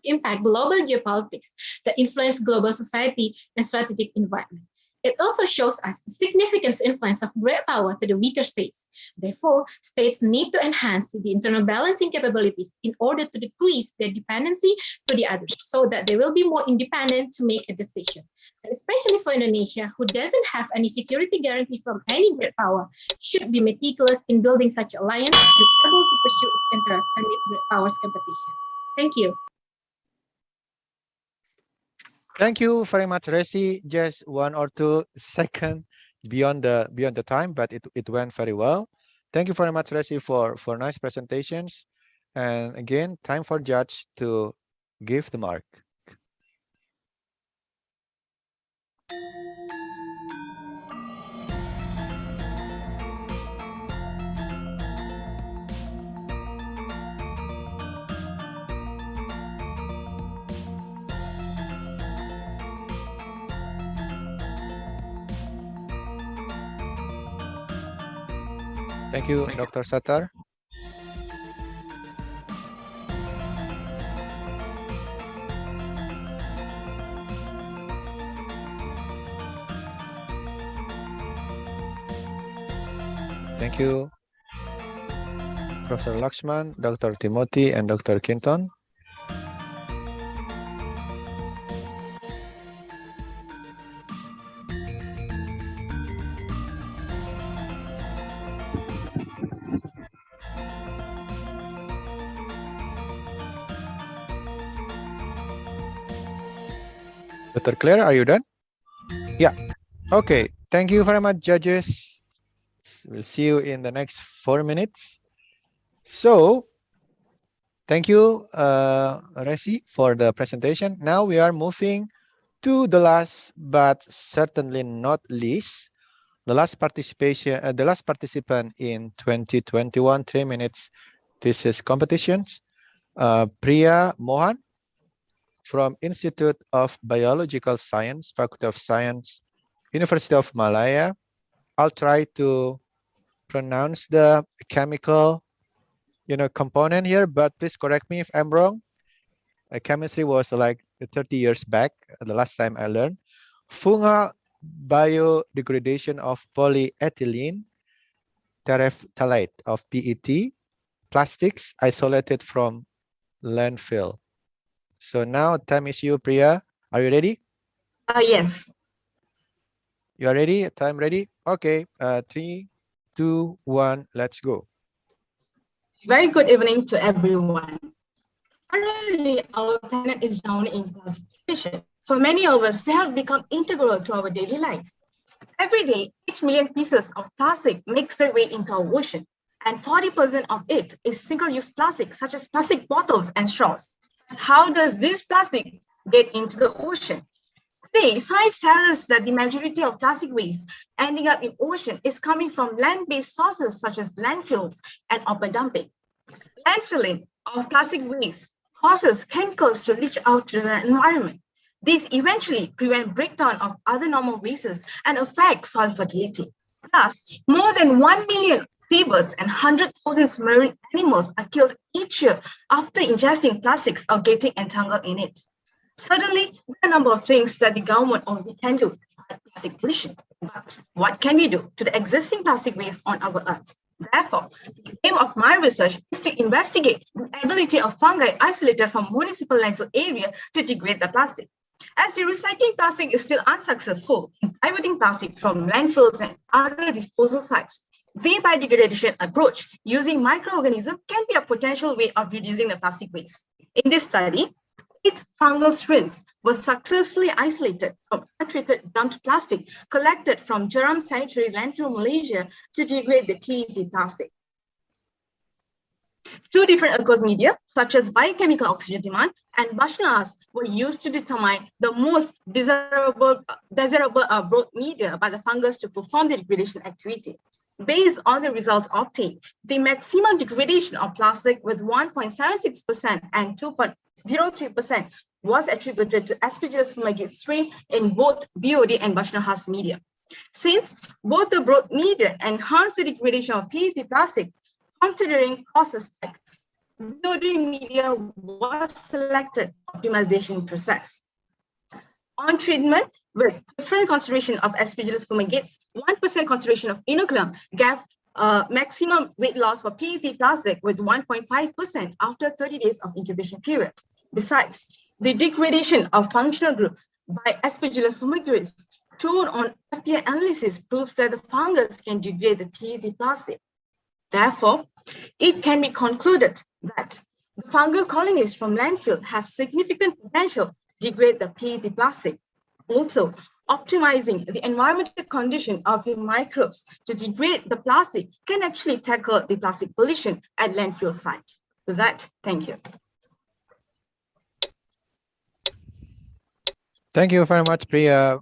impact global geopolitics that influence global society and strategic environment. It also shows us the significant influence of great power to the weaker states. Therefore, states need to enhance the internal balancing capabilities in order to decrease their dependency to the others so that they will be more independent to make a decision. And especially for Indonesia, who doesn't have any security guarantee from any great power, should be meticulous in building such alliance and able to pursue its interests amid great powers competition. Thank you. Thank you very much, Resi. Just 1 or 2 seconds beyond the time, but it went very well. Thank you very much, Resi, for nice presentations. And again, time for judge to give the mark. Thank you, Dr. Sattar. Thank you, Professor Lakshman, Dr. Timothy, and Dr. Kinton. Dr. Claire, are you done? Yeah. Okay. Thank you very much, judges. We'll see you in the next 4 minutes. So, thank you, Resi, for the presentation. Now we are moving to the last, but certainly not least, the last participant in 2021 3 minutes thesis competitions, Priya Mohan from Institute of Biological Science, Faculty of Science, University of Malaya. I'll try to pronounce the chemical, component here, but please correct me if I'm wrong. Chemistry was like 30 years back, the last time I learned. Fungal biodegradation of polyethylene terephthalate of PET, plastics isolated from landfill. So now time is you, Priya. Are you ready? Yes. You are ready? Time ready? Okay. 3, 2, 1, let's go. Very good evening to everyone. Currently, our planet is drowning in plastic pollution. For many of us, they have become integral to our daily life. Every day, 8 million pieces of plastic makes their way into our ocean, and 40% of it is single-use plastic, such as plastic bottles and straws. How does this plastic get into the ocean? Today, science tells us that the majority of plastic waste ending up in ocean is coming from land-based sources such as landfills and open dumping. Landfilling of plastic waste causes chemicals to leach out to the environment. These eventually prevent breakdown of other normal wastes and affect soil fertility. Plus, more than 1 million Seabirds and 100,000 marine animals are killed each year after ingesting plastics or getting entangled in it. Certainly, there are a number of things that the government or we can do to fight plastic pollution. But what can we do to the existing plastic waste on our earth? Therefore, the aim of my research is to investigate the ability of fungi isolated from municipal landfill area to degrade the plastic. As the recycling plastic is still unsuccessful in diverting plastic from landfills and other disposal sites, the biodegradation approach using microorganisms can be a potential way of reducing the plastic waste. In this study, 8 fungal strains were successfully isolated from untreated dumped plastic collected from Jeram Sanitary Landfill, Malaysia to degrade the PET plastic. 2 different aqueous media, such as biochemical oxygen demand and Bashnaas, were used to determine the most desirable broth media by the fungus to perform the degradation activity. Based on the results obtained, the maximum degradation of plastic with 1.76% and 2.03% was attributed to Aspergillus fumigates strain in both BOD and Bashnaas media. Since both the broth media enhanced the degradation of PET plastic, considering cost aspect, BOD media was selected optimization process. On treatment with different concentration of Aspergillus fumigates, 1% concentration of inoculum gave maximum weight loss for PET plastic with 1.5% after 30 days of incubation period. Besides, the degradation of functional groups by Aspergillus fumigates shown on FDI analysis proves that the fungus can degrade the PET plastic. Therefore, it can be concluded that the fungal colonies from landfill have significant potential to degrade the PET plastic. Also, optimizing the environmental condition of the microbes to degrade the plastic can actually tackle the plastic pollution at landfill sites. With that, thank you. Thank you very much, Priya.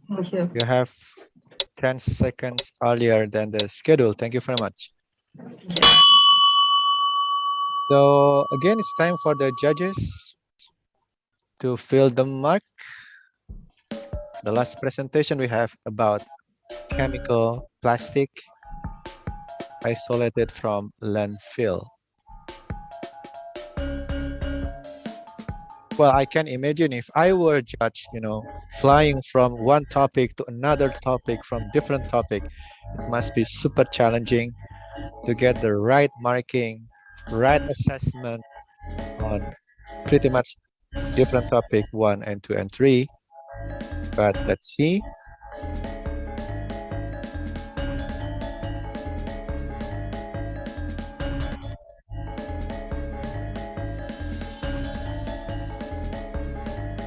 Thank you. You have 10 seconds earlier than the schedule. Thank you very much. So again, it's time for the judges to fill the mark. The last presentation we have about chemical plastic isolated from landfill. Well, I can imagine if I were a judge, flying from one topic to another topic from different topic, it must be super challenging to get the right marking, right assessment on pretty much different topic 1 and 2 and 3. But let's see.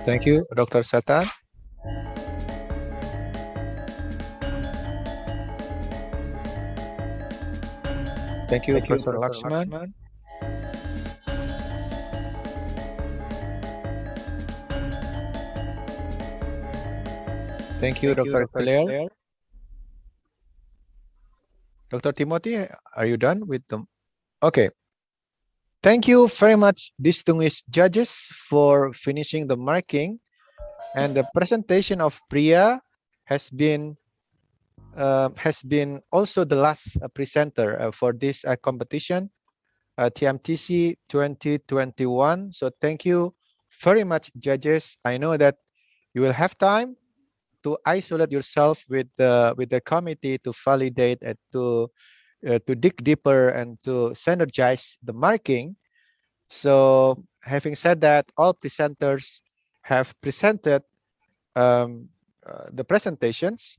Thank you, Dr. Satan. Thank you, Professor Lakshman. Thank you, Dr. Claire. Dr. Timothy, are you done with them? Okay. Thank you very much, distinguished judges, for finishing the marking. And the presentation of Priya has been also the last presenter for this competition, TMTC 2021. So thank you very much, judges. I know that you will have time to isolate yourself with the committee to validate and to dig deeper and to synergize the marking. So having said that, all presenters have presented the presentations,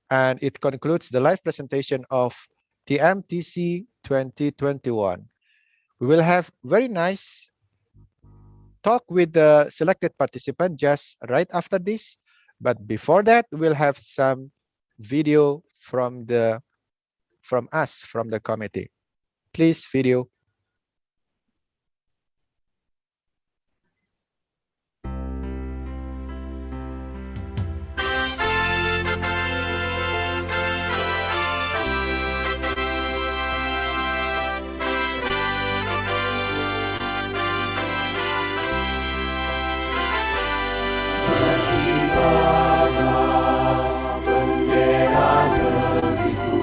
and it concludes the live presentation of TMTC 2021. We will have very nice talk with the selected participant just right after this. But before that, we'll have some video from us, from the committee. Please, video. Bendera negeriku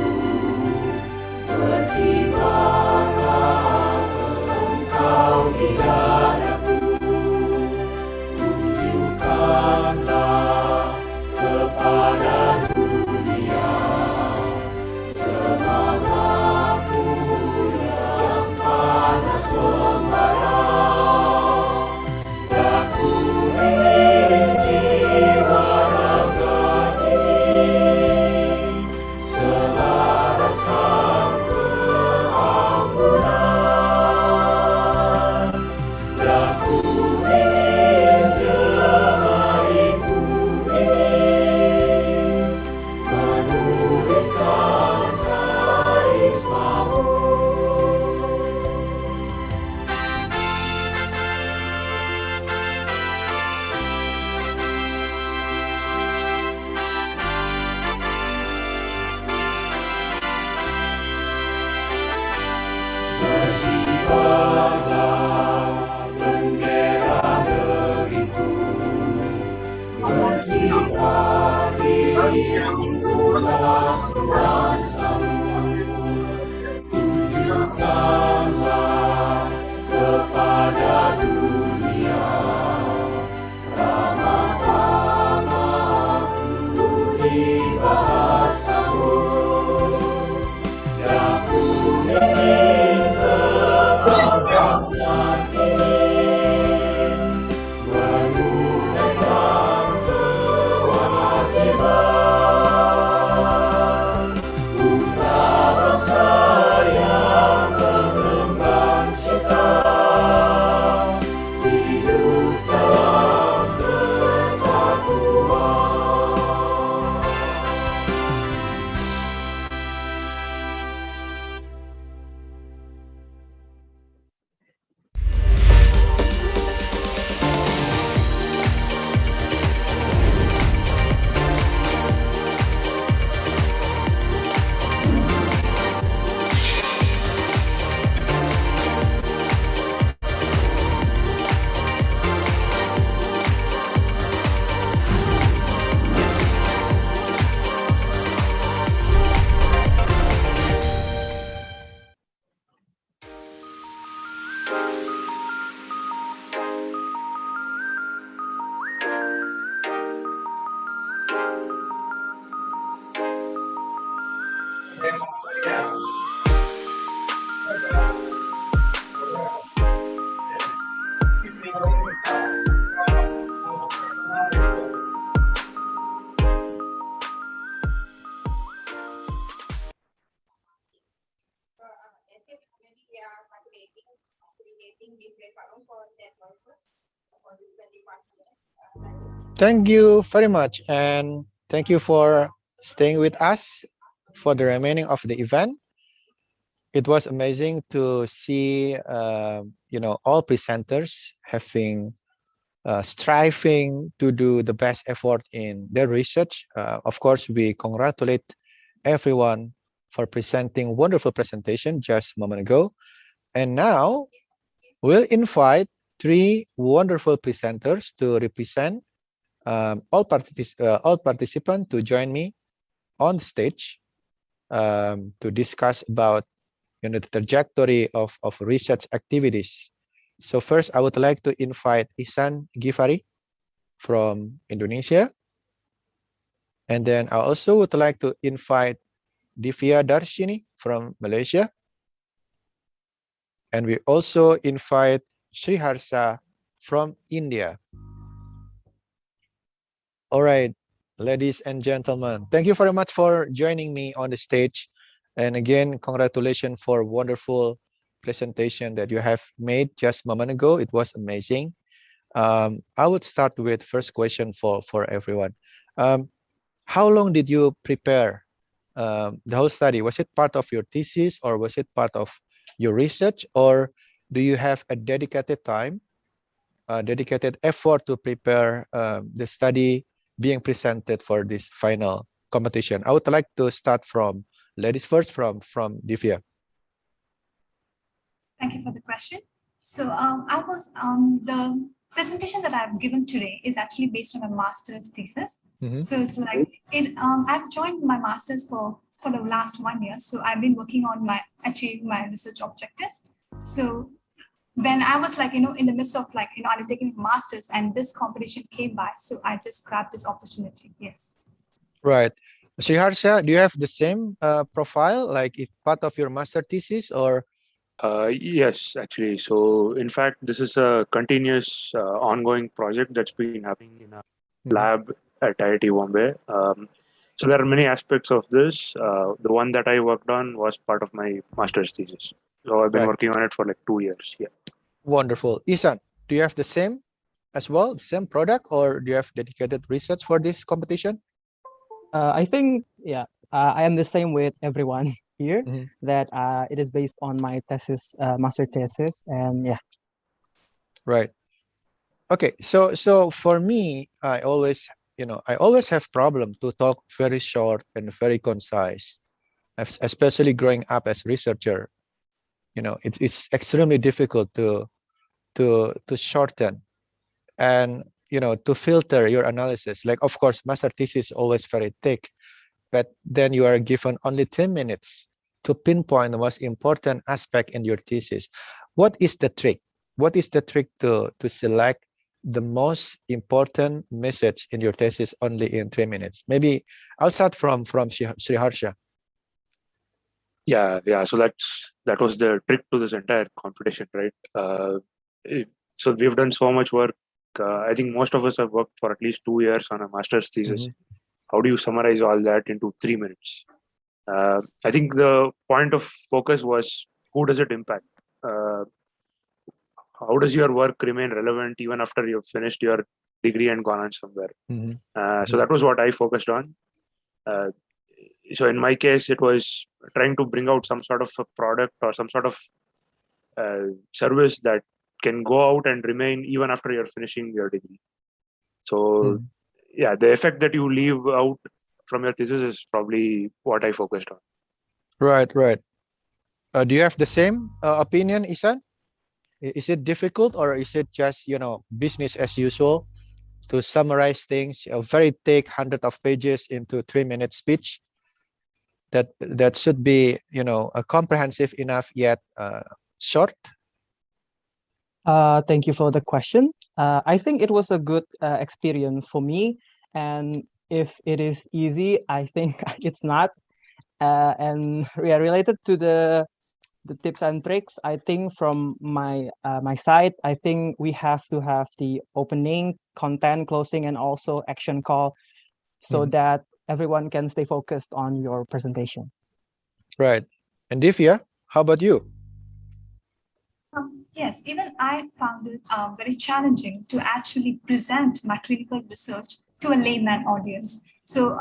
Thank you very much, and thank you for staying with us for the remaining of the event. It was amazing to see, all presenters having striving to do the best effort in their research. Of course, we congratulate everyone for presenting wonderful presentation just a moment ago. And now we'll invite three wonderful presenters to represent all participants to join me on stage to discuss about the trajectory of research activities. So first, I would like to invite Ihsan Gifari from Indonesia. And then I also would like to invite Divya Darshini from Malaysia. And we also invite Sriharsha from India. All right, ladies and gentlemen, thank you very much for joining me on the stage. And again, congratulations for wonderful presentation that you have made just a moment ago. It was amazing. I would start with first question for everyone. How long did you prepare the whole study? Was it part of your thesis or was it part of your research, or do you have a dedicated time, dedicated effort to prepare the study being presented for this final competition? I would like to start from ladies first, from Divya. Thank you for the question. So the presentation that I've given today is actually based on a master's thesis. So it's like I've joined my master's for the last 1 year. So I've been working on achieving my research objectives. So when I was in the midst of undertaking a master's and this competition came by, so I just grabbed this opportunity. Yes. Right. Sriharsha, do you have the same profile, like it's part of your master thesis, or? Yes, actually. So in fact, this is a continuous ongoing project that's been happening in a lab at IIT Bombay. So there are many aspects of this. The one that I worked on was part of my master's thesis. So I've been working on it for like 2 years. Yeah. Wonderful. Ihsan, do you have the same as well, same product, or do you have dedicated research for this competition? I think, yeah, I am the same with everyone here, that it is based on my thesis, master thesis, and yeah. Right. Okay. So for me, I always have problem to talk very short and very concise, especially growing up as researcher. It's extremely difficult to shorten and to filter your analysis. Like, of course, master thesis is always very thick, but then you are given only 10 minutes to pinpoint the most important aspect in your thesis. What is the trick? What is the trick to select the most important message in your thesis only in 3 minutes? Maybe I'll start from Sriharsha. Yeah. So that was the trick to this entire competition, right? So we've done so much work. I think most of us have worked for at least 2 years on a master's thesis. How do you summarize all that into 3 minutes? I think the point of focus was, who does it impact? How does your work remain relevant even after you've finished your degree and gone on somewhere? So that was what I focused on. So in my case, it was trying to bring out some sort of a product or some sort of service that can go out and remain even after you're finishing your degree. So yeah, the effect that you leave out from your thesis is probably what I focused on. Right. Do you have the same opinion, Ihsan? Is it difficult, or is it just business as usual to summarize things, a very thick 100 of pages into 3-minute speech that should be comprehensive enough yet short? Thank you for the question. I think it was a good experience for me, and if it is easy, I think it's not. And yeah, related to the tips and tricks, I think from my side, I think we have to have the opening, content, closing, and also action call, so that everyone can stay focused on your presentation. Right. And Divya, how about you? Yes, even I found it very challenging to actually present my clinical research to a layman audience. So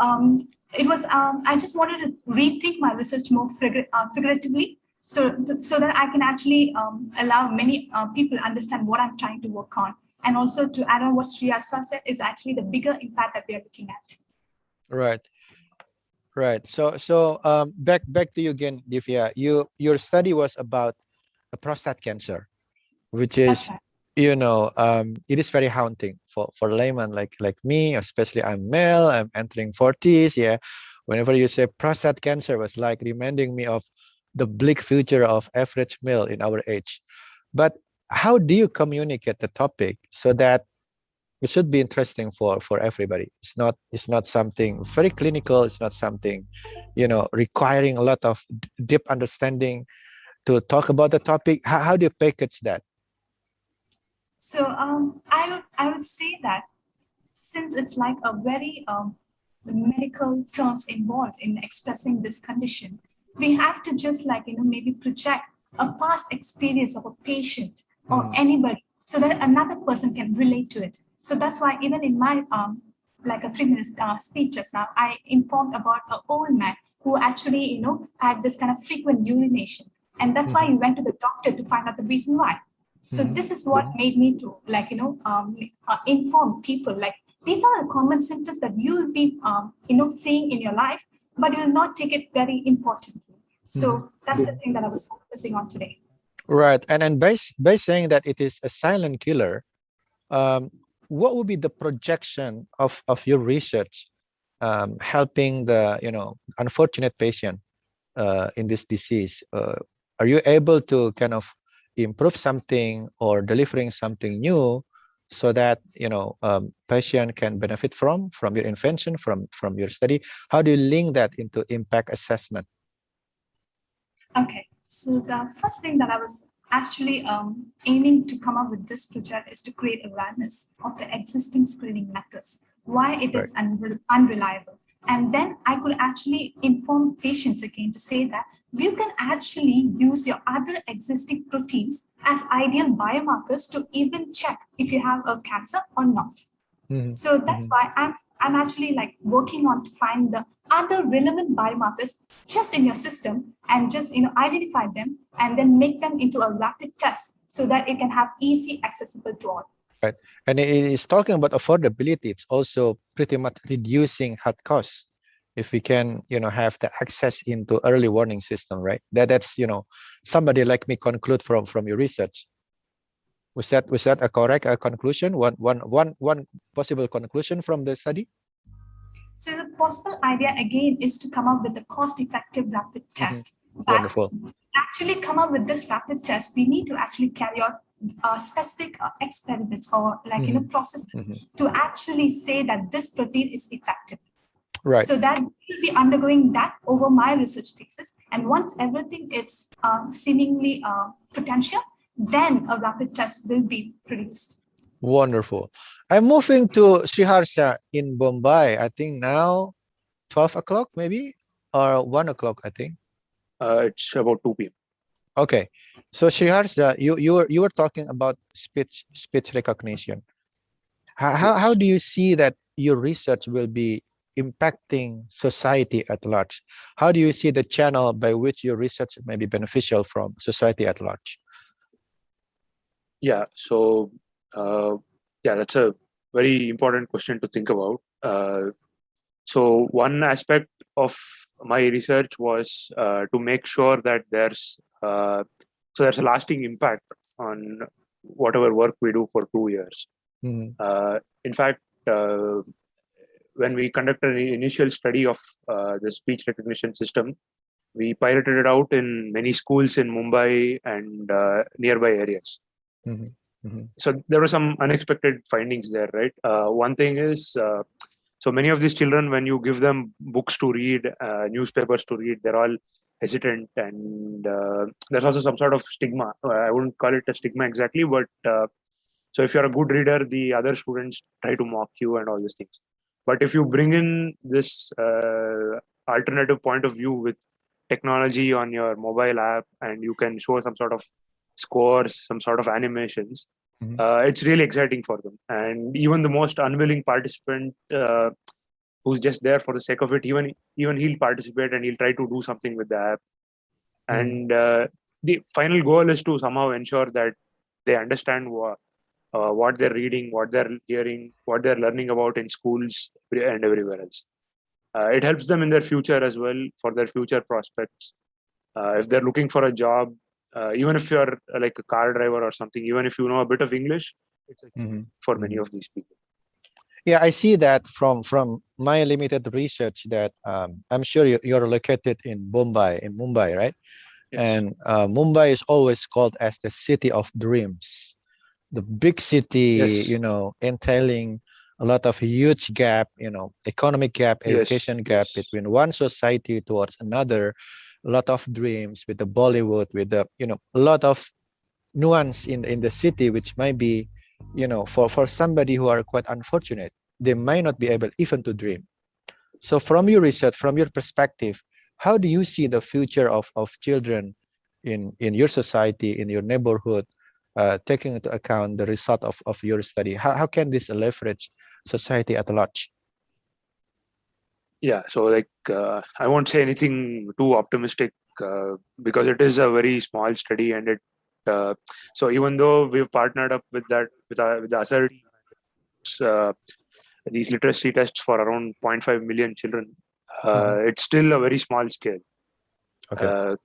it was, I just wanted to rethink my research more figuratively, so that I can actually allow many people understand what I'm trying to work on. And also to add on what Sriya said is actually the bigger impact that we are looking at. Right. Right. So back to you again, Divya. Your study was about a prostate cancer, which is, That's right. it is very haunting for layman like me, especially I'm male, I'm entering 40s. Yeah. Whenever you say prostate cancer, was like reminding me of the bleak future of average male in our age. But how do you communicate the topic so that it should be interesting for everybody? It's not something very clinical. It's not something, requiring a lot of deep understanding to talk about the topic. How do you package that? So I would say that since it's like a very medical terms involved in expressing this condition, we have to just like maybe project a past experience of a patient or anybody so that another person can relate to it. So that's why even in my like a 3 minute speech just now, I informed about an old man who actually had this kind of frequent urination, and that's why he went to the doctor to find out the reason why. So this is what made me to like inform people like these are the common symptoms that you'll be seeing in your life, but you will not take it very importantly. So that's the thing that I was focusing on today. Right. And by saying that it is a silent killer, what would be the projection of your research helping the unfortunate patient in this disease? Are you able to kind of improve something or delivering something new so that patient can benefit from your invention, from your study? How do you link that into impact assessment? Okay, so the first thing that I was actually aiming to come up with this project is to create awareness of the existing screening methods, why it is unreliable. And then I could actually inform patients again to say that you can actually use your other existing proteins as ideal biomarkers to even check if you have a cancer or not. So that's why I'm actually like working on to find the other relevant biomarkers just in your system and just identify them and then make them into a rapid test so that it can have easy accessible to all. Right. And it is talking about affordability. It's also pretty much reducing health costs if we can have the access into early warning system, right? That's somebody like me conclude from your research. Was that a correct conclusion? One possible conclusion from the study? So the possible idea again is to come up with a cost-effective rapid test. Wonderful. But to actually come up with this rapid test, we need to actually carry out specific experiments or like processes to actually say that this protein is effective. Right. So that we'll be undergoing that over my research thesis, and once everything is seemingly potential, then a rapid test will be produced. Wonderful. I'm moving to Sriharsha in Bombay. I think now 12 o'clock maybe, or 1 o'clock, I think. It's about 2 p.m. Okay. So Sriharsha, you were talking about speech recognition. How do you see that your research will be impacting society at large? How do you see the channel by which your research may be beneficial from society at large? Yeah, so that's a very important question to think about. So one aspect of my research was to make sure that there's a lasting impact on whatever work we do for 2 years. In fact, when we conducted an initial study of the speech recognition system, we piloted it out in many schools in Mumbai and nearby areas. So there were some unexpected findings there, right? One thing is, so many of these children, when you give them books to read, newspapers to read, they're all hesitant, and there's also some sort of stigma. I wouldn't call it a stigma exactly, but so if you're a good reader, the other students try to mock you and all these things. But if you bring in this alternative point of view with technology on your mobile app, and you can show some sort of scores, some sort of animations. It's really exciting for them. And even the most unwilling participant who's just there for the sake of it, even he'll participate and he'll try to do something with the app. And the final goal is to somehow ensure that they understand what they're reading, what they're hearing, what they're learning about in schools and everywhere else. It helps them in their future as well, for their future prospects. If they're looking for a job, even if you're like a car driver or something, even if you know a bit of English, it's for many of these people. Yeah, I see that from my limited research that I'm sure you're located in Mumbai, right? Yes. And Mumbai is always called as the city of dreams, the big city, Yes. entailing a lot of huge gap, economic gap, Yes, education gap between one society towards another, a lot of dreams with the Bollywood, with the, a lot of nuance in the city, which might be, for somebody who are quite unfortunate, they might not be able even to dream. So from your research, from your perspective, how do you see the future of children in your society, in your neighborhood, taking into account the result of your study? How can this leverage society at large? Yeah, so like I won't say anything too optimistic because it is a very small study, and it so even though we've partnered up with the ASER, these literacy tests for around 0.5 million children, it's still a very small scale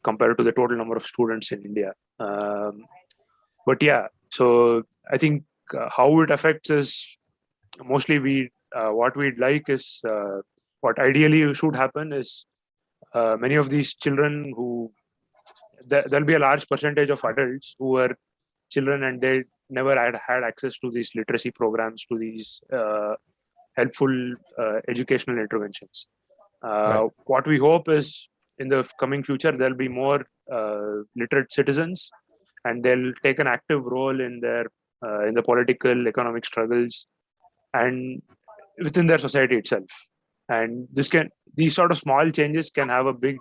compared to the total number of students in India. But yeah, so I think how it affects is mostly what we'd like is what ideally should happen is many of these children who there'll be a large percentage of adults who are children and they never had access to these literacy programs, to these helpful educational interventions. What we hope is in the coming future there'll be more literate citizens, and they'll take an active role in the political economic struggles and within their society itself. And these sort of small changes can have a big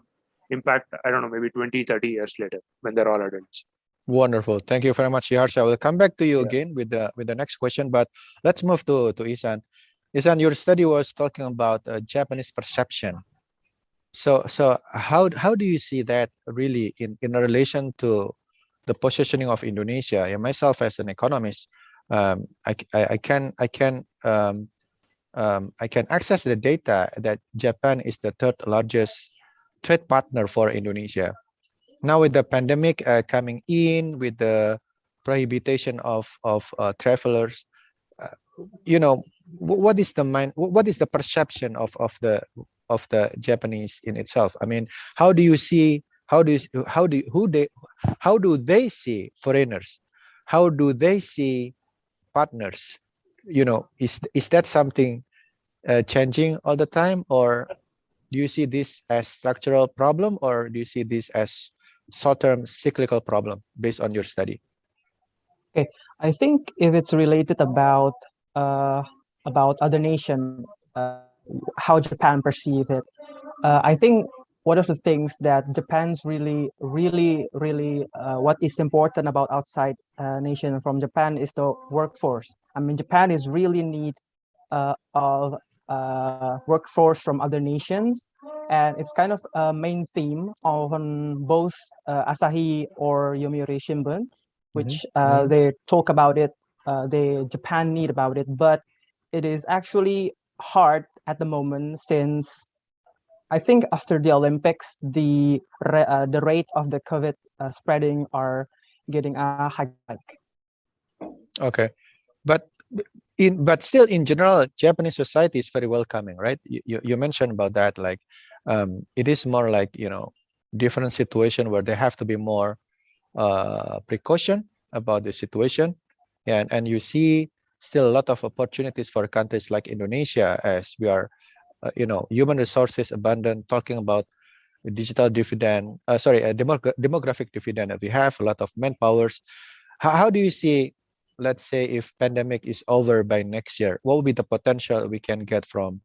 impact, I don't know, maybe 20-30 years later when they're all adults. Wonderful. Thank you very much, Yaharsha. I will come back to you again with the next question, but let's move to Isan. Isan, your study was talking about Japanese perception. So how do you see that really in relation to the positioning of Indonesia? And myself as an economist, I can access the data that Japan is the third largest trade partner for Indonesia. Now with the pandemic coming in, with the prohibition of travelers, what is the perception of the Japanese in itself? I mean, how do they see foreigners? How do they see partners? Is that something changing all the time, or do you see this as structural problem, or do you see this as short-term cyclical problem based on your study? Okay, I think if it's related about other nation, how Japan perceive it, I think one of the things that Japan's really what is important about outside nation from Japan is the workforce. I mean, Japan is really need of workforce from other nations, and it's kind of a main theme on both Asahi or Yomiuri Shimbun, which they talk about it, Japan need about it, but it is actually hard at the moment since I think after the Olympics, the rate of the COVID spreading are getting a high hike. Okay, but still in general, Japanese society is very welcoming, right? You mentioned about that, like it is more like different situation where they have to be more precaution about the situation, and you see still a lot of opportunities for countries like Indonesia, as we are human resources abundant, talking about digital dividend, demographic dividend that we have, a lot of manpowers. How do you see, let's say, if pandemic is over by next year, what would be the potential we can get from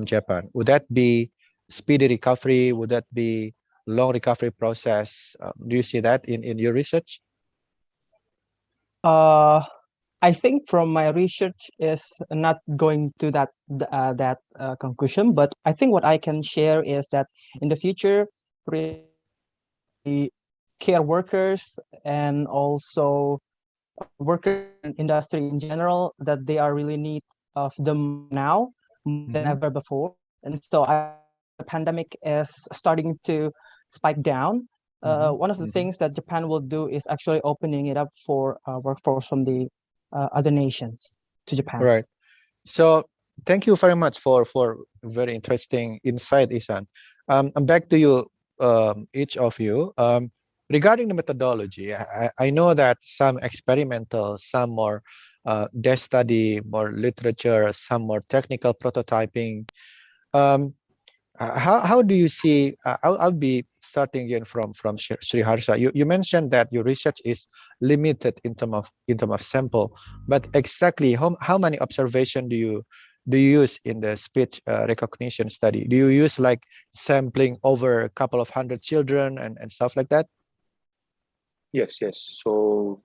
Japan? Would that be speedy recovery? Would that be long recovery process? Do you see that in your research? I think from my research is not going to that conclusion, but I think what I can share is that in the future, the care workers and also workers in industry in general, that they are really need of them now more than ever before. And so the pandemic is starting to spike down. One of the things that Japan will do is actually opening it up for workforce from the other nations to Japan. Right. So thank you very much for very interesting insight, Isan. I'm back to you, each of you. Regarding the methodology, I know that some experimental, some more desk study, more literature, some more technical prototyping. How do you see? I'll be starting again from Sri Harsha. You mentioned that your research is limited in terms of sample, but exactly how many observation do you use in the speech recognition study? Do you use like sampling over a couple of hundred children and stuff like that? Yes, yes. So,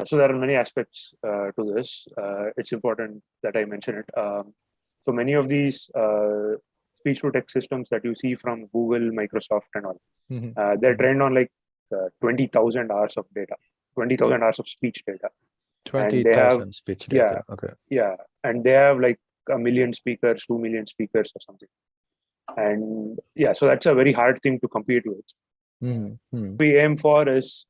so there are many aspects to this. It's important that I mention it. So many of these speech-to-text systems that you see from Google, Microsoft, and all, they're trained on like 20,000 hours of data, 20,000 hours of speech data. 20,000 speech data. Yeah, Okay. yeah, and they have like 1 million speakers, 2 million speakers, or something. And yeah, so that's a very hard thing to compete with. We aim for is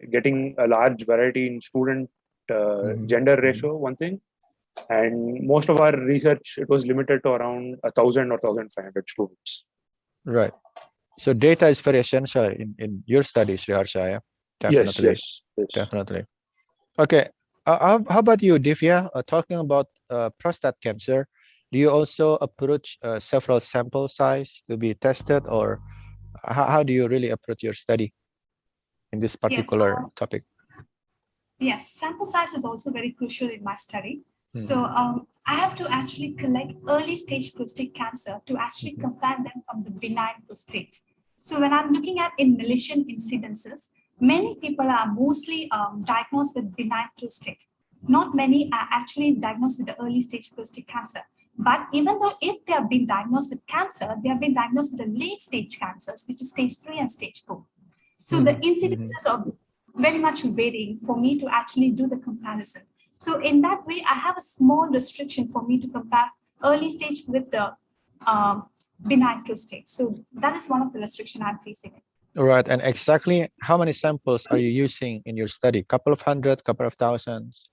getting a large variety in student gender ratio, one thing. And most of our research, it was limited to around 1,000 or 1,500 students. Right. So data is very essential in your studies, Sri Harsha, yeah? Definitely. Yes, yes. Definitely. Okay. How about you, Divya? Talking about prostate cancer, do you also approach several sample size to be tested, or how do you really approach your study in this particular topic? Yes, sample size is also very crucial in my study. So I have to actually collect early stage prostate cancer to actually compare them from the benign prostate. So when I'm looking at in Malaysian incidences, many people are mostly diagnosed with benign prostate. Not many are actually diagnosed with the early stage prostate cancer. But even though if they have been diagnosed with cancer, they have been diagnosed with the late stage cancers, which is stage 3 and stage 4. So the incidences are very much varying for me to actually do the comparison. So in that way, I have a small restriction for me to compare early stage with the benign prostate. So that is one of the restrictions I'm facing. Right. And exactly how many samples are you using in your study? Couple of hundred, couple of thousands?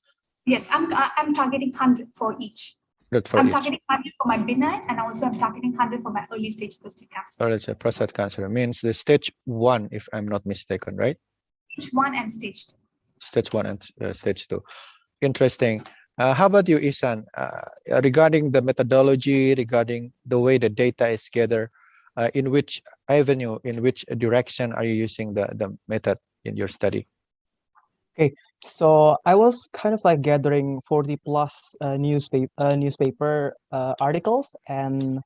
Yes, I'm targeting 100 for each. I'm targeting 100 for my benign, and also I'm targeting 100 for my early stage prostate cancer. Or it's a prostate cancer. It means the stage 1, if I'm not mistaken, right? Stage 1 and stage 2. Stage 1 and stage 2. Interesting. How about you, Isan? Regarding the methodology, regarding the way the data is gathered, in which avenue, in which direction are you using the method in your study? Okay, so I was kind of like gathering 40 plus newspaper articles, and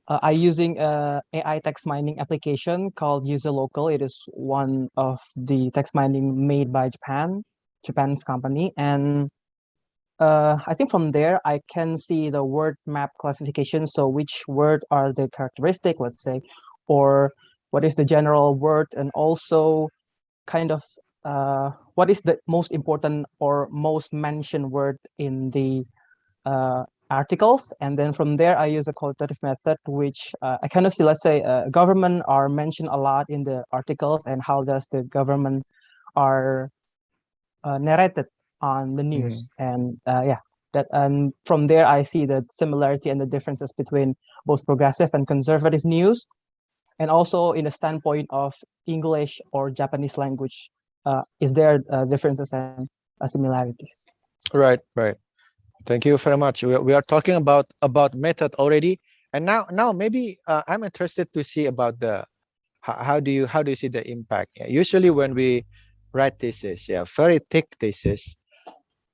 I using a AI text mining application called UserLocal. It is one of the text mining made by Japan's company, and I think from there I can see the word map classification. So which word are the characteristic, let's say, or what is the general word, and also kind of what is the most important or most mentioned word in the articles. And then from there I use a qualitative method, which I kind of see, let's say, government are mentioned a lot in the articles, and how does the government are narrated on the news. And and from there I see the similarity and the differences between both progressive and conservative news, and also in the standpoint of English or Japanese language, is there differences and similarities? Right. Thank you very much. We are talking about method already, and now maybe I'm interested to see about the how do you see the impact. Usually when we write thesis, very thick thesis,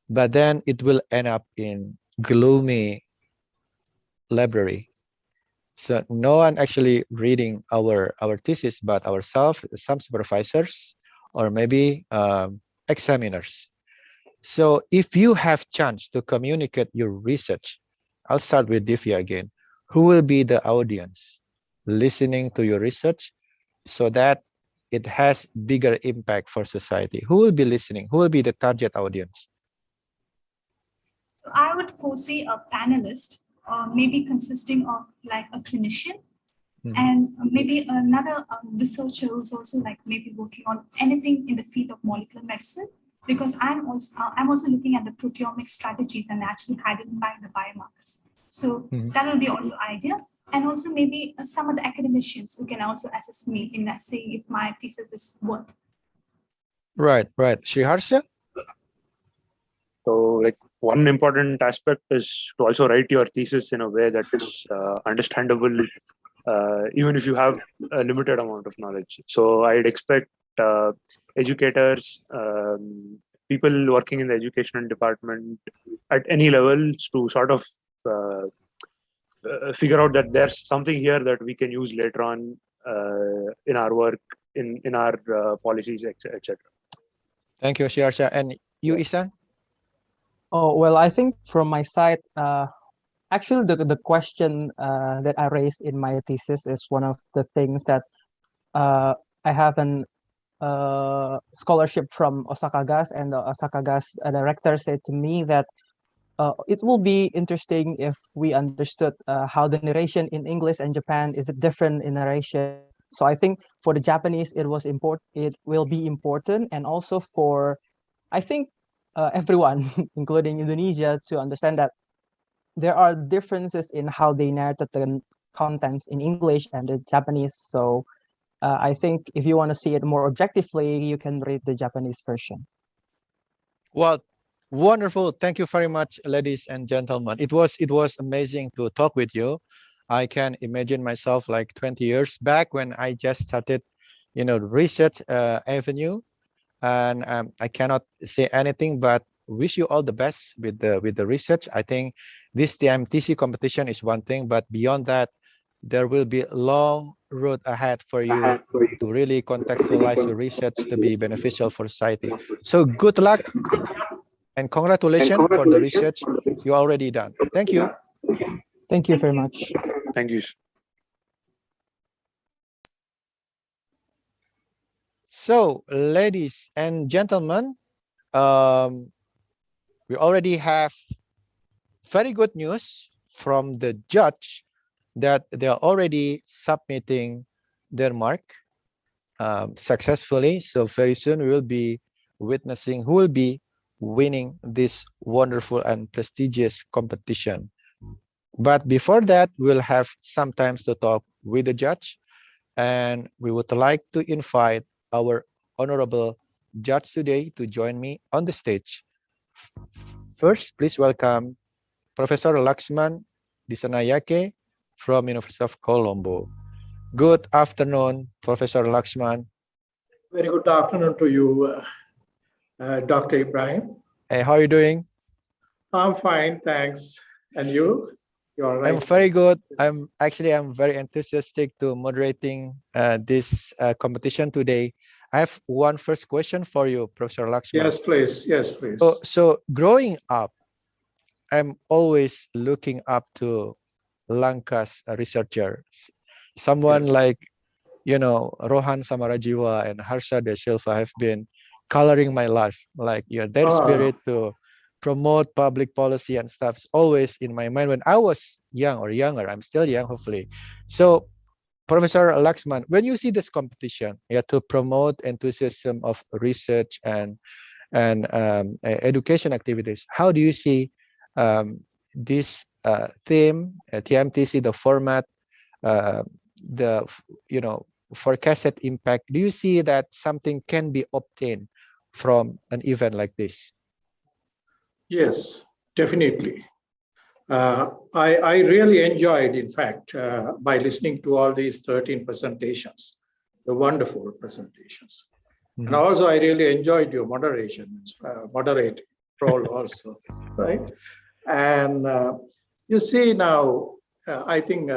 but then it will end up in gloomy library. So no one actually reading our thesis but ourselves, some supervisors, or maybe examiners. So if you have chance to communicate your research, I'll start with Divya again. Who will be the audience listening to your research so that it has bigger impact for society? Who will be listening? Who will be the target audience? So I would foresee a panelist, maybe consisting of like a clinician, and maybe another researcher who's also like maybe working on anything in the field of molecular medicine, because I'm also looking at the proteomic strategies and actually identifying the biomarkers. So that will be also ideal. And also maybe some of the academicians who can also assist me in that, say if my thesis is worth. Right. Sriharsha? So like one important aspect is to also write your thesis in a way that is understandable, even if you have a limited amount of knowledge. So I'd expect educators, people working in the educational department at any levels to sort of figure out that there's something here that we can use later on in our work, in our policies, etc. Thank you, Sriharsha. And you, Isan? Oh, well, I think from my side, actually the question that I raised in my thesis is one of the things that I have an scholarship from Osaka GAS, and the Osaka GAS director said to me that it will be interesting if we understood how the narration in English and Japan is different in narration. So I think for the Japanese, it will be important, and also for, I think, everyone, including Indonesia, to understand that there are differences in how they narrated the contents in English and the Japanese. So I think if you want to see it more objectively, you can read the Japanese version. Well, wonderful. Thank you very much, ladies and gentlemen. It was amazing to talk with you. I can imagine myself like 20 years back when I just started, research avenue, and I cannot say anything but wish you all the best with the research. I think this TMTC competition is one thing, but beyond that, there will be a long road ahead for you to really contextualize your research to be beneficial for society. So good luck and congratulations for the research you already done. Thank you. Thank you very much. Thank you. So, ladies and gentlemen, we already have very good news from the judge that they are already submitting their mark successfully. So very soon we will be witnessing who will be winning this wonderful and prestigious competition. But before that, we'll have some time to talk with the judge, and we would like to invite our honorable judge today to join me on the stage. First, please welcome Professor Laxman Disanayake from University of Colombo. Good afternoon, Professor Laxman. Very good afternoon to you, Dr. Ibrahim. Hey, how are you doing? I'm fine, thanks. And you? You're right. I'm very good. I'm very enthusiastic to moderating this competition today. I have one first question for you, Professor Laxman. Yes, please. Yes, please. So growing up, I'm always looking up to Lanka's researchers. Someone like, Rohan Samarajiwa and Harsha De Silva have been coloring my life. Like their spirit to promote public policy and stuff is always in my mind when I was young or younger. I'm still young, hopefully. So, Professor Laxman, when you see this competition, to promote enthusiasm of research and education activities, how do you see this theme, TMTC, the format, the forecasted impact? Do you see that something can be obtained from an event like this? Yes, definitely. I really enjoyed, in fact, by listening to all these 13 presentations, the wonderful presentations. And also, I really enjoyed your moderate role also, right? And you see now, I think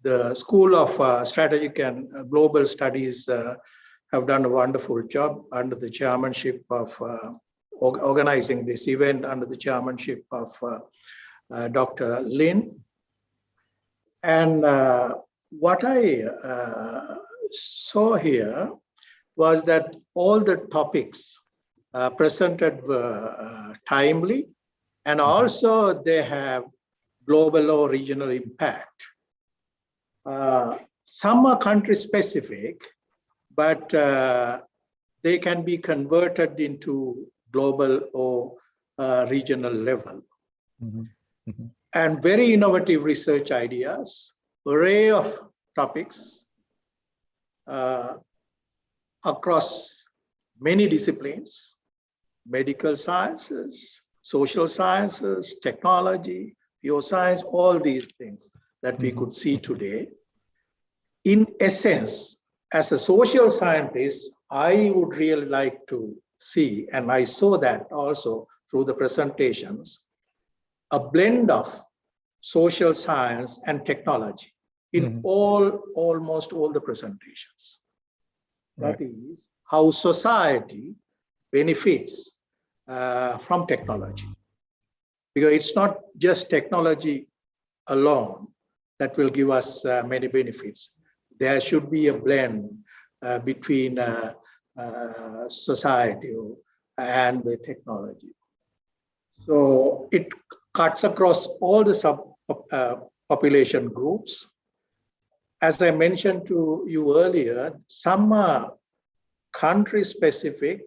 the School of Strategic and Global Studies have done a wonderful job under the chairmanship of organizing this event under the chairmanship of Dr. Lin. And what I saw here was that all the topics presented were timely, and also they have global or regional impact. Some are country specific, but they can be converted into global or regional level. And very innovative research ideas, array of topics across many disciplines, medical sciences, social sciences, technology, geoscience, all these things that we could see today. In essence, as a social scientist, I would really like to see, and I saw that also through the presentations, a blend of social science and technology in almost all the presentations. That is how society benefits from technology. Because it's not just technology alone that will give us many benefits. There should be a blend between society and the technology. So it cuts across all the population groups. As I mentioned to you earlier, some are country specific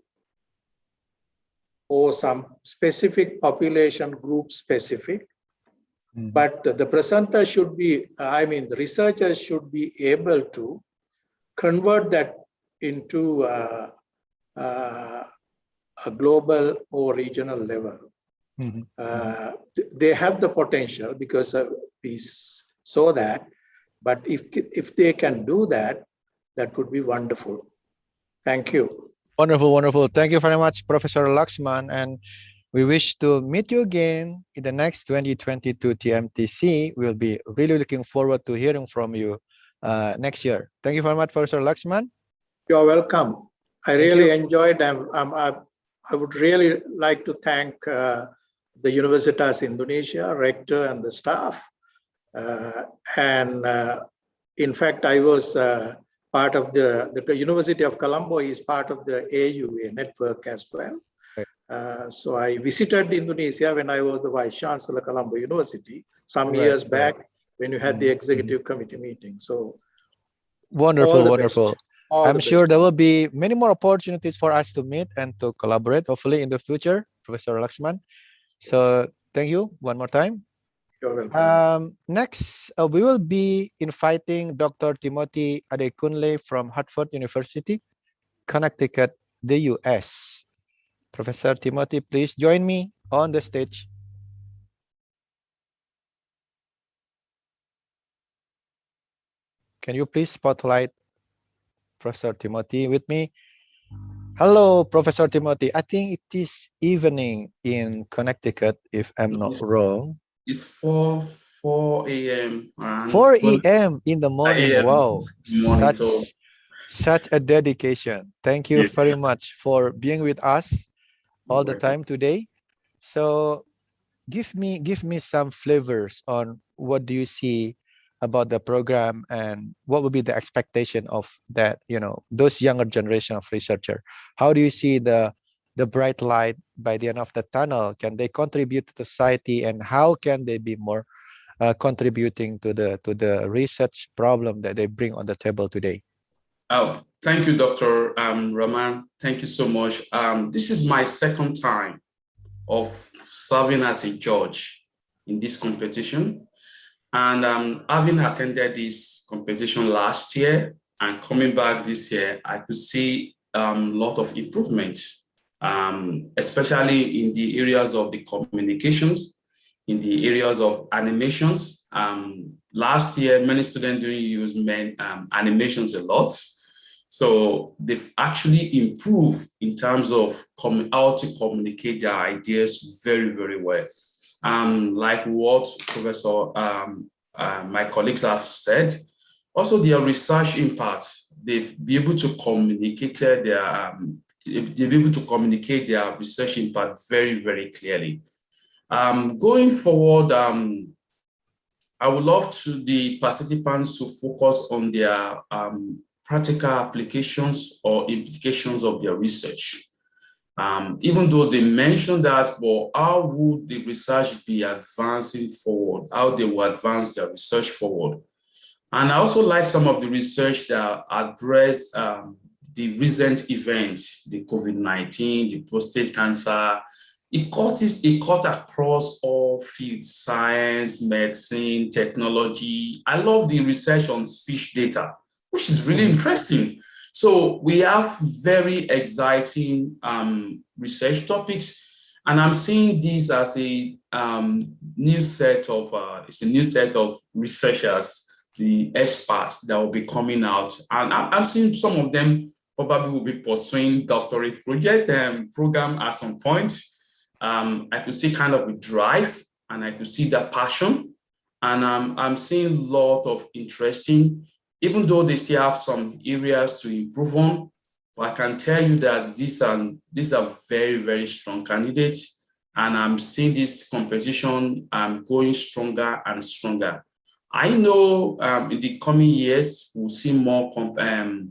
or some specific population group specific. But the presenter should be, the researchers should be able to convert that into a global or regional level. They have the potential because we saw that, but if they can do that, that would be wonderful. Thank you. Wonderful, wonderful. Thank you very much, Professor Laxman. And we wish to meet you again in the next 2022 TMTC. We'll be really looking forward to hearing from you next year. Thank you very much, Professor Laxman. You're welcome. I really enjoyed them. I would really like to thank the Universitas Indonesia, rector and the staff. In fact, I was part of the University of Colombo is part of the AUA network as well. So I visited Indonesia when I was the Vice Chancellor of Colombo University some years back when you had the executive committee meeting. So wonderful, wonderful. I'm sure best. there will be many more opportunities for us to meet and to collaborate, hopefully in the future, Professor Laxman. So thank you one more time. You're welcome. Next, we will be inviting Dr. Timothy Adekunle from Hartford University, Connecticut, the US. Professor Timothy, please join me on the stage. Can you please spotlight Professor Timothy with me? Hello, Professor Timothy. I think it is evening in Connecticut, if I'm not wrong. It's 4 a.m. 4 a.m. in the morning. Wow, such a dedication. Thank you very much for being with us all the time today. So give me some flavors on what do you see about the program and what would be the expectation of that, those younger generation of researcher. How do you see the bright light by the end of the tunnel? Can they contribute to society, and how can they be more contributing to the research problem that they bring on the table today? Oh, thank you, Dr. Rahman. Thank you so much. This is my second time of serving as a judge in this competition. And having attended this competition last year and coming back this year, I could see a lot of improvement, especially in the areas of the communications, in the areas of animations. Last year, many students didn't use animations a lot. So they've actually improved in terms of how to communicate their ideas very, very well. Like what Professor, my colleagues have said, also their research impact, they've been able to communicate their research impact very, very clearly. Going forward, I would love the participants to focus on their practical applications or implications of their research. Even though they mentioned that, but how would the research be advancing forward? How they will advance their research forward? And I also like some of the research that address the recent events, the COVID-19, the prostate cancer. It cut across all fields: science, medicine, technology. I love the research on speech data, which is really interesting. So we have very exciting research topics, and I'm seeing this as a new set of researchers, the experts that will be coming out, and I'm seeing some of them probably will be pursuing doctorate project program at some point. I could see kind of a drive, and I could see that passion, and I'm seeing a lot of interesting, even though they still have some areas to improve on. But I can tell you that these are very, very strong candidates, and I'm seeing this competition going stronger and stronger. I know in the coming years, we'll see more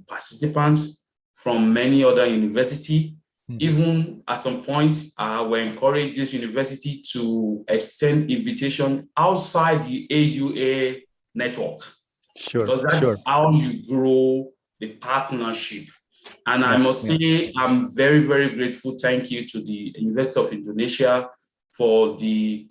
participants from many other universities. Even at some point, we encourage this university to extend invitation outside the AUA network. Sure, Because that's how you grow the partnership. And I must say, I'm very, very grateful. Thank you to the University of Indonesia for the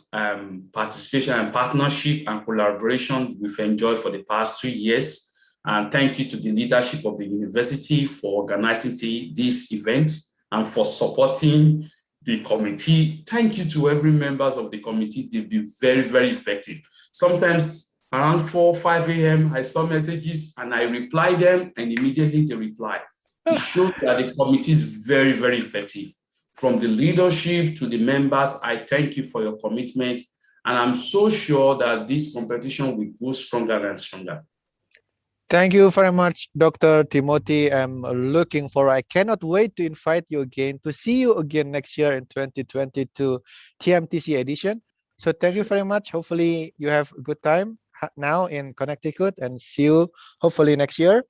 participation and partnership and collaboration we've enjoyed for the past 3 years. And thank you to the leadership of the university for organizing this event and for supporting the committee. Thank you to every members of the committee. They've been very, very effective. Sometimes around 4 or 5 a.m., I saw messages and I reply them, and immediately they reply. It shows that the committee is very, very effective. From the leadership to the members, I thank you for your commitment. And I'm so sure that this competition will go stronger and stronger. Thank you very much, Dr. Timothy. I'm looking forward. I cannot wait to invite you again, to see you again next year in 2022 TMTC edition. So thank you very much. Hopefully you have a good time now in Connecticut, and see you hopefully next year.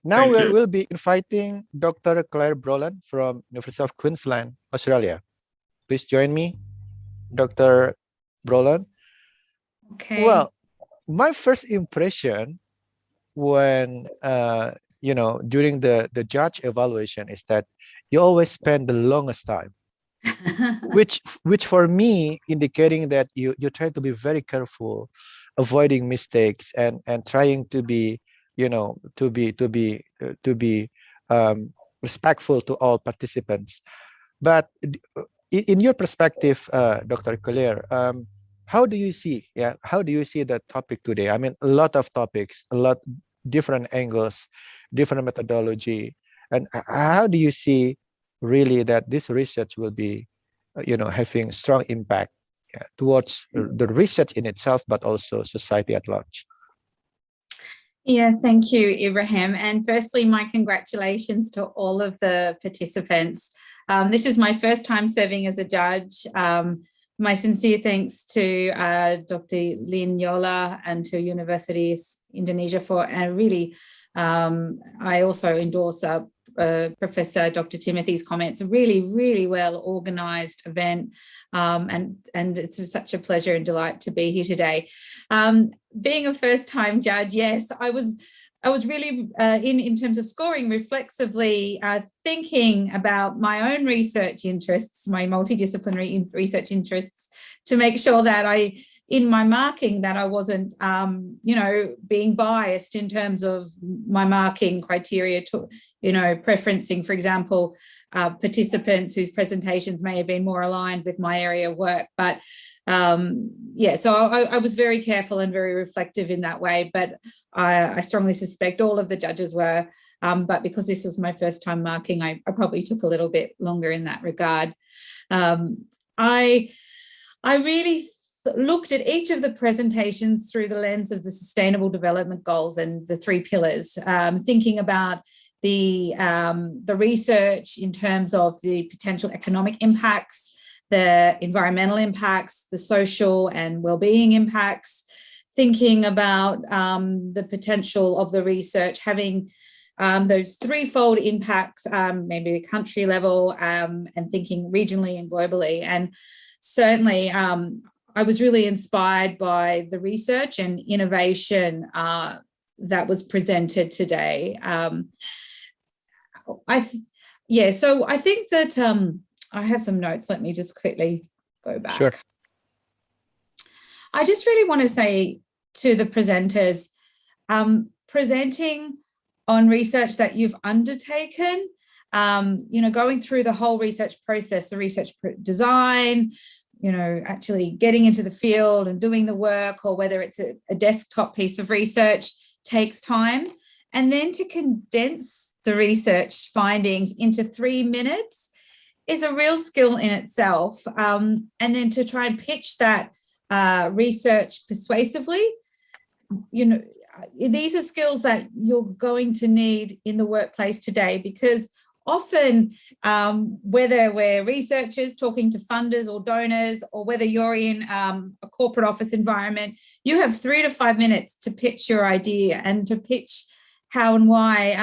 Now we'll be inviting Dr. Claire Brolin from University of Queensland, Australia. Please join me, Dr. Brolin. Okay. Well, my first impression when during the judge evaluation is that you always spend the longest time, which for me indicating that you try to be very careful, avoiding mistakes and trying to be respectful to all participants. But in your perspective, Dr. Claire, how do you see the topic today? I mean, a lot of topics, a lot different angles, different methodology, and how do you see really that this research will be having strong impact towards the research in itself, but also society at large? Yeah, thank you, Ibrahim. And firstly, my congratulations to all of the participants. This is my first time serving as a judge. My sincere thanks to Dr. Lin Yola and to Universitas Indonesia for really, I also endorse Professor Dr. Timothy's comments. A really, really well organised event, and it's such a pleasure and delight to be here today. Being a first-time judge, yes, I was really in terms of scoring reflexively thinking about my own research interests, my multidisciplinary research interests, to make sure that in my marking that I wasn't, being biased in terms of my marking criteria to, preferencing, for example, participants whose presentations may have been more aligned with my area of work. But so I was very careful and very reflective in that way, but I strongly suspect all of the judges were, but because this was my first time marking, I probably took a little bit longer in that regard. I really looked at each of the presentations through the lens of the Sustainable Development Goals and the 3 pillars, thinking about the research in terms of the potential economic impacts, the environmental impacts, the social and well-being impacts, thinking about the potential of the research having those threefold impacts, maybe at country level, and thinking regionally and globally. And certainly, I was really inspired by the research and innovation that was presented today. So I think that I have some notes. Let me just quickly go back. Sure. I just really want to say to the presenters, presenting on research that you've undertaken, going through the whole research process, the research design, actually getting into the field and doing the work, or whether it's a desktop piece of research, takes time. And then to condense the research findings into 3 minutes is a real skill in itself. And then to try and pitch that research persuasively, these are skills that you're going to need in the workplace today, because often, whether we're researchers talking to funders or donors, or whether you're in a corporate office environment, you have 3 to 5 minutes to pitch your idea and to pitch how and why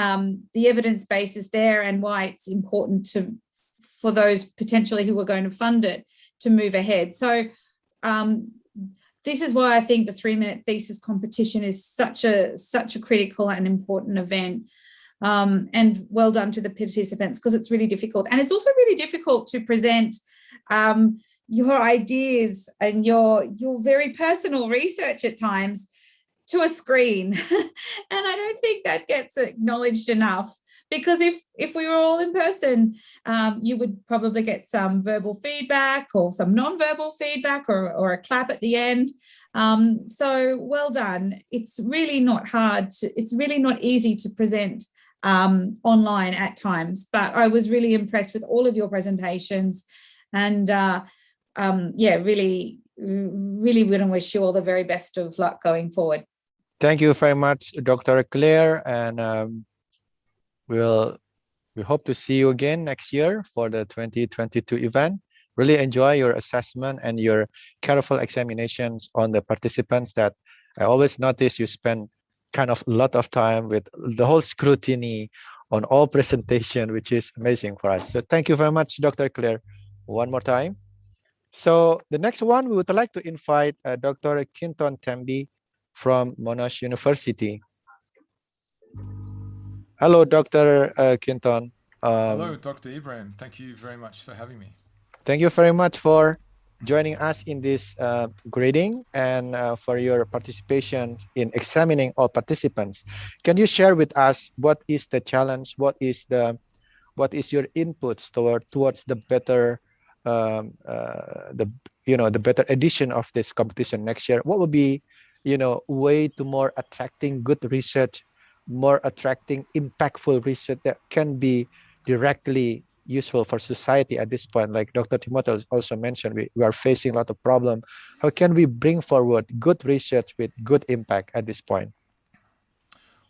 the evidence base is there and why it's important for those potentially who are going to fund it to move ahead. So this is why I think the 3-minute thesis competition is such a critical and important event. And well done to the participants, because it's really difficult. And it's also really difficult to present your ideas and your very personal research at times to a screen. And I don't think that gets acknowledged enough, because if we were all in person, you would probably get some verbal feedback or some non-verbal feedback or a clap at the end. So well done. It's really not hard. It's really not easy to present online at times, but I was really impressed with all of your presentations, and really want to wish you all the very best of luck going forward. Thank you very much, Dr. Claire, and we hope to see you again next year for the 2022 event. Really enjoy your assessment and your careful examinations on the participants. That I always notice you spend kind of a lot of time with the whole scrutiny on all presentation, which is amazing for us. So thank you very much, Dr. Claire, one more time. So the next one, we would like to invite Dr. Kinton Tembi from Monash University. Hello, Dr. Kinton. Hello, Dr. Ibrahim. Thank you very much for having me. Thank you very much for joining us in this grading and for your participation in examining all participants. Can you share with us what is the challenge? What is your inputs towards the better the better edition of this competition next year? What would be way to more attracting good research, more attracting impactful research that can be directly useful for society at this point? Like Dr. Timothy also mentioned, we are facing a lot of problems. How can we bring forward good research with good impact at this point?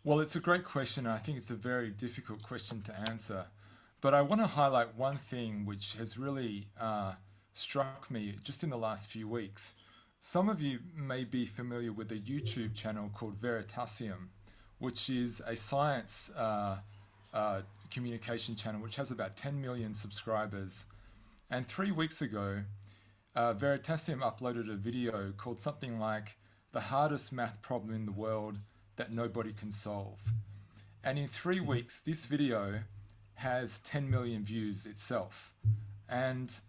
Well, it's a great question. I think it's a very difficult question to answer. But I want to highlight one thing which has really struck me just in the last few weeks. Some of you may be familiar with a YouTube channel called Veritasium, which is a science communication channel which has about 10 million subscribers. And 3 weeks ago, Veritasium uploaded a video called something like "The hardest math problem in the world that nobody can solve." And in 3 weeks, this video has 10 million views itself. And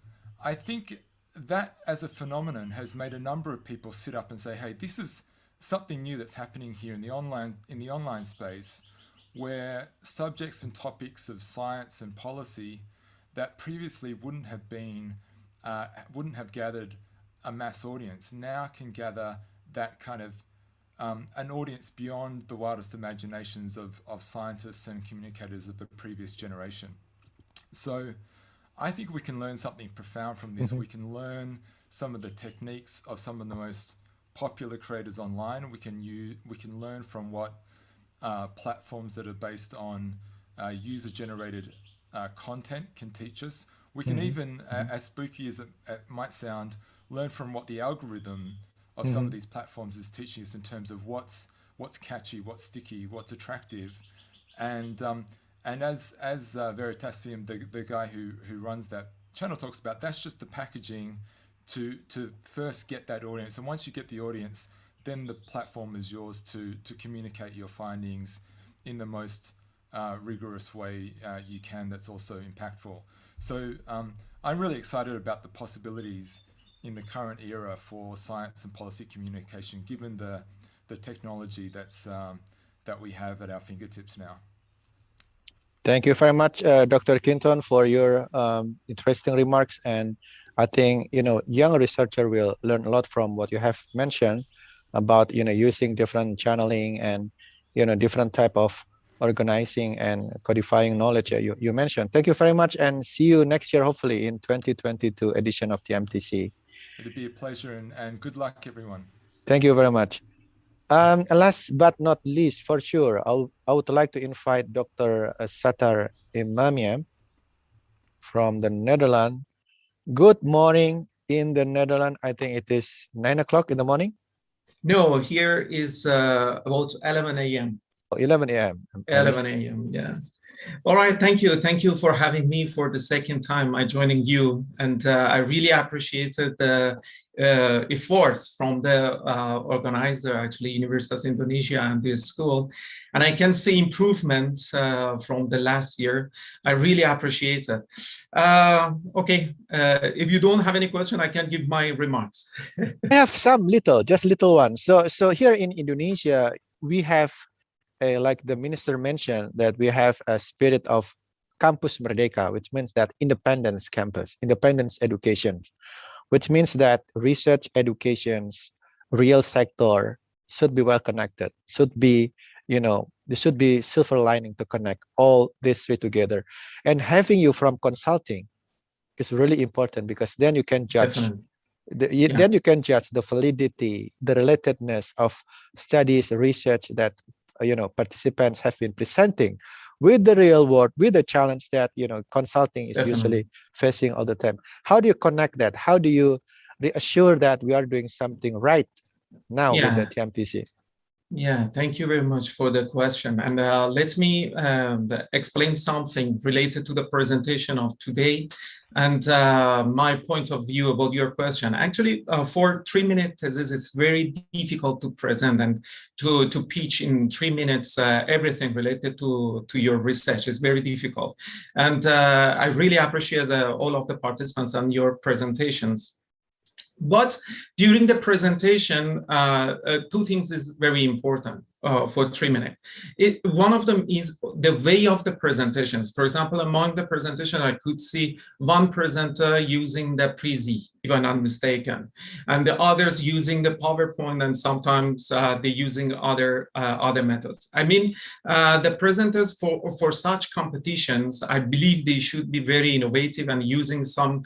I think that as a phenomenon has made a number of people sit up and say, hey, this is something new that's happening here in the online space, where subjects and topics of science and policy that previously wouldn't have gathered a mass audience now can gather that kind of an audience beyond the wildest imaginations of scientists and communicators of the previous generation. So I think we can learn something profound from this. We can learn some of the techniques of some of the most popular creators online. We can learn from what platforms that are based on user-generated content can teach us. We can even, as spooky as it might sound, learn from what the algorithm of some of these platforms is teaching us in terms of what's catchy, what's sticky, what's attractive, and as Veritasium, the guy who runs that channel, talks about, that's just the packaging to first get that audience, and once you get the audience, then the platform is yours to communicate your findings in the most rigorous way you can. That's also impactful. So I'm really excited about the possibilities in the current era for science and policy communication, given the technology that we have at our fingertips now. Thank you very much, Dr. Quinton, for your interesting remarks. And I think, young researcher will learn a lot from what you have mentioned about, using different channeling and, different type of organizing and codifying knowledge you mentioned. Thank you very much, and see you next year, hopefully in 2022 edition of the MTC. It'd be a pleasure, and good luck, everyone. Thank you very much. Last but not least, for sure, I would like to invite Dr. Satar Imamian from the Netherlands. Good morning in the Netherlands. I think it is 9 o'clock in the morning. No, here is about 11 a.m. 11 a.m. 11 a.m. Yeah. All right. Thank you. Thank you for having me for the second time. I joining you, and I really appreciated the efforts from the organizer, actually, Universitas Indonesia and the school. And I can see improvement from the last year. I really appreciate it. Okay. If you don't have any question, I can give my remarks. I have some just little ones. So here in Indonesia, we have like the minister mentioned, that we have a spirit of Campus Merdeka, which means that independence campus, independence education, which means that research education's real sector should be well connected, should be, there should be silver lining to connect all these three together. And having you from consulting is really important, because then you can judge then you can judge the validity, the relatedness of studies, research that participants have been presenting with the real world, with the challenge that consulting is usually facing all the time. How do you connect that? How do you reassure that we are doing something right now with the TMTC? Yeah, thank you very much for the question. And let me explain something related to the presentation of today and my point of view about your question. Actually, for 3 minutes, it's very difficult to present and to pitch in 3 minutes everything related to your research. It's very difficult. And I really appreciate all of the participants on your presentations. But during the presentation, two things is very important for 3 minutes. One of them is the way of the presentations. For example, among the presentation, I could see one presenter using the Prezi, if I'm not mistaken, and the others using the PowerPoint, and sometimes they're using other methods. I mean, the presenters for such competitions, I believe they should be very innovative and using some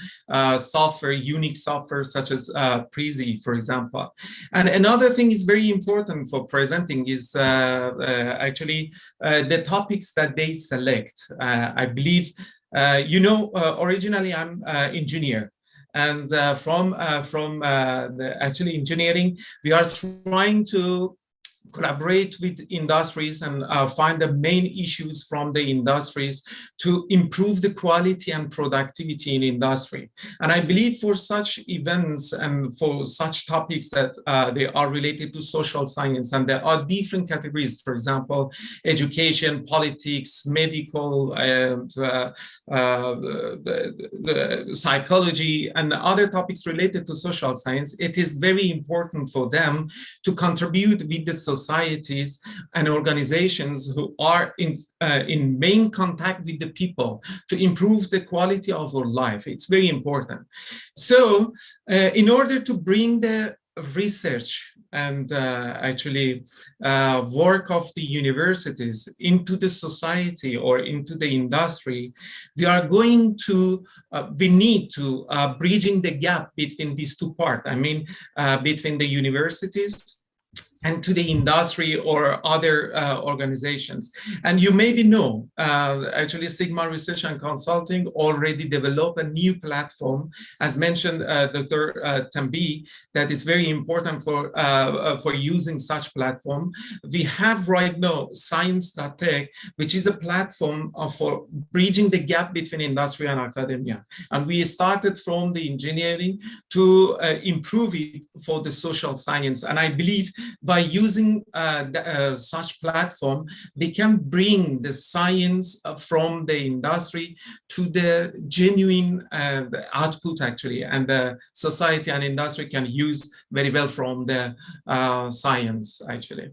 software, unique software such as Prezi, for example. And another thing is very important for presenting is actually the topics that they select. I believe, originally I'm an engineer. And from actually engineering, we are trying to collaborate with industries and find the main issues from the industries to improve the quality and productivity in industry. And I believe for such events and for such topics that they are related to social science, and there are different categories, for example, education, politics, medical, psychology, and other topics related to social science, it is very important for them to contribute with the societies and organizations who are in main contact with the people to improve the quality of our life. It's very important. So in order to bring the research and actually work of the universities into the society or into the industry, we need to bridging the gap between these two parts. I mean, between the universities and to the industry or other organizations. And you maybe know, actually Sigma Research and Consulting already developed a new platform, as mentioned Dr. Tambi, that is very important for using such platform. We have right now Science.tech, which is a platform for bridging the gap between industry and academia. And we started from the engineering to improve it for the social science. And I believe by using such platform, they can bring the science from the industry to the genuine output actually, and the society and industry can use very well from the science actually.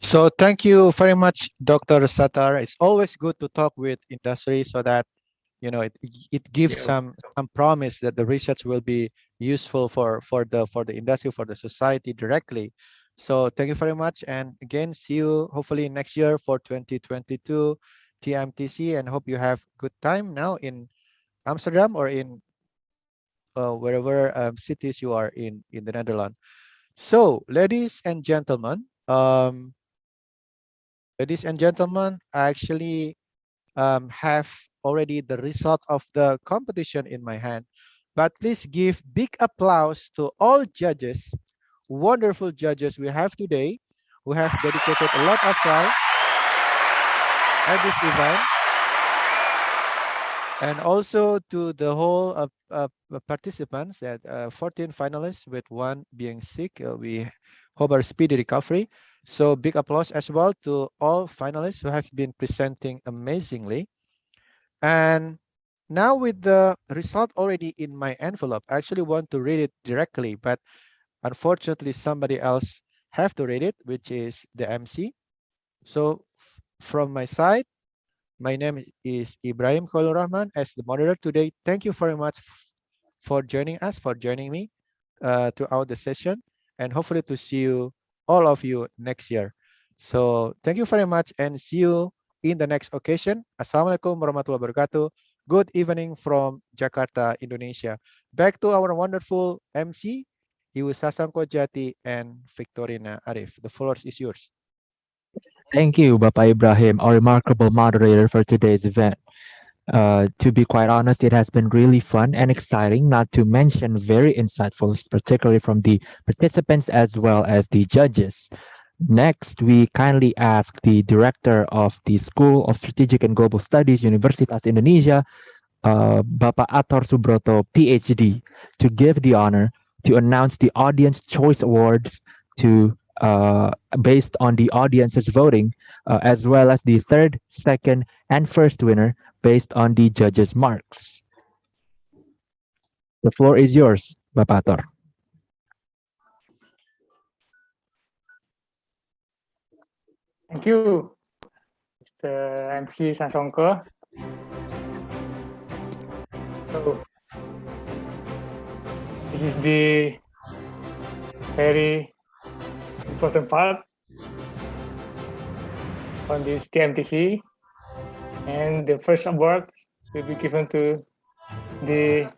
So thank you very much, Dr. Sattar. It's always good to talk with industry so that it gives some promise that the research will be useful for the industry, for the society directly. So thank you very much, and again, see you hopefully next year for 2022 TMTC, and hope you have good time now in Amsterdam or in wherever cities you are in the Netherlands. So ladies and gentlemen, I actually have already the result of the competition in my hand, but please give big applause to all judges, wonderful judges we have today, who have dedicated a lot of time at this event, and also to the whole participants, that 14 finalists with one being sick. We hope a speedy recovery. So big applause as well to all finalists who have been presenting amazingly. And now with the result already in my envelope, I actually want to read it directly, but unfortunately somebody else have to read it, which is the MC. So from my side, my name is Ibrahim Khalil Rahman as the moderator today. Thank you very much for joining us, for joining me throughout the session, and hopefully to see you, all of you, next year. So thank you very much, and see you in the next occasion. Assalamualaikum warahmatullahi wabarakatuh. Good evening from Jakarta, Indonesia. Back to our wonderful MC, Ibu Sasangko Jati and Victorina Arif. The floor is yours. Thank you, Bapak Ibrahim, our remarkable moderator for today's event. To be quite honest, it has been really fun and exciting, not to mention very insightful, particularly from the participants as well as the judges. Next, we kindly ask the director of the School of Strategic and Global Studies, Universitas Indonesia, Bapak Ator Subroto, PhD, to give the honor to announce the Audience Choice Awards to based on the audience's voting, as well as the third, second, and first winner based on the judges' marks. The floor is yours, Bapak Ator. Thank you, Mr. MC Sasongko. So, this is the very important part on this TMTC, and the first award will be given to the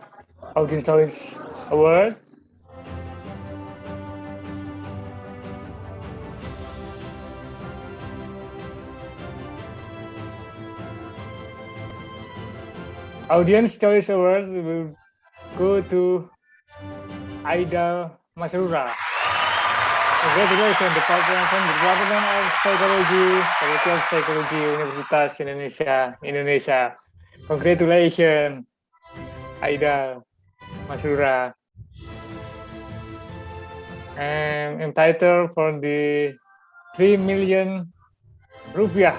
Audience Choice Award. Audience Choice Award will go to Aida Masrura. Congratulations, Department of Psychology, Faculty of Psychology, Universitas Indonesia. Congratulations, Aida Masrura. And entitled for the 3 million rupiah.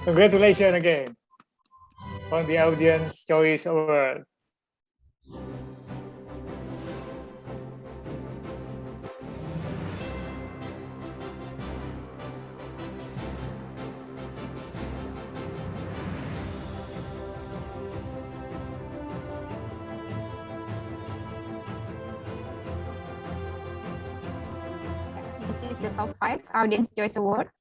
Congratulations again for the Audience Choice Award. the top 5 Audience Choice Awards?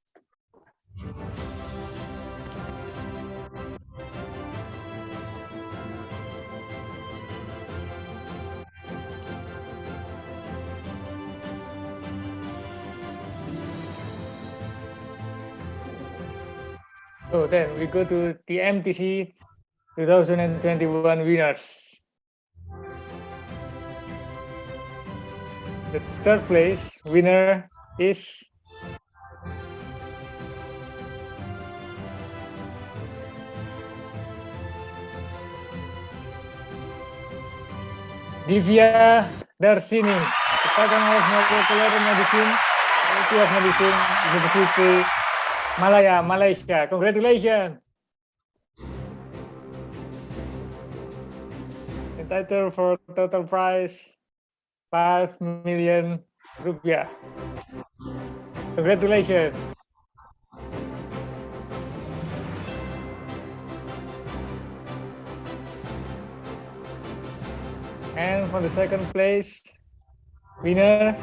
So then we go to the MTC 2021 winners. The third place winner is Divya Darsini, Department of Molecular Medicine, Faculty of Medicine, University Malaya, Malaysia. Congratulations. Entitled for total prize 5 million rupiah. Congratulations. And for the second place winner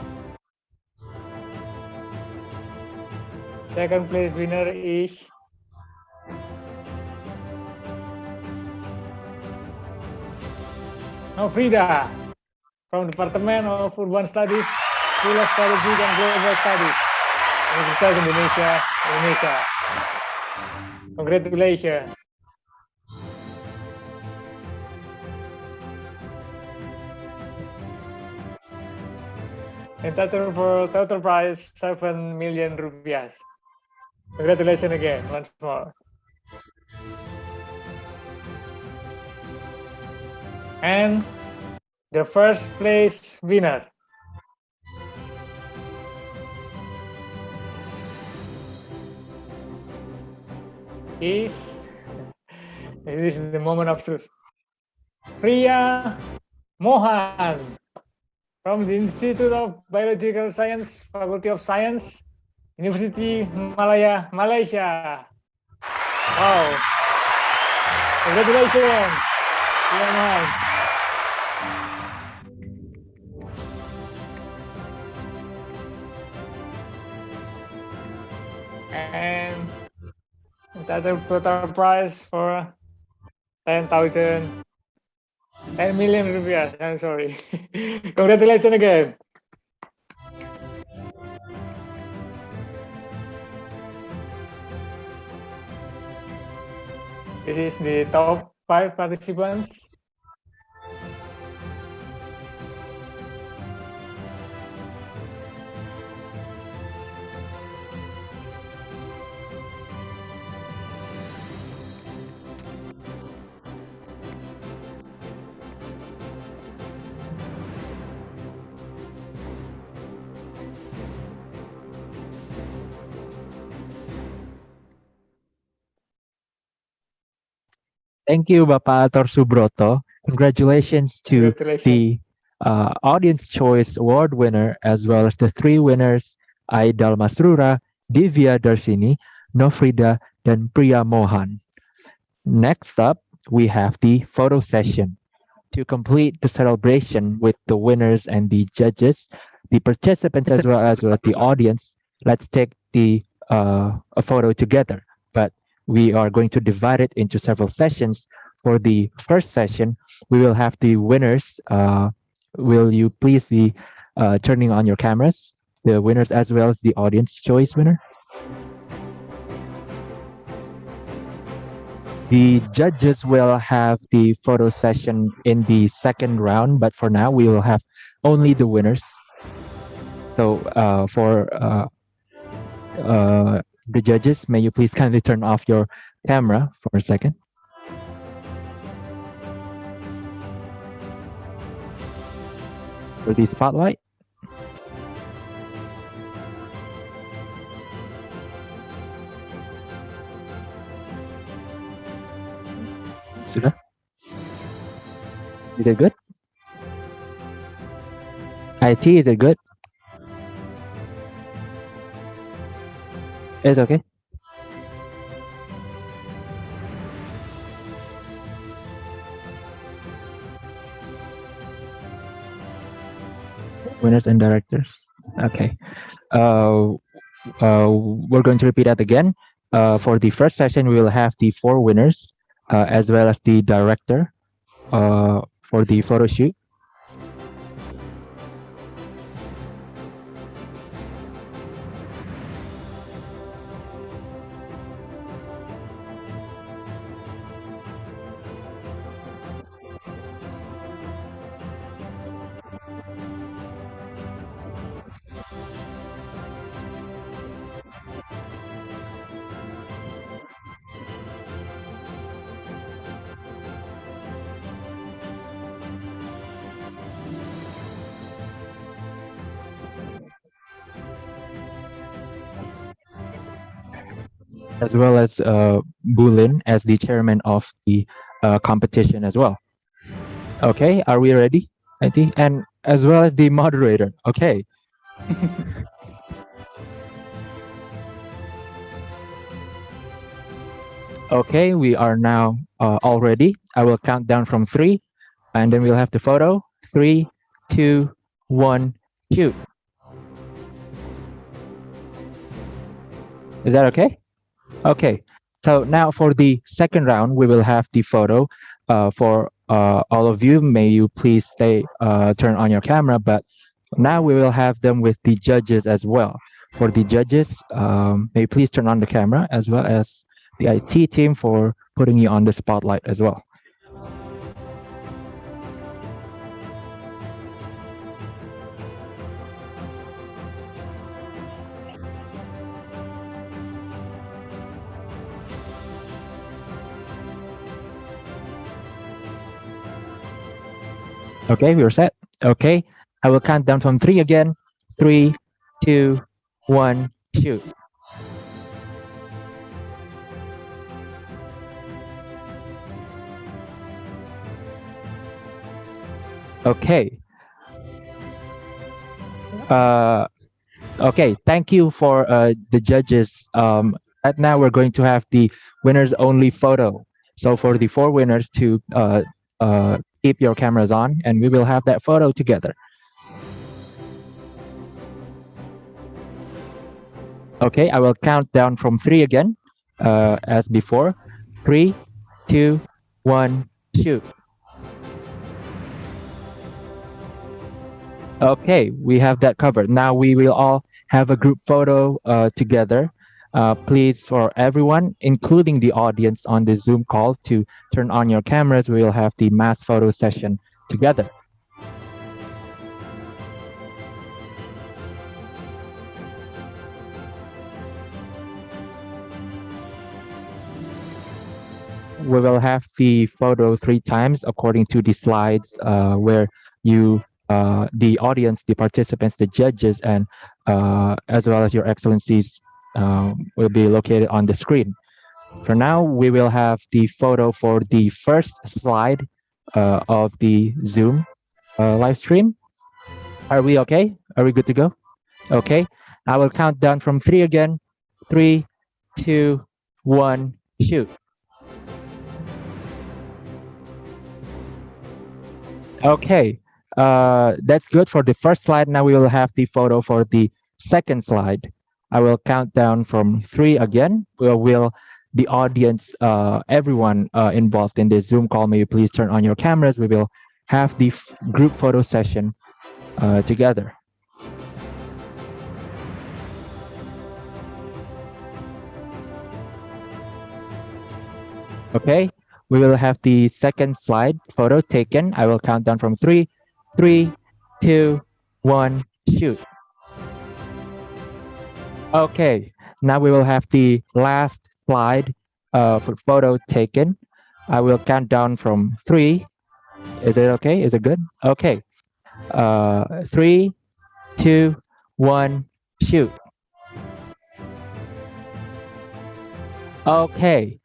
is Frida from Department of Urban Studies, School of Strategic and Global Studies, Universitas Indonesia, Indonesia. Congratulations. Entitled for total prize 7 million rupiah. Congratulations again, once more. And the first place winner is, this is the moment of truth, Priya Mohan from the Institute of Biological Science, Faculty of Science, University Malaya, Malaysia. Wow. Congratulations, Priya Mohan. And total prize for 10 million rupiah. I'm sorry. Congratulations again. This is the top 5 participants. Thank you, Bapak Ator Subroto. Congratulations to the Audience Choice Award winner, as well as the 3 winners, Aidal Masrura, Divya Darsini, Nofrida, and Priya Mohan. Next up, we have the photo session. To complete the celebration with the winners and the judges, the participants as well as the audience, let's take a photo together. But we are going to divide it into several sessions. For the first session, we will have the winners. Will you please be turning on your cameras? The winners as well as the audience choice winner. The judges will have the photo session in the second round, but for now we will have only the winners. So for the judges, may you please kindly turn off your camera for a second. For the spotlight. Sudah? Is it good? IT, is it good? It's okay. Winners and directors. Okay. We're going to repeat that again. For the first session, we will have the 4 winners, as well as the director for the photo shoot. As well as Bulin as the chairman of the competition as well. Okay, are we ready? I think, and as well as the moderator. Okay. Okay, we are now all ready. I will count down from 3, and then we'll have the photo. 3, 2, 1, shoot. Is that okay? Okay. So now for the second round, we will have the photo. For all of you, may you please turn on your camera, but now we will have them with the judges as well. For the judges, may you please turn on the camera, as well as the IT team for putting you on the spotlight as well. Okay, we're set. Okay, I will count down from 3 again. 3, 2, 1, shoot. Okay. Okay, thank you for the judges. Right now, we're going to have the winners only photo. So for the 4 winners to keep your cameras on, and we will have that photo together. Okay, I will count down from 3 again, as before. 3, 2, 1, shoot. Okay, we have that covered. Now we will all have a group photo together. Please, for everyone, including the audience on the Zoom call, to turn on your cameras. We will have the mass photo session together. We will have the photo 3 times according to the slides, where you, the audience, the participants, the judges, and as well as your excellencies will be located on the screen. For now, we will have the photo for the first slide of the Zoom live stream. Are we okay? Are we good to go? Okay, I will count down from 3 again. 3, 2, 1, shoot. Okay, that's good for the first slide. Now we will have the photo for the second slide. I will count down from 3 again. Will the audience, everyone involved in this Zoom call, may you please turn on your cameras. We will have the group photo session together. Okay, we will have the second slide photo taken. I will count down from 3, 3, 2, 1, shoot. Okay, now we will have the last slide for photo taken. I will count down from 3. Is it okay? Is it good? Okay. 3, 2, 1, shoot. Okay.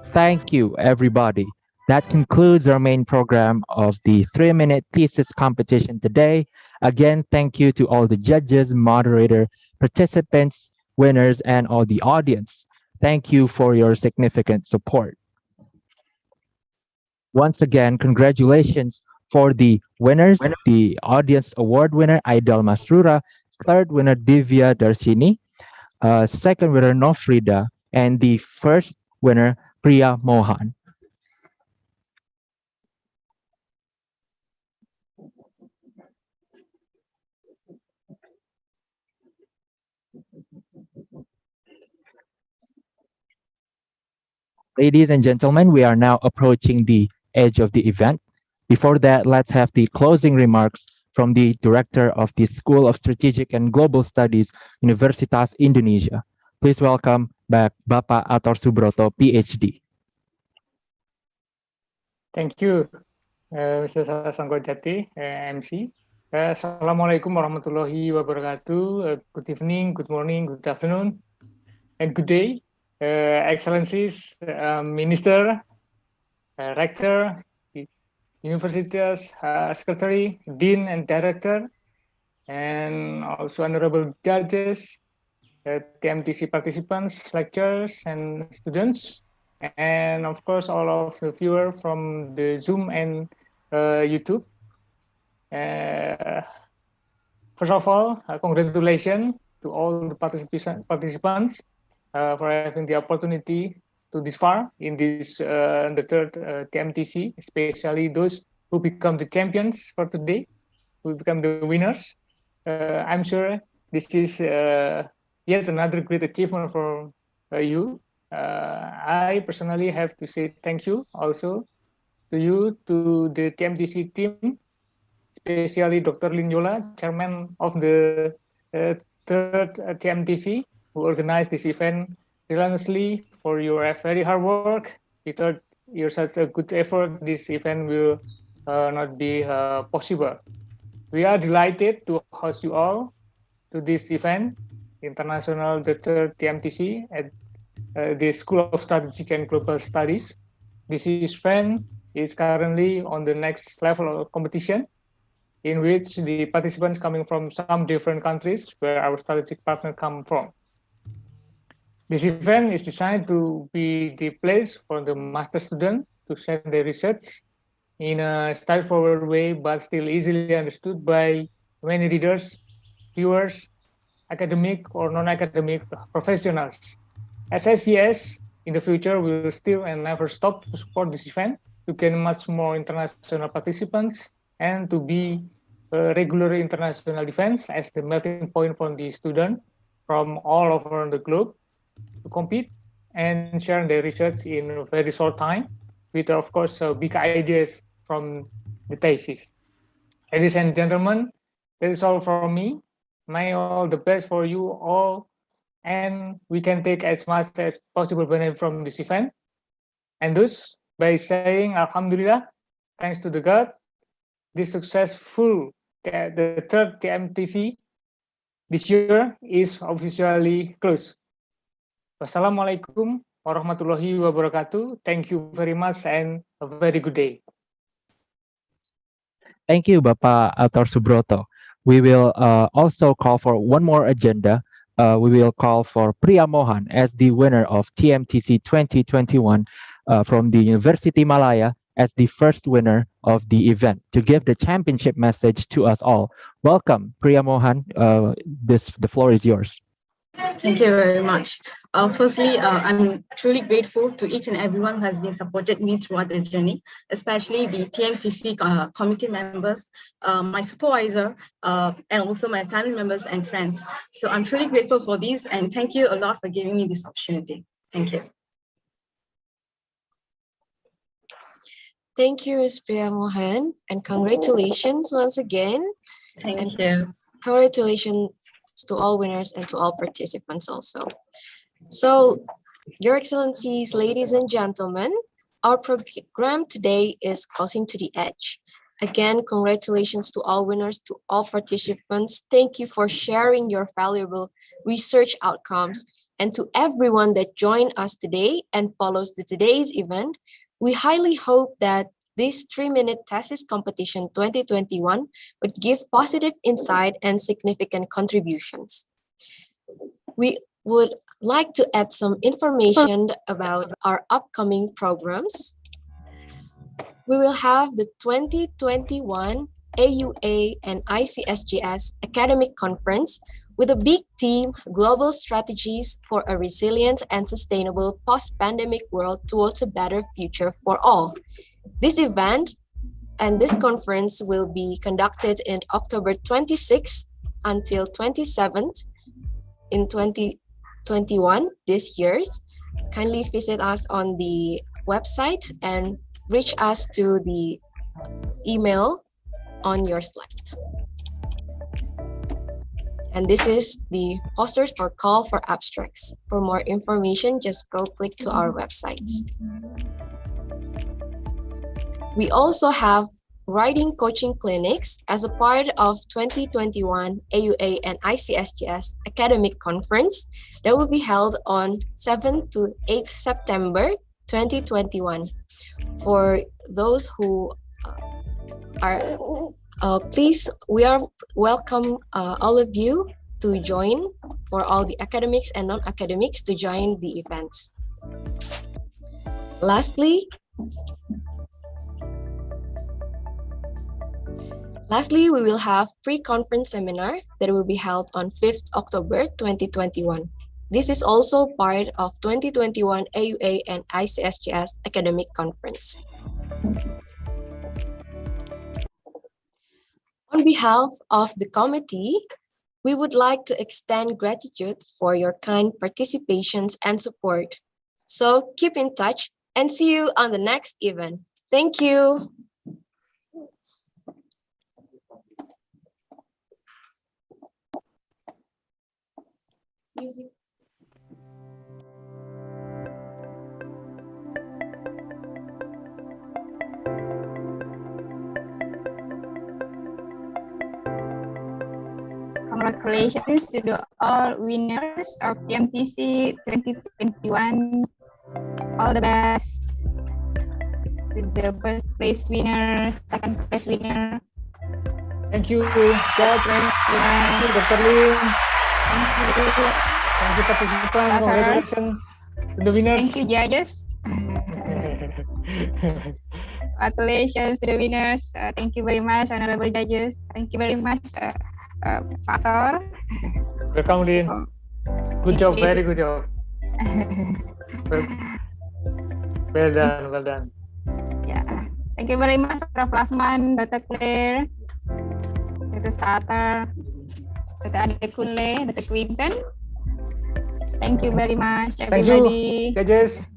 Thank you, everybody. That concludes our main program of the 3-minute thesis competition today. Again, thank you to all the judges, moderator, participants, winners, and all the audience. Thank you for your significant support. Once again, congratulations for the winners, the audience award winner, Aidal Masrura, third winner Divya Darshini, second winner Nofrida, and the first winner Priya Mohan. Ladies and gentlemen, we are now approaching the edge of the event. Before that, let's have the closing remarks from the Director of the School of Strategic and Global Studies, Universitas Indonesia. Please welcome back Bapak Ator Subroto, PhD. Thank you, Mr. Sanggojati, MC. Assalamualaikum warahmatullahi wabarakatuh. Good evening, good morning, good afternoon, and good day. Excellencies, Minister, Rector, Universitas Secretary, Dean and Director, and also honorable judges, TMTC participants, lecturers, and students, and of course all of the viewers from the Zoom and YouTube. First of all, congratulations to all the participants for having the opportunity to this far in this the third TMTC, especially those who become the champions for today, who become the winners. I'm sure this is yet another great achievement for you. I personally have to say thank you also to you, to the TMTC team, especially Dr. Linjola, chairman of the third TMTC, who organized this event relentlessly for your very hard work. Without your such a good effort, this event will not be possible. We are delighted to host you all to this event, International the third TMTC at the School of Strategic and Global Studies. This event is currently on the next level of competition, in which the participants coming from some different countries where our strategic partner come from. This event is designed to be the place for the master student to share their research in a straightforward way, but still easily understood by many readers, viewers, academic or non-academic professionals. SSGS in the future will still and never stop to support this event, to gain much more international participants, and to be a regular international events as the melting point for the student from all over the globe to compete and share their research in a very short time with, of course, big ideas from the thesis. Ladies and gentlemen, that is all from me. May all the best for you all, and we can take as much as possible benefit from this event. And thus, by saying Alhamdulillah, thanks to the God, this successful, the third TMTC this year is officially closed. Wassalamualaikum warahmatullahi wabarakatuh. Thank you very much and a very good day. Thank you, Bapak Ator Subroto. We will also call for one more agenda. We will call for Priya Mohan as the winner of TMTC 2021 from the University Malaya as the first winner of the event to give the championship message to us all. Welcome, Priya Mohan. The floor is yours. Thank you very much. Firstly, I'm truly grateful to each and everyone who has been supported me throughout the journey, especially the TMTC committee members, my supervisor, and also my family members and friends. So I'm truly grateful for this, and thank you a lot for giving me this opportunity. Thank you. Thank you, Ms. Priya Mohan, and congratulations once again. Thank you. Congratulations to all winners and to all participants also. So, Your Excellencies, ladies and gentlemen, our program today is closing to the edge. Again, congratulations to all winners, to all participants. Thank you for sharing your valuable research outcomes, and to everyone that joined us today and follows today's event. We highly hope that this 3-minute thesis competition 2021 would give positive insight and significant contributions. We would like to add some information about our upcoming programs. We will have the 2021 AUA and ICSGS Academic Conference with a big theme, Global Strategies for a Resilient and Sustainable Post-Pandemic World Towards a Better Future for All. This event and this conference will be conducted in October 26th until 27th in 2021 this year's. Kindly visit us on the website and reach us to the email on your slide. And this is the posters for call for abstracts. For more information, just go click to our websites. We also have writing coaching clinics as a part of 2021 AUA and ICSGS Academic Conference that will be held on 7th to 8th September 2021. For those who are please, we are welcome all of you to join, for all the academics and non-academics to join the events. Lastly, we will have pre-conference seminar that will be held on 5th October 2021. This is also part of 2021 AUA and ICSGS Academic Conference. On behalf of the committee, we would like to extend gratitude for your kind participations and support. So keep in touch and see you on the next event. Thank you. Music. Congratulations to the all winners of TMTC 2021. All the best to the first place winner, second place winner. Thank you, Judge. Thank you, Dr. Lim. Thank you, participants. Congratulations to the winners. Thank you, judges. Congratulations to the winners. Thank you very much, honorable judges. Thank you very much, Fator. Welcome, Lin. Good job, very good job. Well done, well done. Yeah. Thank you very much, Prof. Lasman, Dr. Claire, Dr. Satar, Dr. Adekunle, Dr. Quinton. Thank you very much, everybody. Thank you, judges.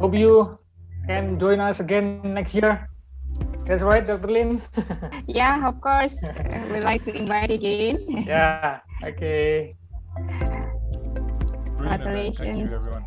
Hope you can join us again next year. That's right, Dr. Lim. Yeah, of course. We'd like to invite again. Yeah, okay. Brilliant event. Thank you, everyone.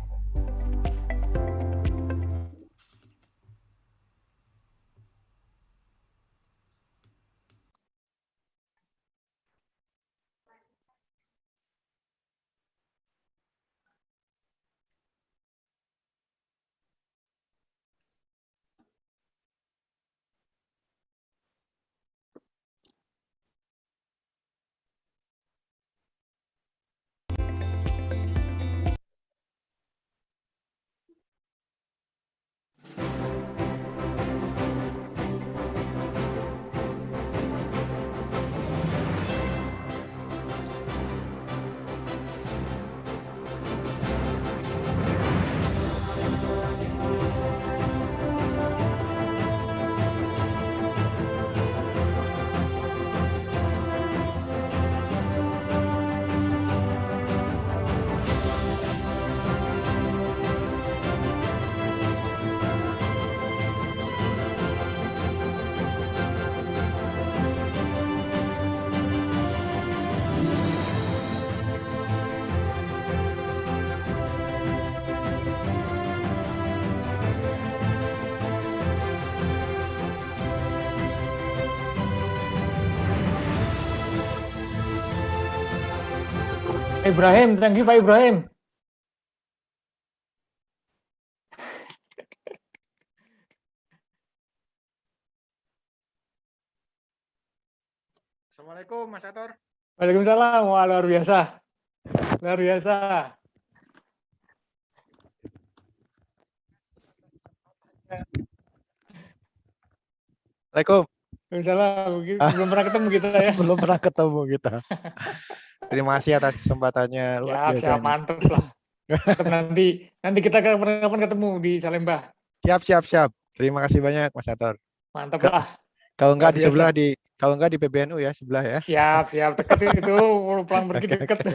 Ibrahim, thank you, Pak Ibrahim. Assalamualaikum, Mas Ator. Waalaikumsalam. Wah, luar biasa. Luar biasa. Assalamualaikum. Salah, belum pernah ketemu kita ya. Belum pernah ketemu kita. Terima kasih atas kesempatannya, luar biasa Siap, ini. mantep lah. Mantep, nanti kita kapan-kapan ketemu di Salemba. Siap. Terima kasih banyak Mas Ator. Mantap lah. Kalau enggak Luar di biasa. sebelah kalau enggak di PBNU ya, sebelah ya. Siap, deket itu, pulang pergi Oke, deket. oke.